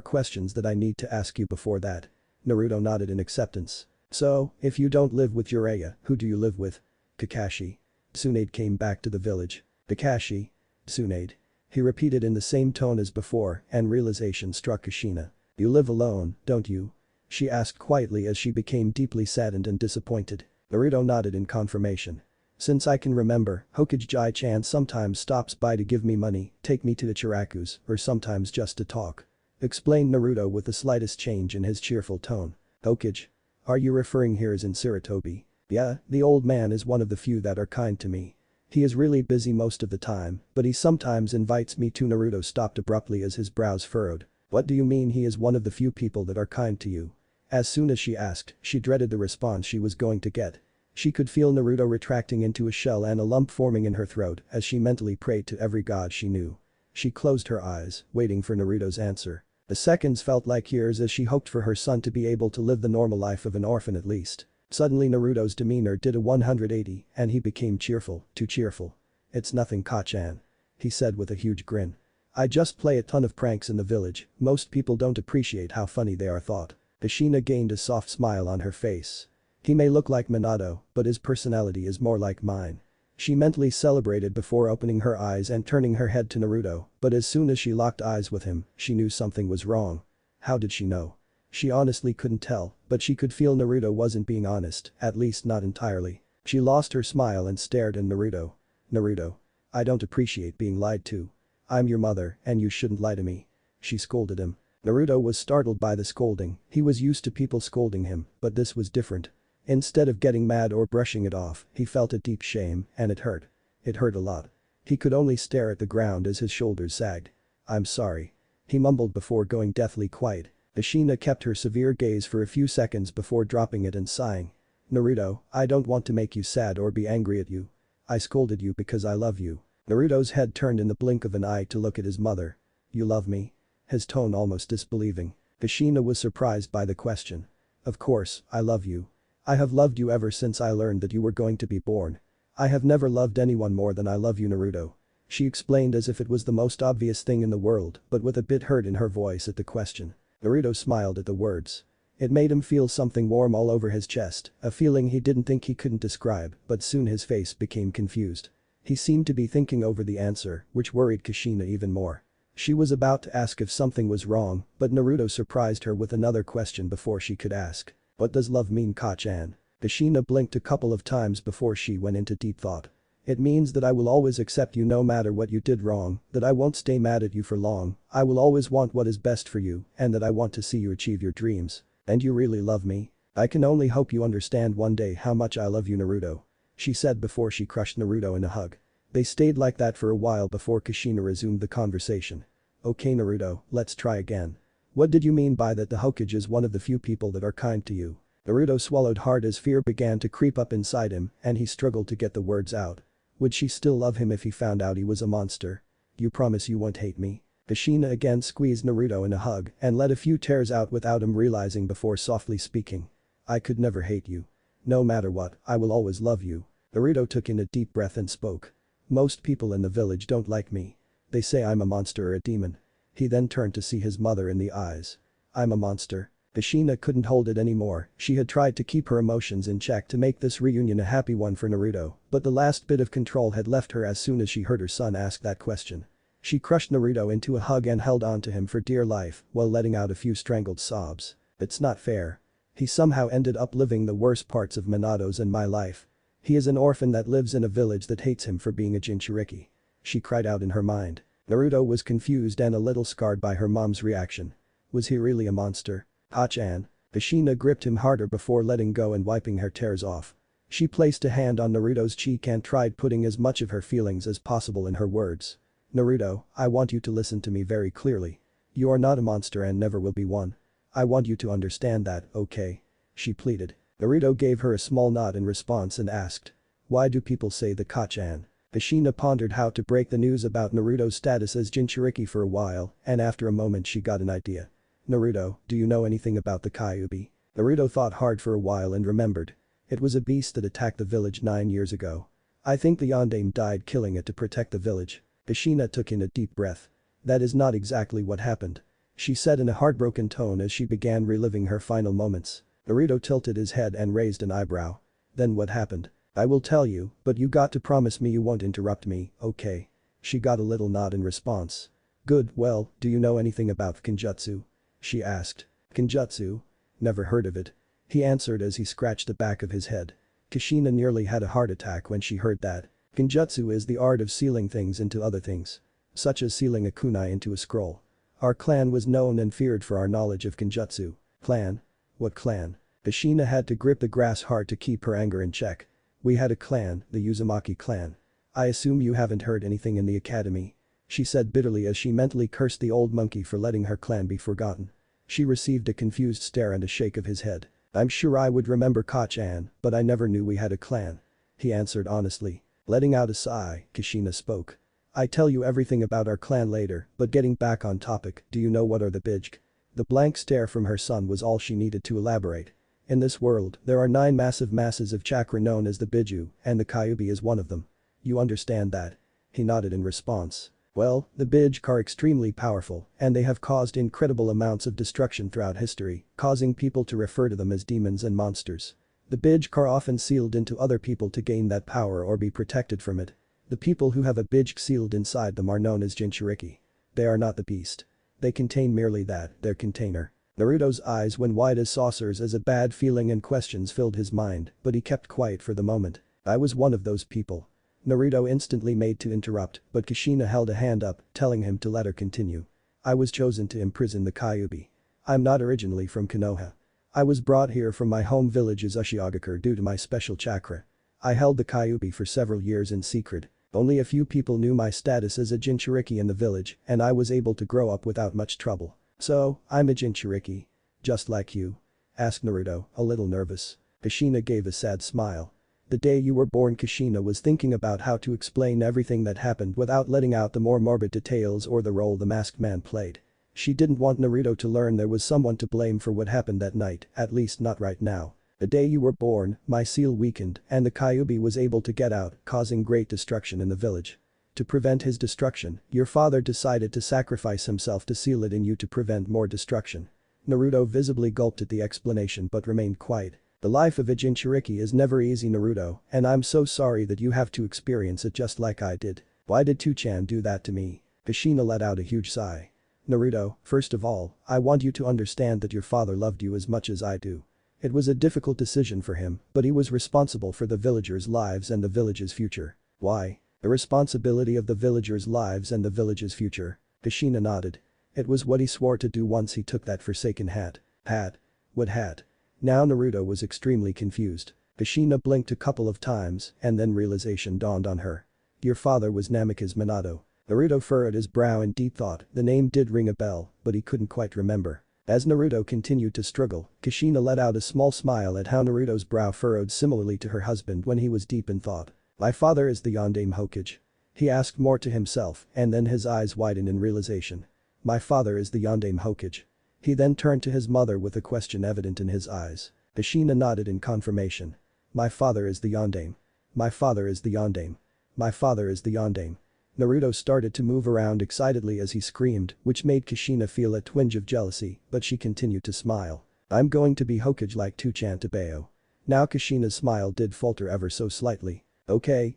questions that I need to ask you before that. Naruto nodded in acceptance. So, if you don't live with Jiraiya, who do you live with? Kakashi. Tsunade came back to the village. Kakashi. Tsunade. He repeated in the same tone as before, and realization struck Kushina. You live alone, don't you? She asked quietly as she became deeply saddened and disappointed. Naruto nodded in confirmation. Since I can remember, Hokage-chan sometimes stops by to give me money, take me to the Chirakus, or sometimes just to talk. Explained Naruto with the slightest change in his cheerful tone. Hokage? Are you referring here as in Sarutobi? Yeah, the old man is one of the few that are kind to me. He is really busy most of the time, but he sometimes invites me to. Naruto stopped abruptly as his brows furrowed. What do you mean he is one of the few people that are kind to you? As soon as she asked, she dreaded the response she was going to get. She could feel Naruto retracting into a shell and a lump forming in her throat as she mentally prayed to every god she knew. She closed her eyes, waiting for Naruto's answer. The seconds felt like years as she hoped for her son to be able to live the normal life of an orphan at least. Suddenly Naruto's demeanor did a 180 and he became cheerful, too cheerful. It's nothing, Ka-chan. He said with a huge grin. I just play a ton of pranks in the village, most people don't appreciate how funny they are thought. Kushina gained a soft smile on her face. He may look like Minato, but his personality is more like mine. She mentally celebrated before opening her eyes and turning her head to Naruto, but as soon as she locked eyes with him, she knew something was wrong. How did she know? She honestly couldn't tell, but she could feel Naruto wasn't being honest, at least not entirely. She lost her smile and stared at Naruto. Naruto. I don't appreciate being lied to. I'm your mother and you shouldn't lie to me. She scolded him. Naruto was startled by the scolding, he was used to people scolding him, but this was different. Instead of getting mad or brushing it off, he felt a deep shame, and it hurt. It hurt a lot. He could only stare at the ground as his shoulders sagged. I'm sorry. He mumbled before going deathly quiet. Kushina kept her severe gaze for a few seconds before dropping it and sighing. Naruto, I don't want to make you sad or be angry at you. I scolded you because I love you. Naruto's head turned in the blink of an eye to look at his mother. You love me? His tone almost disbelieving. Kushina was surprised by the question. Of course, I love you. I have loved you ever since I learned that you were going to be born. I have never loved anyone more than I love you, Naruto. She explained as if it was the most obvious thing in the world, but with a bit hurt in her voice at the question. Naruto smiled at the words. It made him feel something warm all over his chest, a feeling he didn't think he couldn't describe, but soon his face became confused. He seemed to be thinking over the answer, which worried Kushina even more. She was about to ask if something was wrong, but Naruto surprised her with another question before she could ask. What does love mean, Ka-chan? Kushina blinked a couple of times before she went into deep thought. It means that I will always accept you no matter what you did wrong, that I won't stay mad at you for long, I will always want what is best for you, and that I want to see you achieve your dreams. And you really love me? I can only hope you understand one day how much I love you, Naruto. She said before she crushed Naruto in a hug. They stayed like that for a while before Kushina resumed the conversation. Okay, Naruto, let's try again. What did you mean by that the Hokage is one of the few people that are kind to you? Naruto swallowed hard as fear began to creep up inside him and he struggled to get the words out. Would she still love him if he found out he was a monster? You promise you won't hate me? Kushina again squeezed Naruto in a hug and let a few tears out without him realizing before softly speaking. I could never hate you. No matter what, I will always love you. Naruto took in a deep breath and spoke. Most people in the village don't like me. They say I'm a monster or a demon. He then turned to see his mother in the eyes. I'm a monster. Kushina couldn't hold it anymore, she had tried to keep her emotions in check to make this reunion a happy one for Naruto, but the last bit of control had left her as soon as she heard her son ask that question. She crushed Naruto into a hug and held on to him for dear life while letting out a few strangled sobs. It's not fair. He somehow ended up living the worst parts of Minato's and my life. He is an orphan that lives in a village that hates him for being a Jinchuriki. She cried out in her mind. Naruto was confused and a little scarred by her mom's reaction. Was he really a monster? Ha-chan. Kushina gripped him harder before letting go and wiping her tears off. She placed a hand on Naruto's cheek and tried putting as much of her feelings as possible in her words. Naruto, I want you to listen to me very clearly. You are not a monster and never will be one. I want you to understand that, okay? She pleaded. Naruto gave her a small nod in response and asked. Why do people say the Ka-chan? Kushina pondered how to break the news about Naruto's status as Jinchuriki for a while, and after a moment she got an idea. Naruto, do you know anything about the Kyuubi? Naruto thought hard for a while and remembered. It was a beast that attacked the village 9 years ago. I think the Yondaime died killing it to protect the village. Kushina took in a deep breath. That is not exactly what happened. She said in a heartbroken tone as she began reliving her final moments. Naruto tilted his head and raised an eyebrow. Then what happened? I will tell you, but you got to promise me you won't interrupt me, okay? She got a little nod in response. Good, well, do you know anything about Kenjutsu? She asked. Kenjutsu? Never heard of it. He answered as he scratched the back of his head. Kushina nearly had a heart attack when she heard that. Kenjutsu is the art of sealing things into other things. Such as sealing a kunai into a scroll. Our clan was known and feared for our knowledge of Kenjutsu. Clan? What clan? Kushina had to grip the grass hard to keep her anger in check. We had a clan, the Uzumaki clan. I assume you haven't heard anything in the academy. She said bitterly as she mentally cursed the old monkey for letting her clan be forgotten. She received a confused stare and a shake of his head. I'm sure I would remember Ka-chan, but I never knew we had a clan. He answered honestly. Letting out a sigh, Kushina spoke. I tell you everything about our clan later, but getting back on topic, do you know what are the Bijk? The blank stare from her son was all she needed to elaborate. In this world, there are 9 massive masses of chakra known as the Biju, and the Kyuubi is one of them. You understand that? He nodded in response. Well, the Bijk are extremely powerful, and they have caused incredible amounts of destruction throughout history, causing people to refer to them as demons and monsters. The Bijk are often sealed into other people to gain that power or be protected from it. The people who have a Bijk sealed inside them are known as Jinchuriki. They are not the beast. They contain merely that, their container. Naruto's eyes went wide as saucers as a bad feeling and questions filled his mind, but he kept quiet for the moment. I was one of those people. Naruto instantly made to interrupt, but Kushina held a hand up, telling him to let her continue. I was chosen to imprison the Kyuubi. I'm not originally from Konoha. I was brought here from my home village Uzushiogakure due to my special chakra. I held the Kyuubi for several years in secret. Only a few people knew my status as a Jinchuriki in the village, and I was able to grow up without much trouble. So, I'm a Jinchuriki. Just like you? Asked Naruto, a little nervous. Kushina gave a sad smile. The day you were born, Kushina was thinking about how to explain everything that happened without letting out the more morbid details or the role the masked man played. She didn't want Naruto to learn there was someone to blame for what happened that night, at least not right now. The day you were born, my seal weakened and the Kyuubi was able to get out, causing great destruction in the village. To prevent his destruction, your father decided to sacrifice himself to seal it in you to prevent more destruction. Naruto visibly gulped at the explanation but remained quiet. The life of a Jinchuriki is never easy, Naruto, and I'm so sorry that you have to experience it just like I did. Why did Two-chan do that to me? Kushina let out a huge sigh. Naruto, first of all, I want you to understand that your father loved you as much as I do. It was a difficult decision for him, but he was responsible for the villagers' lives and the village's future. Why? The responsibility of the villagers' lives and the village's future. Kushina nodded. It was what he swore to do once he took that forsaken hat. Hat? What hat? Now Naruto was extremely confused. Kushina blinked a couple of times and then realization dawned on her. Your father was Namikaze Minato. Naruto furrowed his brow in deep thought. The name did ring a bell, but he couldn't quite remember. As Naruto continued to struggle, Kushina let out a small smile at how Naruto's brow furrowed similarly to her husband when he was deep in thought. My father is the Yondaime Hokage. He asked more to himself and then his eyes widened in realization. My father is the Yondaime Hokage. He then turned to his mother with a question evident in his eyes. Kushina nodded in confirmation. My father is the Yondaime. My father is the Yondaime. My father is the Yondaime. Naruto started to move around excitedly as he screamed, which made Kushina feel a twinge of jealousy, but she continued to smile. I'm going to be Hokage like Two-chan Tabeo. Now Kushina's smile did falter ever so slightly. Okay,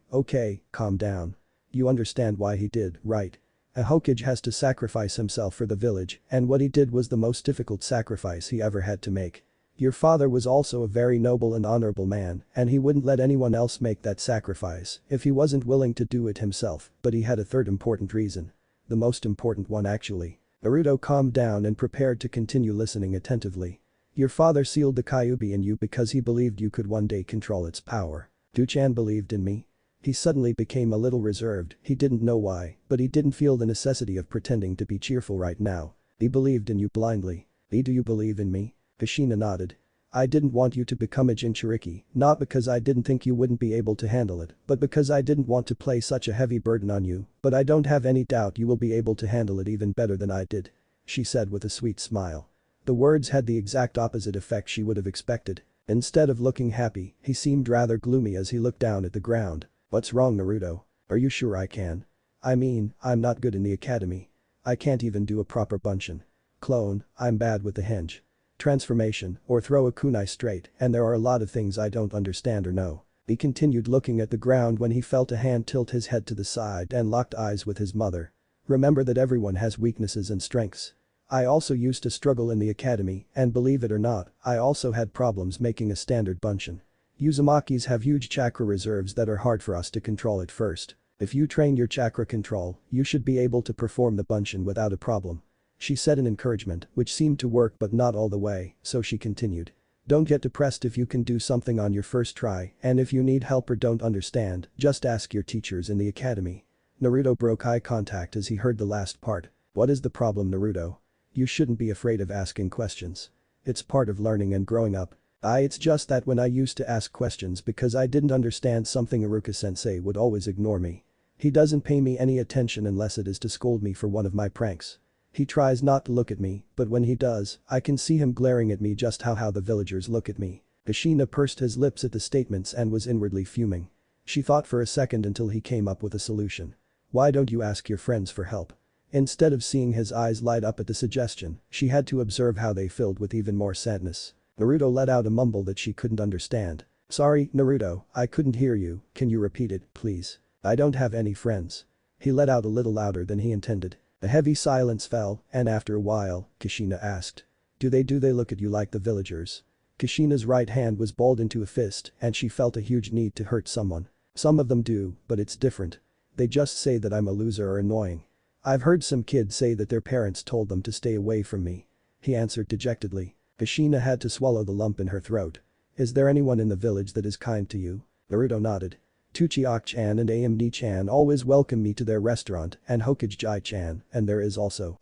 calm down. You understand why he did, right? A Hokage has to sacrifice himself for the village, and what he did was the most difficult sacrifice he ever had to make. Your father was also a very noble and honorable man, and he wouldn't let anyone else make that sacrifice if he wasn't willing to do it himself, but he had a third important reason. The most important one actually. Naruto calmed down and prepared to continue listening attentively. Your father sealed the Kyuubi in you because he believed you could one day control its power. Two-chan believed in me. He suddenly became a little reserved, he didn't know why, but he didn't feel the necessity of pretending to be cheerful right now. He believed in you blindly. Do you believe in me? Kushina nodded. I didn't want you to become a Jinchuriki, not because I didn't think you wouldn't be able to handle it, but because I didn't want to place such a heavy burden on you, but I don't have any doubt you will be able to handle it even better than I did. She said with a sweet smile. The words had the exact opposite effect she would have expected. Instead of looking happy, he seemed rather gloomy as he looked down at the ground. What's wrong, Naruto? Are you sure I can? I mean, I'm not good in the academy. I can't even do a proper bunshin. Clone, I'm bad with the henge. Transformation, or throw a kunai straight, and there are a lot of things I don't understand or know. He continued looking at the ground when he felt a hand tilt his head to the side and locked eyes with his mother. Remember that everyone has weaknesses and strengths. I also used to struggle in the academy, and believe it or not, I also had problems making a standard bunshin. Uzumakis have huge chakra reserves that are hard for us to control at first. If you train your chakra control, you should be able to perform the bunshin without a problem. She said in encouragement, which seemed to work but not all the way, so she continued. Don't get depressed if you can do something on your first try, and if you need help or don't understand, just ask your teachers in the academy. Naruto broke eye contact as he heard the last part. What is the problem, Naruto? You shouldn't be afraid of asking questions. It's part of learning and growing up. It's just that when I used to ask questions because I didn't understand something, Iruka-sensei would always ignore me. He doesn't pay me any attention unless it is to scold me for one of my pranks. He tries not to look at me, but when he does, I can see him glaring at me just how the villagers look at me. Kushina pursed his lips at the statements and was inwardly fuming. She thought for a second until he came up with a solution. Why don't you ask your friends for help? Instead of seeing his eyes light up at the suggestion, she had to observe how they filled with even more sadness. Naruto let out a mumble that she couldn't understand. Sorry, Naruto, I couldn't hear you, can you repeat it, please? I don't have any friends. He let out a little louder than he intended. A heavy silence fell, and after a while, Kushina asked. Do they look at you like the villagers? Kushina's right hand was balled into a fist and she felt a huge need to hurt someone. Some of them do, but it's different. They just say that I'm a loser or annoying. I've heard some kids say that their parents told them to stay away from me. He answered dejectedly. Kushina had to swallow the lump in her throat. Is there anyone in the village that is kind to you? Naruto nodded. Tuchiok-chan and Amd-chan always welcome me to their restaurant and Hokage-chan, and there is also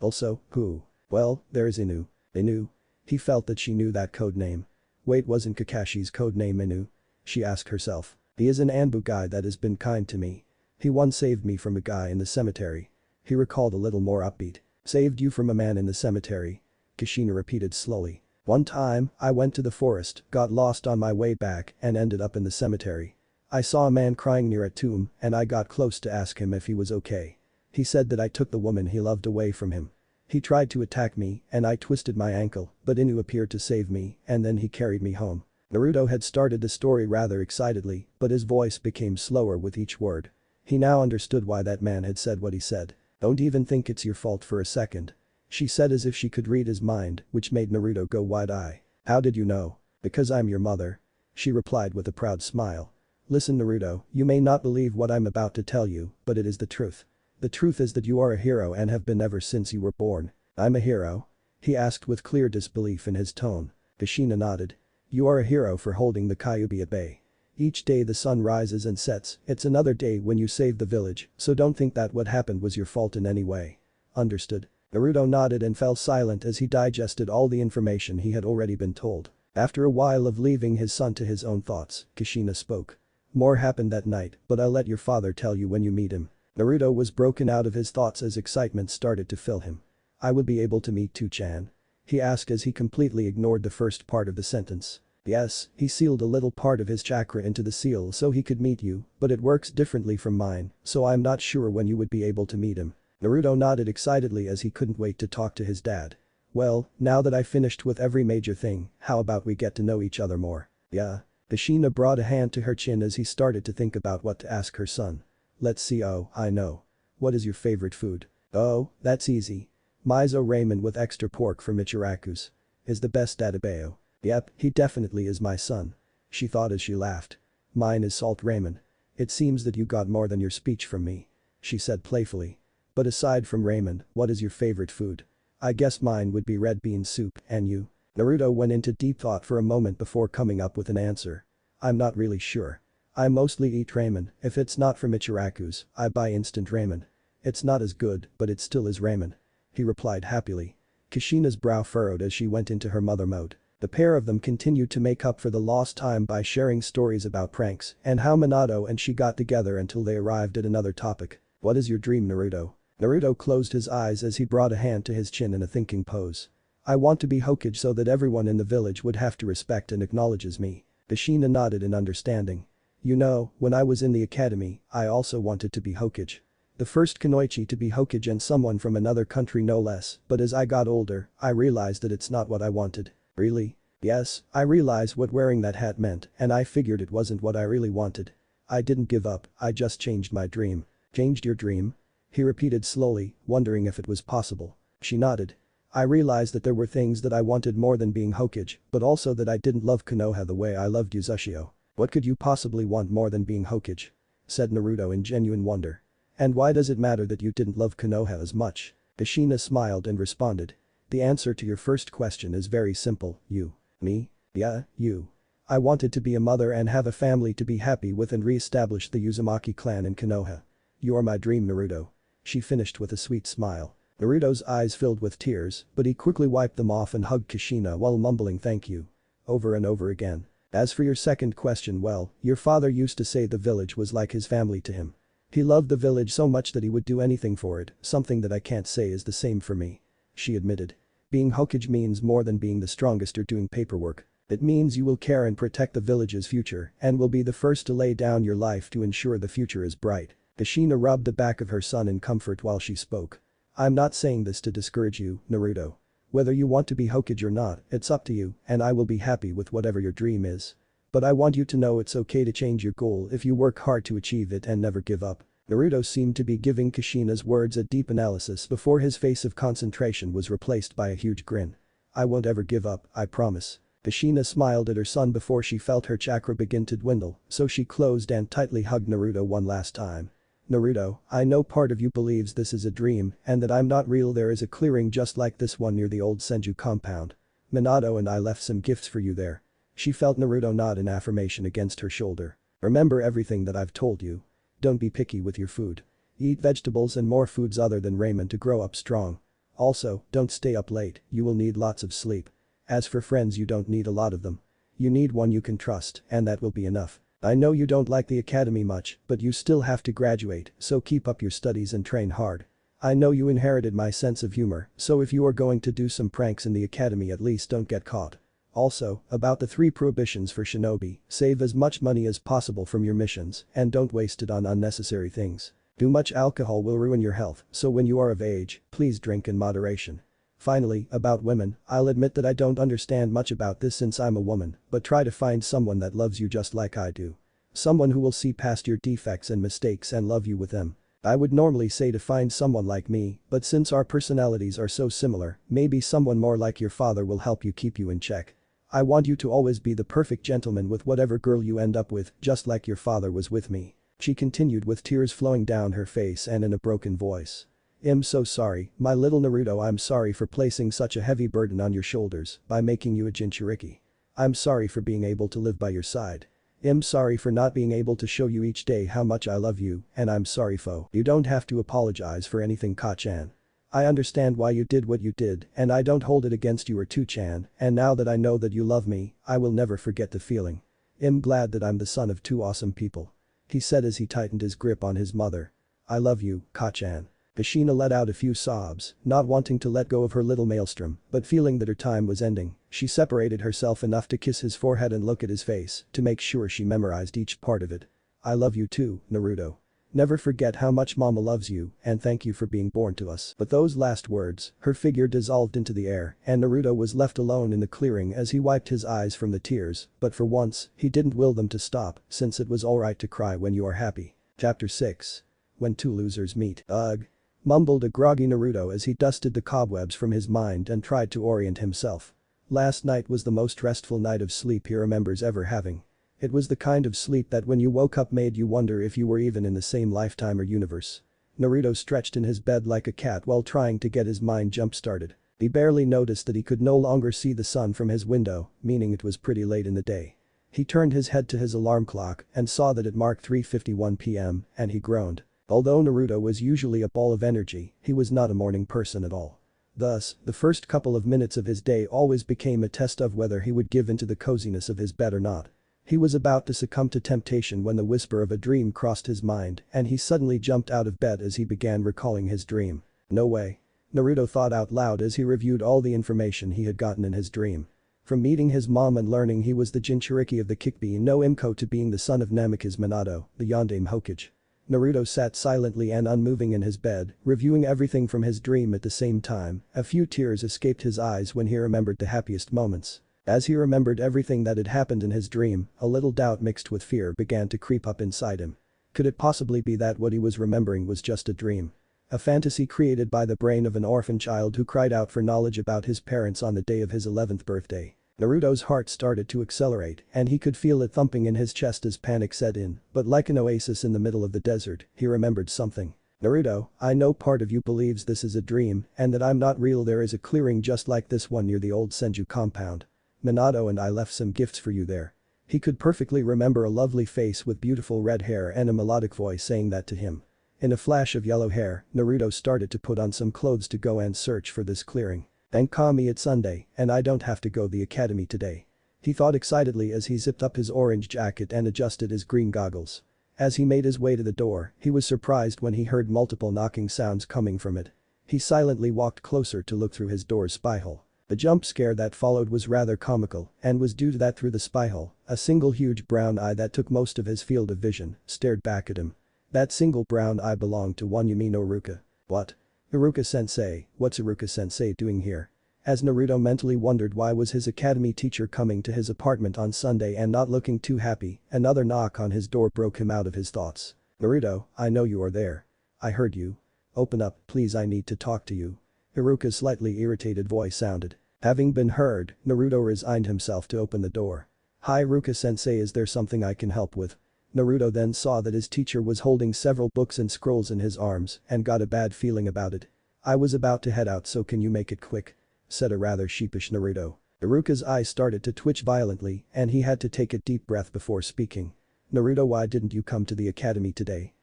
who? Well, there is Inu. Inu? He felt that she knew that code name. Wait, wasn't Kakashi's code name Inu? She asked herself. He is an Anbu guy that has been kind to me. He once saved me from a guy in the cemetery. He recalled a little more upbeat. Saved you from a man in the cemetery? Kushina repeated slowly. One time, I went to the forest, got lost on my way back and ended up in the cemetery. I saw a man crying near a tomb and I got close to ask him if he was okay. He said that I took the woman he loved away from him. He tried to attack me and I twisted my ankle, but Inu appeared to save me and then he carried me home. Naruto had started the story rather excitedly, but his voice became slower with each word. He now understood why that man had said what he said. Don't even think it's your fault for a second. She said as if she could read his mind, which made Naruto go wide-eyed. How did you know? Because I'm your mother. She replied with a proud smile. Listen Naruto, you may not believe what I'm about to tell you, but it is the truth. The truth is that you are a hero and have been ever since you were born. I'm a hero? He asked with clear disbelief in his tone. Kushina nodded. You are a hero for holding the Kyuubi at bay. Each day the sun rises and sets, it's another day when you save the village, so don't think that what happened was your fault in any way. Understood. Naruto nodded and fell silent as he digested all the information he had already been told. After a while of leaving his son to his own thoughts, Kushina spoke. More happened that night, but I'll let your father tell you when you meet him. Naruto was broken out of his thoughts as excitement started to fill him. I would be able to meet Tu-chan? He asked as he completely ignored the first part of the sentence. Yes, he sealed a little part of his chakra into the seal so he could meet you, but it works differently from mine, so I'm not sure when you would be able to meet him. Naruto nodded excitedly as he couldn't wait to talk to his dad. Well, now that I finished with every major thing, how about we get to know each other more? Yeah. Kushina brought a hand to her chin as he started to think about what to ask her son. Let's see, oh, I know. What is your favorite food? Oh, that's easy. Miso ramen with extra pork for Michiraku's. Is the best Adebayo. Yep, he definitely is my son. She thought as she laughed. Mine is salt ramen. It seems that you got more than your speech from me. She said playfully. But aside from ramen, what is your favorite food? I guess mine would be red bean soup, and you? Naruto went into deep thought for a moment before coming up with an answer. I'm not really sure. I mostly eat ramen, if it's not from Michiraku's, I buy instant ramen. It's not as good, but it still is ramen. He replied happily. Kushina's brow furrowed as she went into her mother mode. The pair of them continued to make up for the lost time by sharing stories about pranks and how Minato and she got together until they arrived at another topic. What is your dream Naruto? Naruto closed his eyes as he brought a hand to his chin in a thinking pose. I want to be Hokage so that everyone in the village would have to respect and acknowledges me. Kushina nodded in understanding. You know, when I was in the academy, I also wanted to be Hokage. The first Kunoichi to be Hokage and someone from another country no less, but as I got older, I realized that it's not what I wanted. Really? Yes, I realized what wearing that hat meant and I figured it wasn't what I really wanted. I didn't give up, I just changed my dream. Changed your dream? He repeated slowly, wondering if it was possible. She nodded. I realized that there were things that I wanted more than being Hokage, but also that I didn't love Konoha the way I loved Uzushio. What could you possibly want more than being Hokage? Said Naruto in genuine wonder. And why does it matter that you didn't love Konoha as much? Kushina smiled and responded. The answer to your first question is very simple, you. Me? Yeah, you. I wanted to be a mother and have a family to be happy with and re-establish the Uzumaki clan in Konoha. You're my dream Naruto. She finished with a sweet smile. Naruto's eyes filled with tears, but he quickly wiped them off and hugged Kushina while mumbling thank you. Over and over again. As for your second question, well, your father used to say the village was like his family to him. He loved the village so much that he would do anything for it, something that I can't say is the same for me. She admitted. Being Hokage means more than being the strongest or doing paperwork. It means you will care and protect the village's future and will be the first to lay down your life to ensure the future is bright. Kushina rubbed the back of her son in comfort while she spoke. I'm not saying this to discourage you, Naruto. Whether you want to be Hokage or not, it's up to you and I will be happy with whatever your dream is. But I want you to know it's okay to change your goal if you work hard to achieve it and never give up. Naruto seemed to be giving Kushina's words a deep analysis before his face of concentration was replaced by a huge grin. I won't ever give up, I promise. Kushina smiled at her son before she felt her chakra begin to dwindle, so she closed and tightly hugged Naruto one last time. Naruto, I know part of you believes this is a dream and that I'm not real. There is a clearing just like this one near the old Senju compound. Minato and I left some gifts for you there. She felt Naruto nod in affirmation against her shoulder. Remember everything that I've told you. Don't be picky with your food. Eat vegetables and more foods other than ramen to grow up strong. Also, don't stay up late, you will need lots of sleep. As for friends, you don't need a lot of them. You need one you can trust and that will be enough. I know you don't like the academy much, but you still have to graduate, so keep up your studies and train hard. I know you inherited my sense of humor, so if you are going to do some pranks in the academy at least don't get caught. Also, about the 3 prohibitions for shinobi, save as much money as possible from your missions and don't waste it on unnecessary things. Too much alcohol will ruin your health, so when you are of age, please drink in moderation. Finally, about women, I'll admit that I don't understand much about this since I'm a woman, but try to find someone that loves you just like I do. Someone who will see past your defects and mistakes and love you with them. I would normally say to find someone like me, but since our personalities are so similar, maybe someone more like your father will help you keep you in check. I want you to always be the perfect gentleman with whatever girl you end up with, just like your father was with me. She continued with tears flowing down her face and in a broken voice. I'm so sorry, my little Naruto. I'm sorry for placing such a heavy burden on your shoulders by making you a Jinchuriki. I'm sorry for being able to live by your side. I'm sorry for not being able to show you each day how much I love you, and I'm sorry you don't have to apologize for anything, Ka-chan. I understand why you did what you did and I don't hold it against you or Tu-chan, and now that I know that you love me, I will never forget the feeling. I'm glad that I'm the son of 2 awesome people. He said as he tightened his grip on his mother. I love you, Ka-chan. Kushina let out a few sobs, not wanting to let go of her little maelstrom, but feeling that her time was ending, she separated herself enough to kiss his forehead and look at his face to make sure she memorized each part of it. I love you too, Naruto. Never forget how much mama loves you and thank you for being born to us. But those last words, her figure dissolved into the air and Naruto was left alone in the clearing as he wiped his eyes from the tears, but for once, he didn't will them to stop since it was alright to cry when you are happy. Chapter 6. When 2 losers meet. Ugh. Mumbled a groggy Naruto as he dusted the cobwebs from his mind and tried to orient himself. Last night was the most restful night of sleep he remembers ever having. It was the kind of sleep that when you woke up made you wonder if you were even in the same lifetime or universe. Naruto stretched in his bed like a cat while trying to get his mind jump-started. He barely noticed that he could no longer see the sun from his window, meaning it was pretty late in the day. He turned his head to his alarm clock and saw that it marked 3:51 p.m. and he groaned. Although Naruto was usually a ball of energy, he was not a morning person at all. Thus, the first couple of minutes of his day always became a test of whether he would give into the coziness of his bed or not. He was about to succumb to temptation when the whisper of a dream crossed his mind and he suddenly jumped out of bed as he began recalling his dream. No way. Naruto thought out loud as he reviewed all the information he had gotten in his dream. From meeting his mom and learning he was the Jinchuriki of the Kikbi no Imko to being the son of Namikaze Minato, the Yondaime Hokage. Naruto sat silently and unmoving in his bed, reviewing everything from his dream at the same time. A few tears escaped his eyes when he remembered the happiest moments. As he remembered everything that had happened in his dream, a little doubt mixed with fear began to creep up inside him. Could it possibly be that what he was remembering was just a dream? A fantasy created by the brain of an orphan child who cried out for knowledge about his parents on the day of his 11th birthday. Naruto's heart started to accelerate and he could feel it thumping in his chest as panic set in, but like an oasis in the middle of the desert, he remembered something. Naruto, I know part of you believes this is a dream and that I'm not real. There is a clearing just like this one near the old Senju compound. Minato and I left some gifts for you there. He could perfectly remember a lovely face with beautiful red hair and a melodic voice saying that to him. In a flash of yellow hair, Naruto started to put on some clothes to go and search for this clearing. Thank Kami it's Sunday and I don't have to go the academy today. He thought excitedly as he zipped up his orange jacket and adjusted his green goggles. As he made his way to the door, he was surprised when he heard multiple knocking sounds coming from it. He silently walked closer to look through his door's spyhole. The jump scare that followed was rather comical and was due to that through the spyhole, a single huge brown eye that took most of his field of vision stared back at him. That single brown eye belonged to one Yumi no Iruka. What? Iruka-sensei, what's Iruka-sensei doing here? As Naruto mentally wondered why was his academy teacher coming to his apartment on Sunday and not looking too happy, another knock on his door broke him out of his thoughts. Naruto, I know you are there. I heard you. Open up, please, I need to talk to you. Iruka's slightly irritated voice sounded. Having been heard, Naruto resigned himself to open the door. Hi Iruka-sensei, is there something I can help with? Naruto then saw that his teacher was holding several books and scrolls in his arms and got a bad feeling about it. I was about to head out, so can you make it quick? Said a rather sheepish Naruto. Iruka's eyes started to twitch violently and he had to take a deep breath before speaking. Naruto, why didn't you come to the academy today?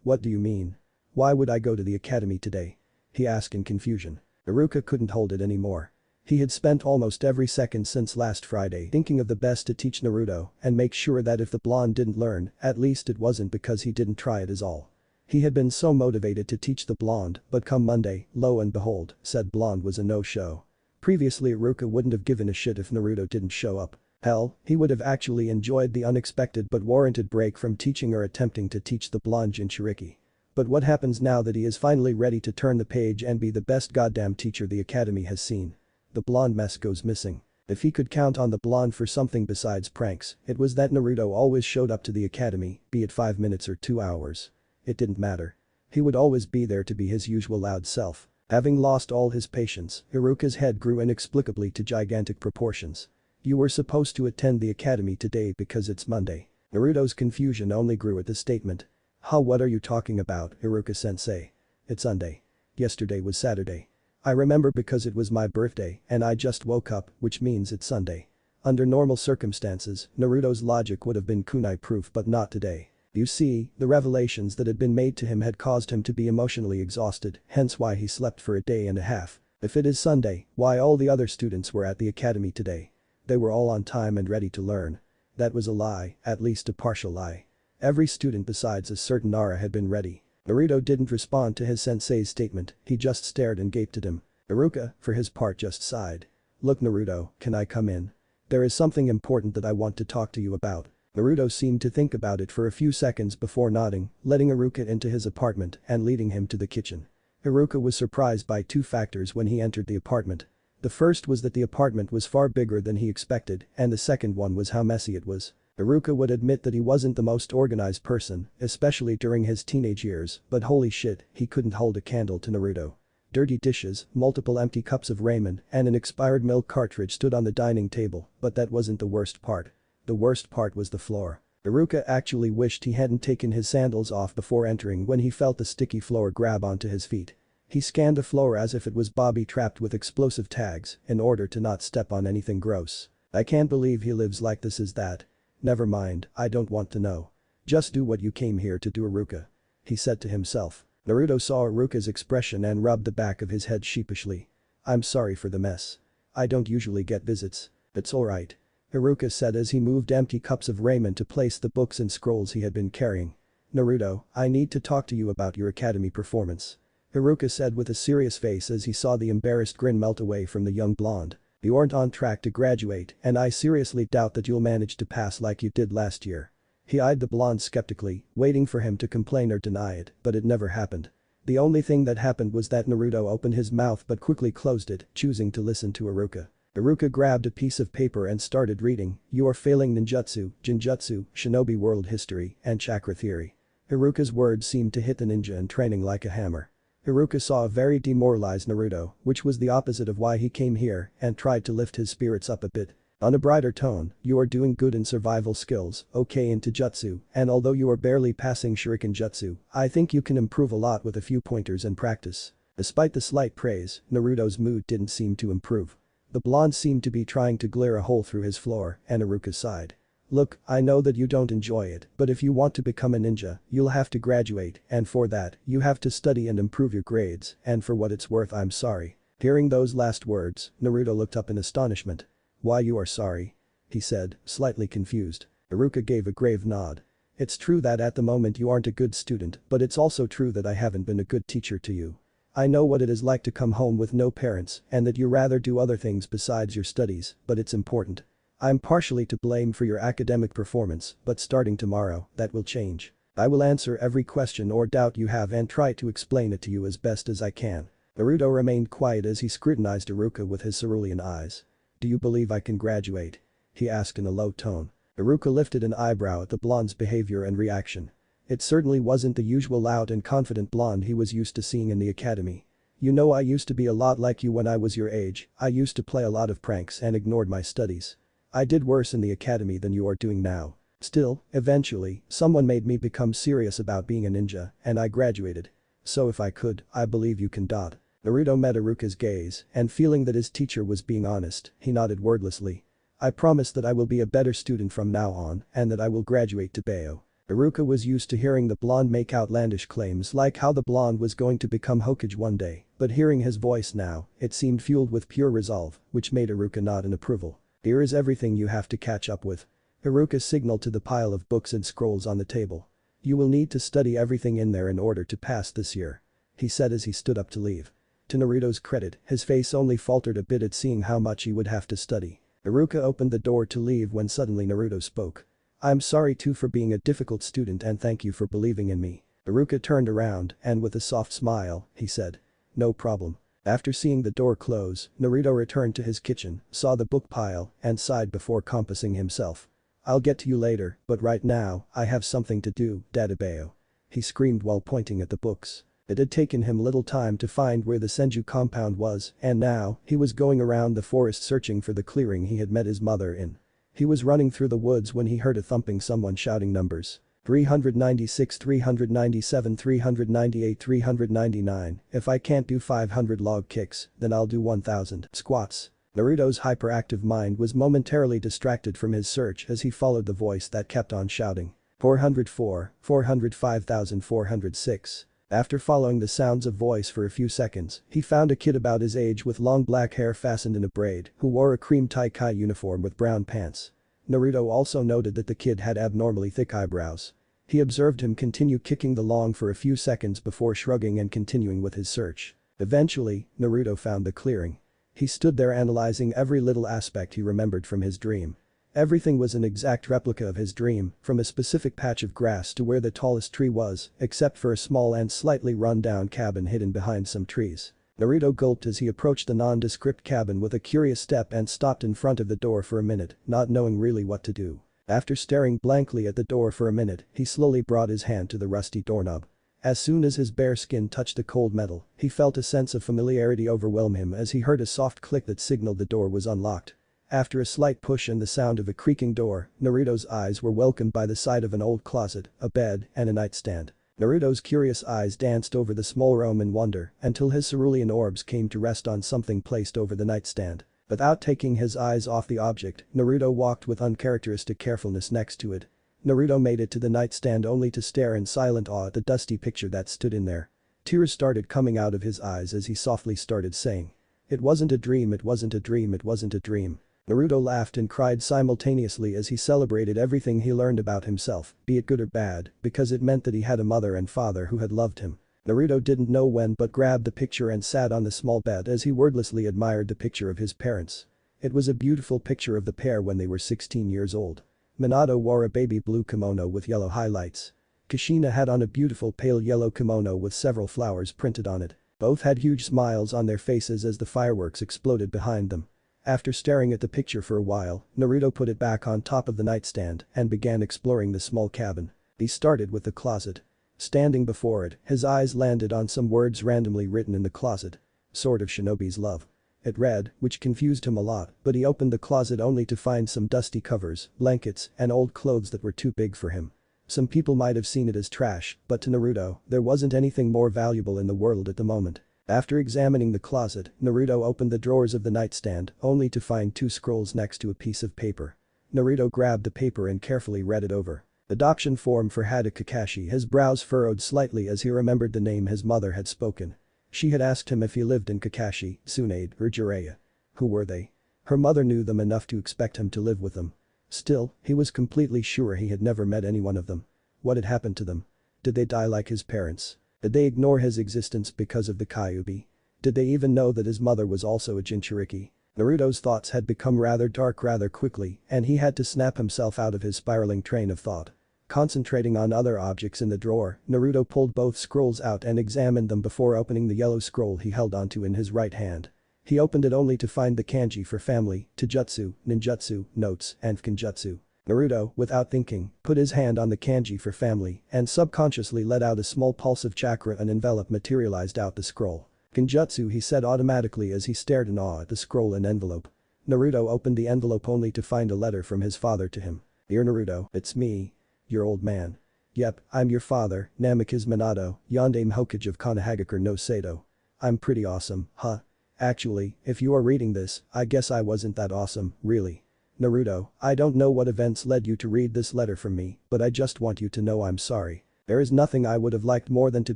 What do you mean? Why would I go to the academy today? He asked in confusion. Iruka couldn't hold it anymore. He had spent almost every second since last Friday thinking of the best to teach Naruto and make sure that if the blonde didn't learn, at least it wasn't because he didn't try it as all. He had been so motivated to teach the blonde, but come Monday, lo and behold, said blonde was a no-show. Previously Iruka wouldn't have given a shit if Naruto didn't show up. Hell, he would have actually enjoyed the unexpected but warranted break from teaching or attempting to teach the blonde Jinchuriki. But what happens now that he is finally ready to turn the page and be the best goddamn teacher the academy has seen? The blonde mess goes missing. If he could count on the blonde for something besides pranks, it was that Naruto always showed up to the academy, be it 5 minutes or 2 hours. It didn't matter. He would always be there to be his usual loud self. Having lost all his patience, Iruka's head grew inexplicably to gigantic proportions. You were supposed to attend the academy today because it's Monday. Naruto's confusion only grew at the statement. Huh, what are you talking about, Iruka-sensei? It's Sunday. Yesterday was Saturday. I remember because it was my birthday and I just woke up, which means it's Sunday. Under normal circumstances, Naruto's logic would have been kunai-proof but not today. You see, the revelations that had been made to him had caused him to be emotionally exhausted, hence why he slept for a day and a half. If it is Sunday, why all the other students were at the academy today? They were all on time and ready to learn. That was a lie, at least a partial lie. Every student besides a certain Nara had been ready. Naruto didn't respond to his sensei's statement, he just stared and gaped at him. Iruka, for his part, just sighed. Look Naruto, can I come in? There is something important that I want to talk to you about. Naruto seemed to think about it for a few seconds before nodding, letting Iruka into his apartment and leading him to the kitchen. Iruka was surprised by two factors when he entered the apartment. The first was that the apartment was far bigger than he expected, and the second one was how messy it was. Iruka would admit that he wasn't the most organized person, especially during his teenage years, but holy shit, he couldn't hold a candle to Naruto. Dirty dishes, multiple empty cups of ramen, and an expired milk cartridge stood on the dining table, but that wasn't the worst part. The worst part was the floor. Iruka actually wished he hadn't taken his sandals off before entering when he felt the sticky floor grab onto his feet. He scanned the floor as if it was bobby-trapped with explosive tags in order to not step on anything gross. I can't believe he lives like this is that. Never mind, I don't want to know. Just do what you came here to do Iruka. He said to himself. Naruto saw Iruka's expression and rubbed the back of his head sheepishly. I'm sorry for the mess. I don't usually get visits. It's alright. Iruka said as he moved empty cups of ramen to place the books and scrolls he had been carrying. Naruto, I need to talk to you about your academy performance. Iruka said with a serious face as he saw the embarrassed grin melt away from the young blonde. You aren't on track to graduate and I seriously doubt that you'll manage to pass like you did last year. He eyed the blonde skeptically, waiting for him to complain or deny it, but it never happened. The only thing that happened was that Naruto opened his mouth but quickly closed it, choosing to listen to Iruka. Iruka grabbed a piece of paper and started reading, You are failing ninjutsu, jinjutsu, shinobi world history, and chakra theory. Iruka's words seemed to hit the ninja in training like a hammer. Iruka saw a very demoralized Naruto, which was the opposite of why he came here, and tried to lift his spirits up a bit. On a brighter tone, you are doing good in survival skills, okay in Taijutsu, and although you are barely passing Shuriken Jutsu, I think you can improve a lot with a few pointers and practice. Despite the slight praise, Naruto's mood didn't seem to improve. The blonde seemed to be trying to glare a hole through his floor, and Iruka sighed. Look, I know that you don't enjoy it, but if you want to become a ninja, you'll have to graduate, and for that, you have to study and improve your grades, and for what it's worth I'm sorry. Hearing those last words, Naruto looked up in astonishment. Why you are sorry? He said, slightly confused. Iruka gave a grave nod. It's true that at the moment you aren't a good student, but it's also true that I haven't been a good teacher to you. I know what it is like to come home with no parents and that you rather do other things besides your studies, but it's important. I'm partially to blame for your academic performance, but starting tomorrow, that will change. I will answer every question or doubt you have and try to explain it to you as best as I can. Naruto remained quiet as he scrutinized Iruka with his cerulean eyes. Do you believe I can graduate? He asked in a low tone. Iruka lifted an eyebrow at the blonde's behavior and reaction. It certainly wasn't the usual loud and confident blonde he was used to seeing in the academy. You know, I used to be a lot like you when I was your age. I used to play a lot of pranks and ignored my studies. I did worse in the academy than you are doing now. Still, eventually, someone made me become serious about being a ninja, and I graduated. So if I could, I believe you can. Naruto met Iruka's gaze, and feeling that his teacher was being honest, he nodded wordlessly. I promise that I will be a better student from now on, and that I will graduate to Bayo. Iruka was used to hearing the blonde make outlandish claims like how the blonde was going to become Hokage one day, but hearing his voice now, it seemed fueled with pure resolve, which made Iruka nod in approval. Here is everything you have to catch up with. Iruka signaled to the pile of books and scrolls on the table. You will need to study everything in there in order to pass this year," he said as he stood up to leave. To Naruto's credit, his face only faltered a bit at seeing how much he would have to study. Iruka opened the door to leave when suddenly Naruto spoke. "I'm sorry too for being a difficult student and thank you for believing in me." Iruka turned around and with a soft smile, he said. "No problem." After seeing the door close, Naruto returned to his kitchen, saw the book pile, and sighed before compassing himself. "I'll get to you later, but right now, I have something to do, Dadabeo," he screamed while pointing at the books. It had taken him little time to find where the Senju compound was, and now, he was going around the forest searching for the clearing he had met his mother in. He was running through the woods when he heard a thumping, someone shouting numbers. 396, 397, 398, 399, if I can't do 500 log kicks, then I'll do 1000 squats. Naruto's hyperactive mind was momentarily distracted from his search as he followed the voice that kept on shouting. 404, 405,406. After following the sounds of voice for a few seconds, he found a kid about his age with long black hair fastened in a braid who wore a cream tie-kai uniform with brown pants. Naruto also noted that the kid had abnormally thick eyebrows. He observed him continue kicking the long for a few seconds before shrugging and continuing with his search. Eventually, Naruto found the clearing. He stood there analyzing every little aspect he remembered from his dream. Everything was an exact replica of his dream, from a specific patch of grass to where the tallest tree was, except for a small and slightly run-down cabin hidden behind some trees. Naruto gulped as he approached the nondescript cabin with a curious step and stopped in front of the door for a minute, not knowing really what to do. After staring blankly at the door for a minute, he slowly brought his hand to the rusty doorknob. As soon as his bare skin touched the cold metal, he felt a sense of familiarity overwhelm him as he heard a soft click that signaled the door was unlocked. After a slight push and the sound of a creaking door, Naruto's eyes were welcomed by the sight of an old closet, a bed, and a nightstand. Naruto's curious eyes danced over the small room in wonder until his cerulean orbs came to rest on something placed over the nightstand. Without taking his eyes off the object, Naruto walked with uncharacteristic carefulness next to it. Naruto made it to the nightstand only to stare in silent awe at the dusty picture that stood in there. Tears started coming out of his eyes as he softly started saying, "It wasn't a dream, it wasn't a dream, it wasn't a dream." Naruto laughed and cried simultaneously as he celebrated everything he learned about himself, be it good or bad, because it meant that he had a mother and father who had loved him. Naruto didn't know when but grabbed the picture and sat on the small bed as he wordlessly admired the picture of his parents. It was a beautiful picture of the pair when they were 16 years old. Minato wore a baby blue kimono with yellow highlights. Kushina had on a beautiful pale yellow kimono with several flowers printed on it. Both had huge smiles on their faces as the fireworks exploded behind them. After staring at the picture for a while, Naruto put it back on top of the nightstand and began exploring the small cabin. He started with the closet. Standing before it, his eyes landed on some words randomly written in the closet. "Sword of Shinobi's love." It read, which confused him a lot, but he opened the closet only to find some dusty covers, blankets, and old clothes that were too big for him. Some people might have seen it as trash, but to Naruto, there wasn't anything more valuable in the world at the moment. After examining the closet, Naruto opened the drawers of the nightstand, only to find 2 scrolls next to a piece of paper. Naruto grabbed the paper and carefully read it over. Adoption form for Hada Kakashi. His brows furrowed slightly as he remembered the name his mother had spoken. She had asked him if he lived in Kakashi, Tsunade, or Jiraiya. Who were they? Her mother knew them enough to expect him to live with them. Still, he was completely sure he had never met any one of them. What had happened to them? Did they die like his parents? Did they ignore his existence because of the Kyuubi? Did they even know that his mother was also a Jinchuriki? Naruto's thoughts had become rather dark rather quickly and he had to snap himself out of his spiraling train of thought. Concentrating on other objects in the drawer, Naruto pulled both scrolls out and examined them before opening the yellow scroll he held onto in his right hand. He opened it only to find the kanji for family, taijutsu, ninjutsu, notes, and kenjutsu. Naruto, without thinking, put his hand on the kanji for family and subconsciously let out a small pulse of chakra. An envelope materialized out the scroll. Kenjutsu, he said automatically as he stared in awe at the scroll and envelope. Naruto opened the envelope only to find a letter from his father to him. "Dear Naruto, it's me. Your old man. Yep, I'm your father, Namikaze Minato, Yondaime Hokage of Konohagakure no Sato. I'm pretty awesome, huh? Actually, if you are reading this, I guess I wasn't that awesome, really. Naruto, I don't know what events led you to read this letter from me, but I just want you to know I'm sorry. There is nothing I would have liked more than to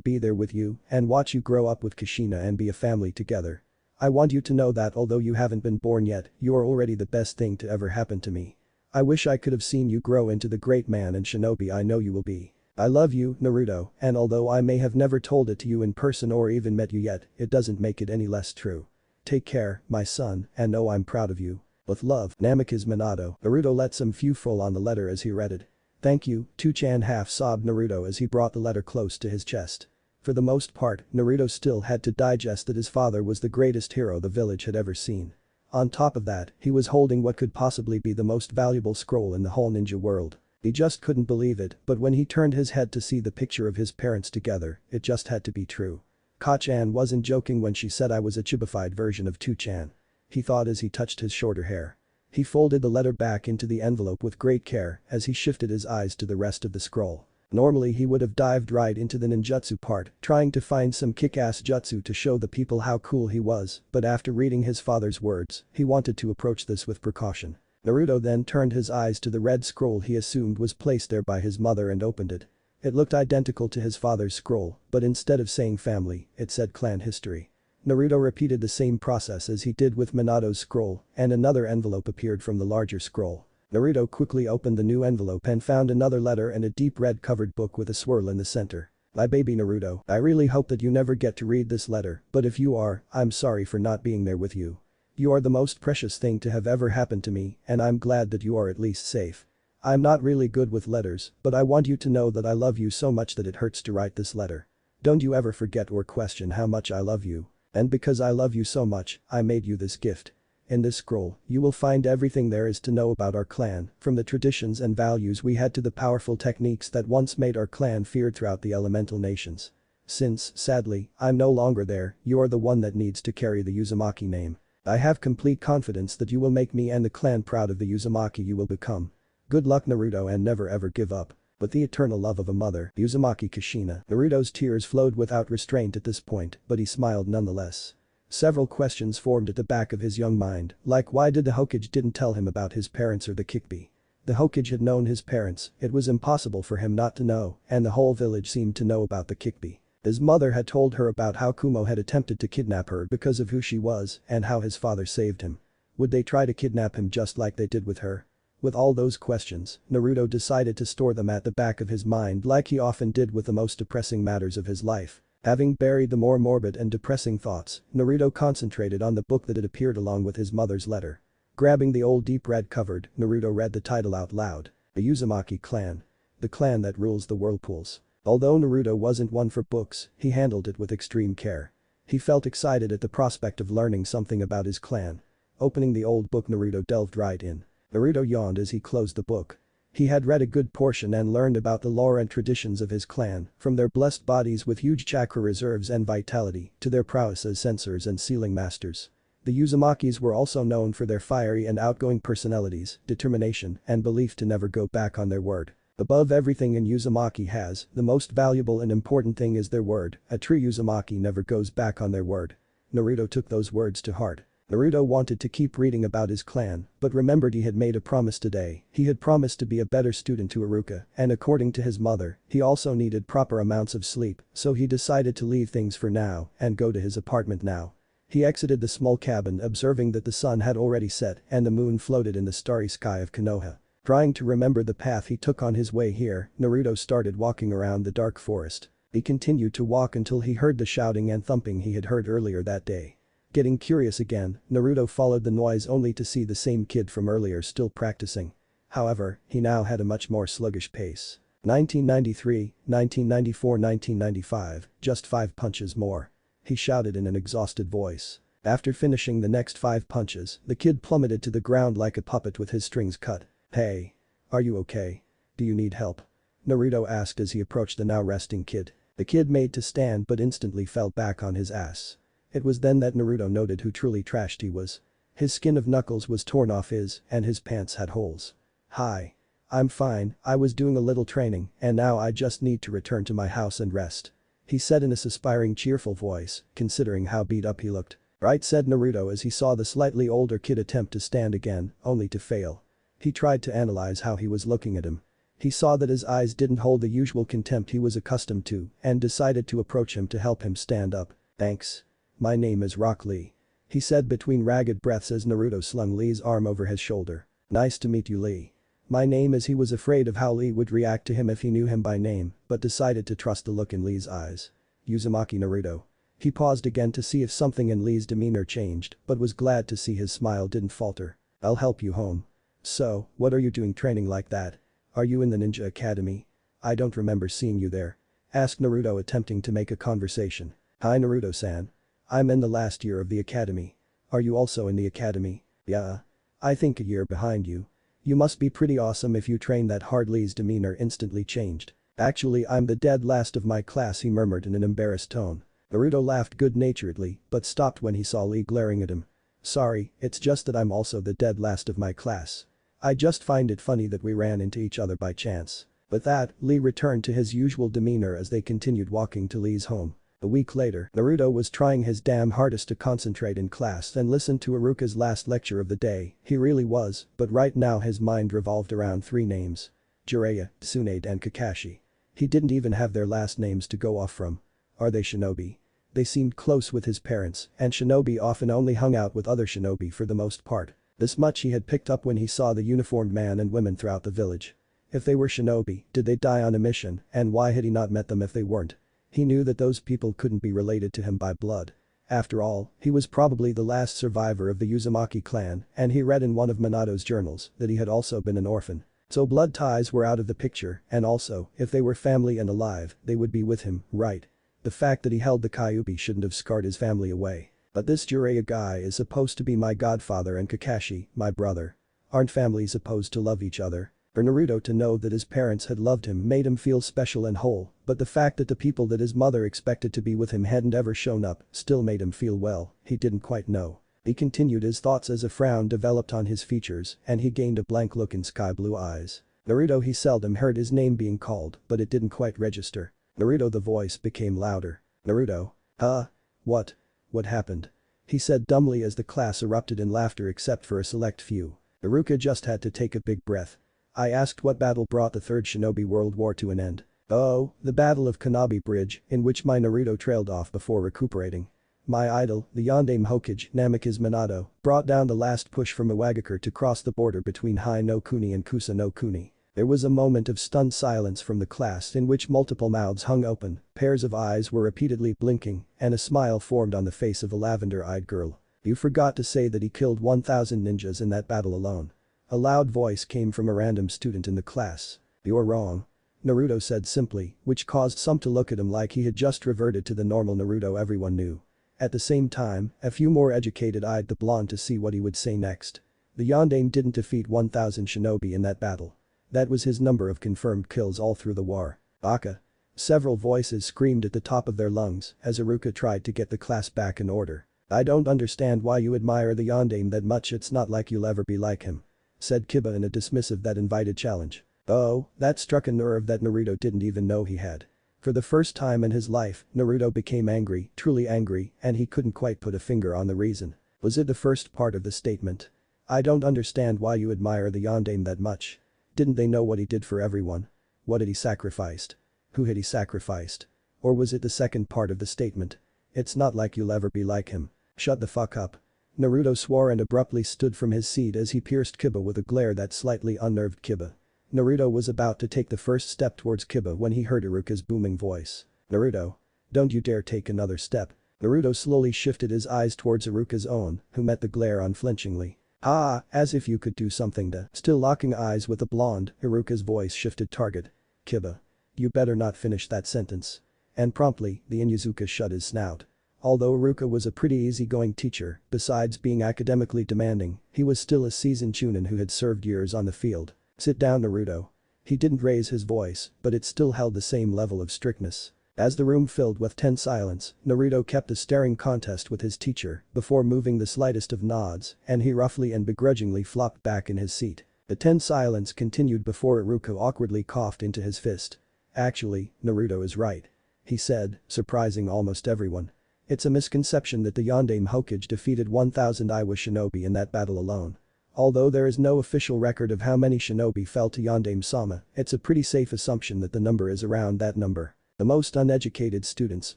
be there with you and watch you grow up with Kushina and be a family together. I want you to know that although you haven't been born yet, you are already the best thing to ever happen to me. I wish I could have seen you grow into the great man and shinobi I know you will be. I love you, Naruto, and although I may have never told it to you in person or even met you yet, it doesn't make it any less true. Take care, my son, and know I'm proud of you. With love, Namikaze Minato. Naruto let some few fall on the letter as he read it. Thank you, 2chan half-sobbed Naruto as he brought the letter close to his chest. For the most part, Naruto still had to digest that his father was the greatest hero the village had ever seen. On top of that, he was holding what could possibly be the most valuable scroll in the whole ninja world. He just couldn't believe it, but when he turned his head to see the picture of his parents together, it just had to be true. Ka-chan wasn't joking when she said I was a chibified version of 2chan. He thought as he touched his shorter hair. He folded the letter back into the envelope with great care as he shifted his eyes to the rest of the scroll. Normally he would have dived right into the ninjutsu part, trying to find some kick-ass jutsu to show the people how cool he was, but after reading his father's words, he wanted to approach this with precaution. Naruto then turned his eyes to the red scroll he assumed was placed there by his mother and opened it. It looked identical to his father's scroll, but instead of saying family, it said clan history. Naruto repeated the same process as he did with Minato's scroll, and another envelope appeared from the larger scroll. Naruto quickly opened the new envelope and found another letter and a deep red covered book with a swirl in the center. My baby Naruto, I really hope that you never get to read this letter, but if you are, I'm sorry for not being there with you. You are the most precious thing to have ever happened to me, and I'm glad that you are at least safe. I'm not really good with letters, but I want you to know that I love you so much that it hurts to write this letter. Don't you ever forget or question how much I love you. And because I love you so much, I made you this gift. In this scroll, you will find everything there is to know about our clan, from the traditions and values we had to the powerful techniques that once made our clan feared throughout the elemental nations. Since, sadly, I'm no longer there, you are the one that needs to carry the Uzumaki name. I have complete confidence that you will make me and the clan proud of the Uzumaki you will become. Good luck Naruto and never ever give up. With the eternal love of a mother, Uzumaki Kushina. Naruto's tears flowed without restraint at this point, but he smiled nonetheless. Several questions formed at the back of his young mind, like why did the Hokage didn't tell him about his parents or the Kyuubi. The Hokage had known his parents, it was impossible for him not to know, and the whole village seemed to know about the Kyuubi. His mother had told her about how Kumo had attempted to kidnap her because of who she was and how his father saved him. Would they try to kidnap him just like they did with her? With all those questions, Naruto decided to store them at the back of his mind like he often did with the most depressing matters of his life. Having buried the more morbid and depressing thoughts, Naruto concentrated on the book that had appeared along with his mother's letter. Grabbing the old deep red covered, Naruto read the title out loud. The Uzumaki clan. The clan that rules the whirlpools. Although Naruto wasn't one for books, he handled it with extreme care. He felt excited at the prospect of learning something about his clan. Opening the old book, Naruto delved right in. Naruto yawned as he closed the book. He had read a good portion and learned about the lore and traditions of his clan, from their blessed bodies with huge chakra reserves and vitality, to their prowess as censors and sealing masters. The Uzumakis were also known for their fiery and outgoing personalities, determination, and belief to never go back on their word. Above everything an Uzumaki has, the most valuable and important thing is their word. A true Uzumaki never goes back on their word. Naruto took those words to heart. Naruto wanted to keep reading about his clan, but remembered he had made a promise today. He had promised to be a better student to Iruka, and according to his mother, he also needed proper amounts of sleep, so he decided to leave things for now and go to his apartment now. He exited the small cabin observing that the sun had already set and the moon floated in the starry sky of Konoha. Trying to remember the path he took on his way here, Naruto started walking around the dark forest. He continued to walk until he heard the shouting and thumping he had heard earlier that day. Getting curious again, Naruto followed the noise only to see the same kid from earlier still practicing. However, he now had a much more sluggish pace. 1993, 1994, 1995, just 5 punches more. He shouted in an exhausted voice. After finishing the next 5 punches, the kid plummeted to the ground like a puppet with his strings cut. Hey. Are you okay? Do you need help? Naruto asked as he approached the now resting kid. The kid made to stand but instantly fell back on his ass. It was then that Naruto noted who truly trashed he was. His skin of knuckles was torn off and his pants had holes. Hi. I'm fine, I was doing a little training and now I just need to return to my house and rest. He said in a suspiring cheerful voice, considering how beat up he looked. Right, said Naruto as he saw the slightly older kid attempt to stand again, only to fail. He tried to analyze how he was looking at him. He saw that his eyes didn't hold the usual contempt he was accustomed to and decided to approach him to help him stand up. Thanks. My name is Rock Lee. He said between ragged breaths as Naruto slung Lee's arm over his shoulder. Nice to meet you, Lee. My name is. He was afraid of how Lee would react to him if he knew him by name, but decided to trust the look in Lee's eyes. Uzumaki Naruto. He paused again to see if something in Lee's demeanor changed, but was glad to see his smile didn't falter. I'll help you home. So, what are you doing training like that? Are you in the ninja academy? I don't remember seeing you there. Asked Naruto, attempting to make a conversation. Hi Naruto-san. I'm in the last year of the academy. Are you also in the academy? Yeah. I think a year behind you. You must be pretty awesome if you train that hard. Lee's demeanor instantly changed. Actually, I'm the dead last of my class, he murmured in an embarrassed tone. Naruto laughed good-naturedly but stopped when he saw Lee glaring at him. Sorry, it's just that I'm also the dead last of my class. I just find it funny that we ran into each other by chance. With that, Lee returned to his usual demeanor as they continued walking to Lee's home. A week later, Naruto was trying his damn hardest to concentrate in class and listen to Iruka's last lecture of the day. He really was, but right now his mind revolved around three names. Jiraiya, Tsunade and Kakashi. He didn't even have their last names to go off from. Are they shinobi? They seemed close with his parents, and shinobi often only hung out with other shinobi for the most part. This much he had picked up when he saw the uniformed man and women throughout the village. If they were shinobi, did they die on a mission, and why had he not met them if they weren't? He knew that those people couldn't be related to him by blood. After all, he was probably the last survivor of the Uzumaki clan, and he read in one of Minato's journals that he had also been an orphan. So blood ties were out of the picture, and also, if they were family and alive, they would be with him, right? The fact that he held the Kyuubi shouldn't have scarred his family away. But this Jiraiya guy is supposed to be my godfather and Kakashi, my brother. Aren't families supposed to love each other? For Naruto to know that his parents had loved him made him feel special and whole, but the fact that the people that his mother expected to be with him hadn't ever shown up still made him feel, well, he didn't quite know. He continued his thoughts as a frown developed on his features and he gained a blank look in sky blue eyes. Naruto. He seldom heard his name being called, but it didn't quite register. Naruto. The voice became louder. Naruto. Huh? What? What happened? He said dumbly as the class erupted in laughter except for a select few. Iruka just had to take a big breath. I asked what battle brought the Third Shinobi World War to an end. Oh, the Battle of Kanabi Bridge, in which my Naruto trailed off before recuperating. My idol, the Yondaime Hokage, Namikaze Minato, brought down the last push from Iwagakure to cross the border between Hai no Kuni and Kusa no Kuni. There was a moment of stunned silence from the class in which multiple mouths hung open, pairs of eyes were repeatedly blinking, and a smile formed on the face of a lavender-eyed girl. You forgot to say that he killed 1,000 ninjas in that battle alone. A loud voice came from a random student in the class. You're wrong. Naruto said simply, which caused some to look at him like he had just reverted to the normal Naruto everyone knew. At the same time, a few more educated eyed the blonde to see what he would say next. The Yondaime didn't defeat 1,000 shinobi in that battle. That was his number of confirmed kills all through the war. Baka. Several voices screamed at the top of their lungs as Iruka tried to get the class back in order. I don't understand why you admire the Yondaime that much, it's not like you'll ever be like him. Said Kiba in a dismissive that invited challenge. Oh, that struck a nerve that Naruto didn't even know he had. For the first time in his life, Naruto became angry, truly angry, and he couldn't quite put a finger on the reason. Was it the first part of the statement? I don't understand why you admire the Yondaime that much. Didn't they know what he did for everyone? What had he sacrificed? Who had he sacrificed? Or was it the second part of the statement? It's not like you'll ever be like him. Shut the fuck up. Naruto swore and abruptly stood from his seat as he pierced Kiba with a glare that slightly unnerved Kiba. Naruto was about to take the first step towards Kiba when he heard Iruka's booming voice. Naruto. Don't you dare take another step. Naruto slowly shifted his eyes towards Iruka's own, who met the glare unflinchingly. Ah, as if you could do something to. Still locking eyes with the blonde, Iruka's voice shifted target. Kiba. You better not finish that sentence. And promptly, the Inuzuka shut his snout. Although Iruka was a pretty easygoing teacher, besides being academically demanding, he was still a seasoned chunin who had served years on the field. Sit down Naruto. He didn't raise his voice, but it still held the same level of strictness. As the room filled with tense silence, Naruto kept a staring contest with his teacher before moving the slightest of nods, and he roughly and begrudgingly flopped back in his seat. The tense silence continued before Iruka awkwardly coughed into his fist. Actually, Naruto is right. He said, surprising almost everyone. It's a misconception that the Yondaime Hokage defeated 1,000 Iwa shinobi in that battle alone. Although there is no official record of how many shinobi fell to Yondaime-sama, it's a pretty safe assumption that the number is around that number. The most uneducated students,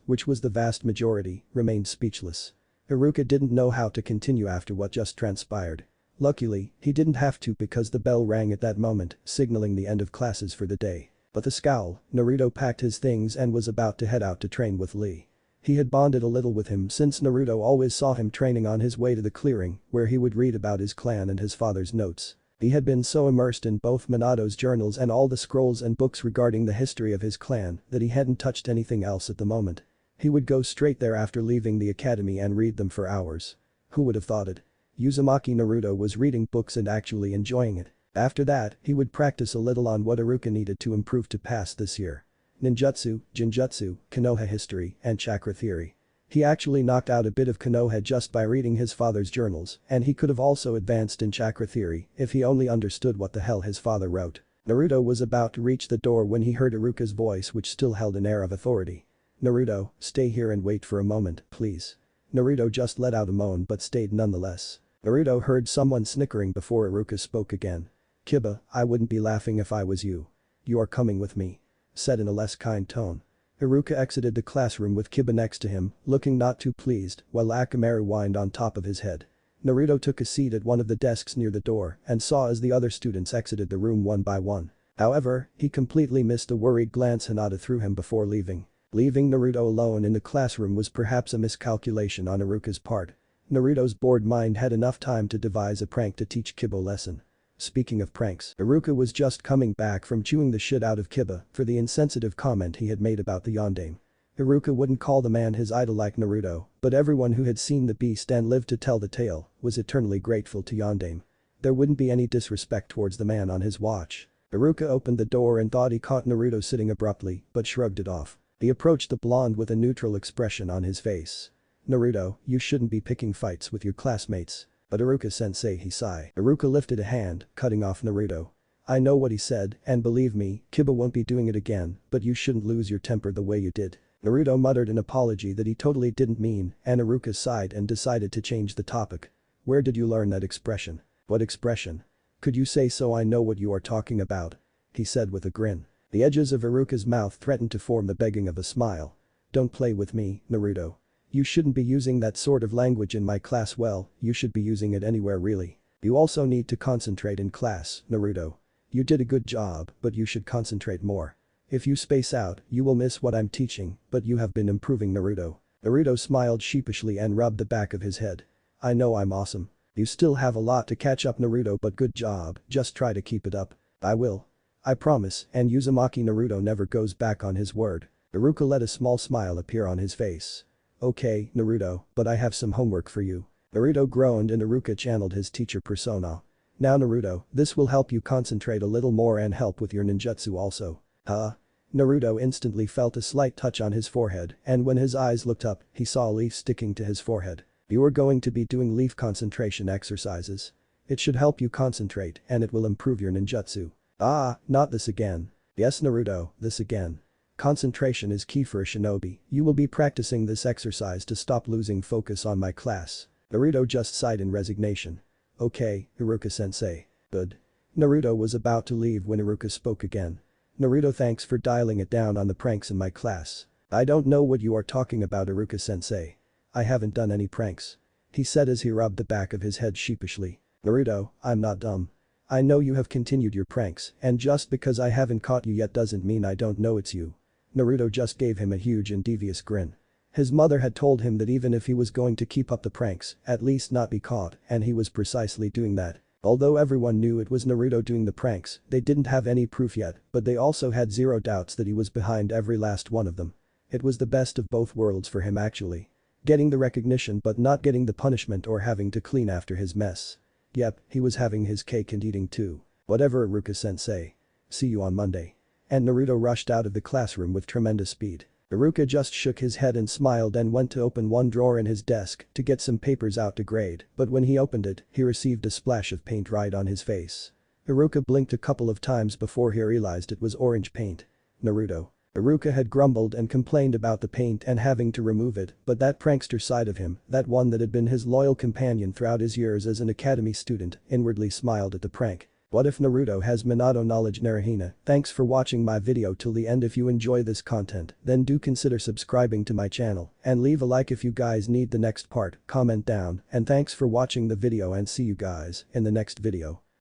which was the vast majority, remained speechless. Iruka didn't know how to continue after what just transpired. Luckily, he didn't have to because the bell rang at that moment, signaling the end of classes for the day. With a scowl, Naruto packed his things and was about to head out to train with Lee. He had bonded a little with him since Naruto always saw him training on his way to the clearing, where he would read about his clan and his father's notes. He had been so immersed in both Minato's journals and all the scrolls and books regarding the history of his clan that he hadn't touched anything else at the moment. He would go straight there after leaving the academy and read them for hours. Who would have thought it? Uzumaki Naruto was reading books and actually enjoying it. After that, he would practice a little on what Iruka needed to improve to pass this year. Ninjutsu, Jinjutsu, Konoha history, and chakra theory. He actually knocked out a bit of Konoha just by reading his father's journals, and he could have also advanced in chakra theory if he only understood what the hell his father wrote. Naruto was about to reach the door when he heard Iruka's voice, which still held an air of authority. "Naruto, stay here and wait for a moment, please." Naruto just let out a moan but stayed nonetheless. Naruto heard someone snickering before Iruka spoke again. "Kiba, I wouldn't be laughing if I was you. You are coming with me," said in a less kind tone. Iruka exited the classroom with Kiba next to him, looking not too pleased, while Akamaru whined on top of his head. Naruto took a seat at one of the desks near the door and saw as the other students exited the room one by one. However, he completely missed a worried glance Hinata threw him before leaving. Leaving Naruto alone in the classroom was perhaps a miscalculation on Iruka's part. Naruto's bored mind had enough time to devise a prank to teach Kiba a lesson. Speaking of pranks, Iruka was just coming back from chewing the shit out of Kiba for the insensitive comment he had made about the yondaime. Iruka wouldn't call the man his idol like Naruto, but everyone who had seen the beast and lived to tell the tale was eternally grateful to yondaime. There wouldn't be any disrespect towards the man on his watch. Iruka opened the door and thought he caught Naruto sitting abruptly, but shrugged it off. He approached the blonde with a neutral expression on his face. "Naruto, you shouldn't be picking fights with your classmates." "But Iruka-sensei," he sighed. Iruka lifted a hand, cutting off Naruto. "I know what he said, and believe me, Kiba won't be doing it again, but you shouldn't lose your temper the way you did." Naruto muttered an apology that he totally didn't mean, and Iruka sighed and decided to change the topic. "Where did you learn that expression?" "What expression? Could you say so I know what you are talking about?" he said with a grin. The edges of Iruka's mouth threatened to form the begging of a smile. "Don't play with me, Naruto. You shouldn't be using that sort of language in my class. Well, you should be using it anywhere really. You also need to concentrate in class, Naruto. You did a good job, but you should concentrate more. If you space out, you will miss what I'm teaching, but you have been improving, Naruto." Naruto smiled sheepishly and rubbed the back of his head. "I know I'm awesome. You still have a lot to catch up, Naruto, but good job, just try to keep it up." "I will. I promise," and Uzumaki Naruto never goes back on his word. Iruka let a small smile appear on his face. "Okay, Naruto, but I have some homework for you." Naruto groaned and Iruka channeled his teacher persona. "Now Naruto, this will help you concentrate a little more and help with your ninjutsu also." "Huh?" Naruto instantly felt a slight touch on his forehead, and when his eyes looked up, he saw a leaf sticking to his forehead. "You are going to be doing leaf concentration exercises. It should help you concentrate and it will improve your ninjutsu." "Ah, not this again." "Yes Naruto, this again. Concentration is key for a shinobi. You will be practicing this exercise to stop losing focus on my class." Naruto just sighed in resignation. "Okay, Iruka-sensei. Good." Naruto was about to leave when Iruka spoke again. "Naruto, thanks for dialing it down on the pranks in my class." "I don't know what you are talking about, Iruka-sensei. I haven't done any pranks," he said as he rubbed the back of his head sheepishly. "Naruto, I'm not dumb. I know you have continued your pranks, and just because I haven't caught you yet doesn't mean I don't know it's you." Naruto just gave him a huge and devious grin. His mother had told him that even if he was going to keep up the pranks, at least not be caught, and he was precisely doing that. Although everyone knew it was Naruto doing the pranks, they didn't have any proof yet, but they also had zero doubts that he was behind every last one of them. It was the best of both worlds for him actually. Getting the recognition but not getting the punishment or having to clean after his mess. Yep, he was having his cake and eating too. "Whatever, Iruka-sensei. See you on Monday." And Naruto rushed out of the classroom with tremendous speed. Iruka just shook his head and smiled and went to open one drawer in his desk to get some papers out to grade, but when he opened it, he received a splash of paint right on his face. Iruka blinked a couple of times before he realized it was orange paint. "Naruto." Iruka had grumbled and complained about the paint and having to remove it, but that prankster side of him, that one that had been his loyal companion throughout his years as an academy student, inwardly smiled at the prank. What if Naruto has Minato knowledge naruhina? Thanks for watching my video till the end. If you enjoy this content, then do consider subscribing to my channel and leave a like if you guys need the next part, comment down, and thanks for watching the video and see you guys in the next video.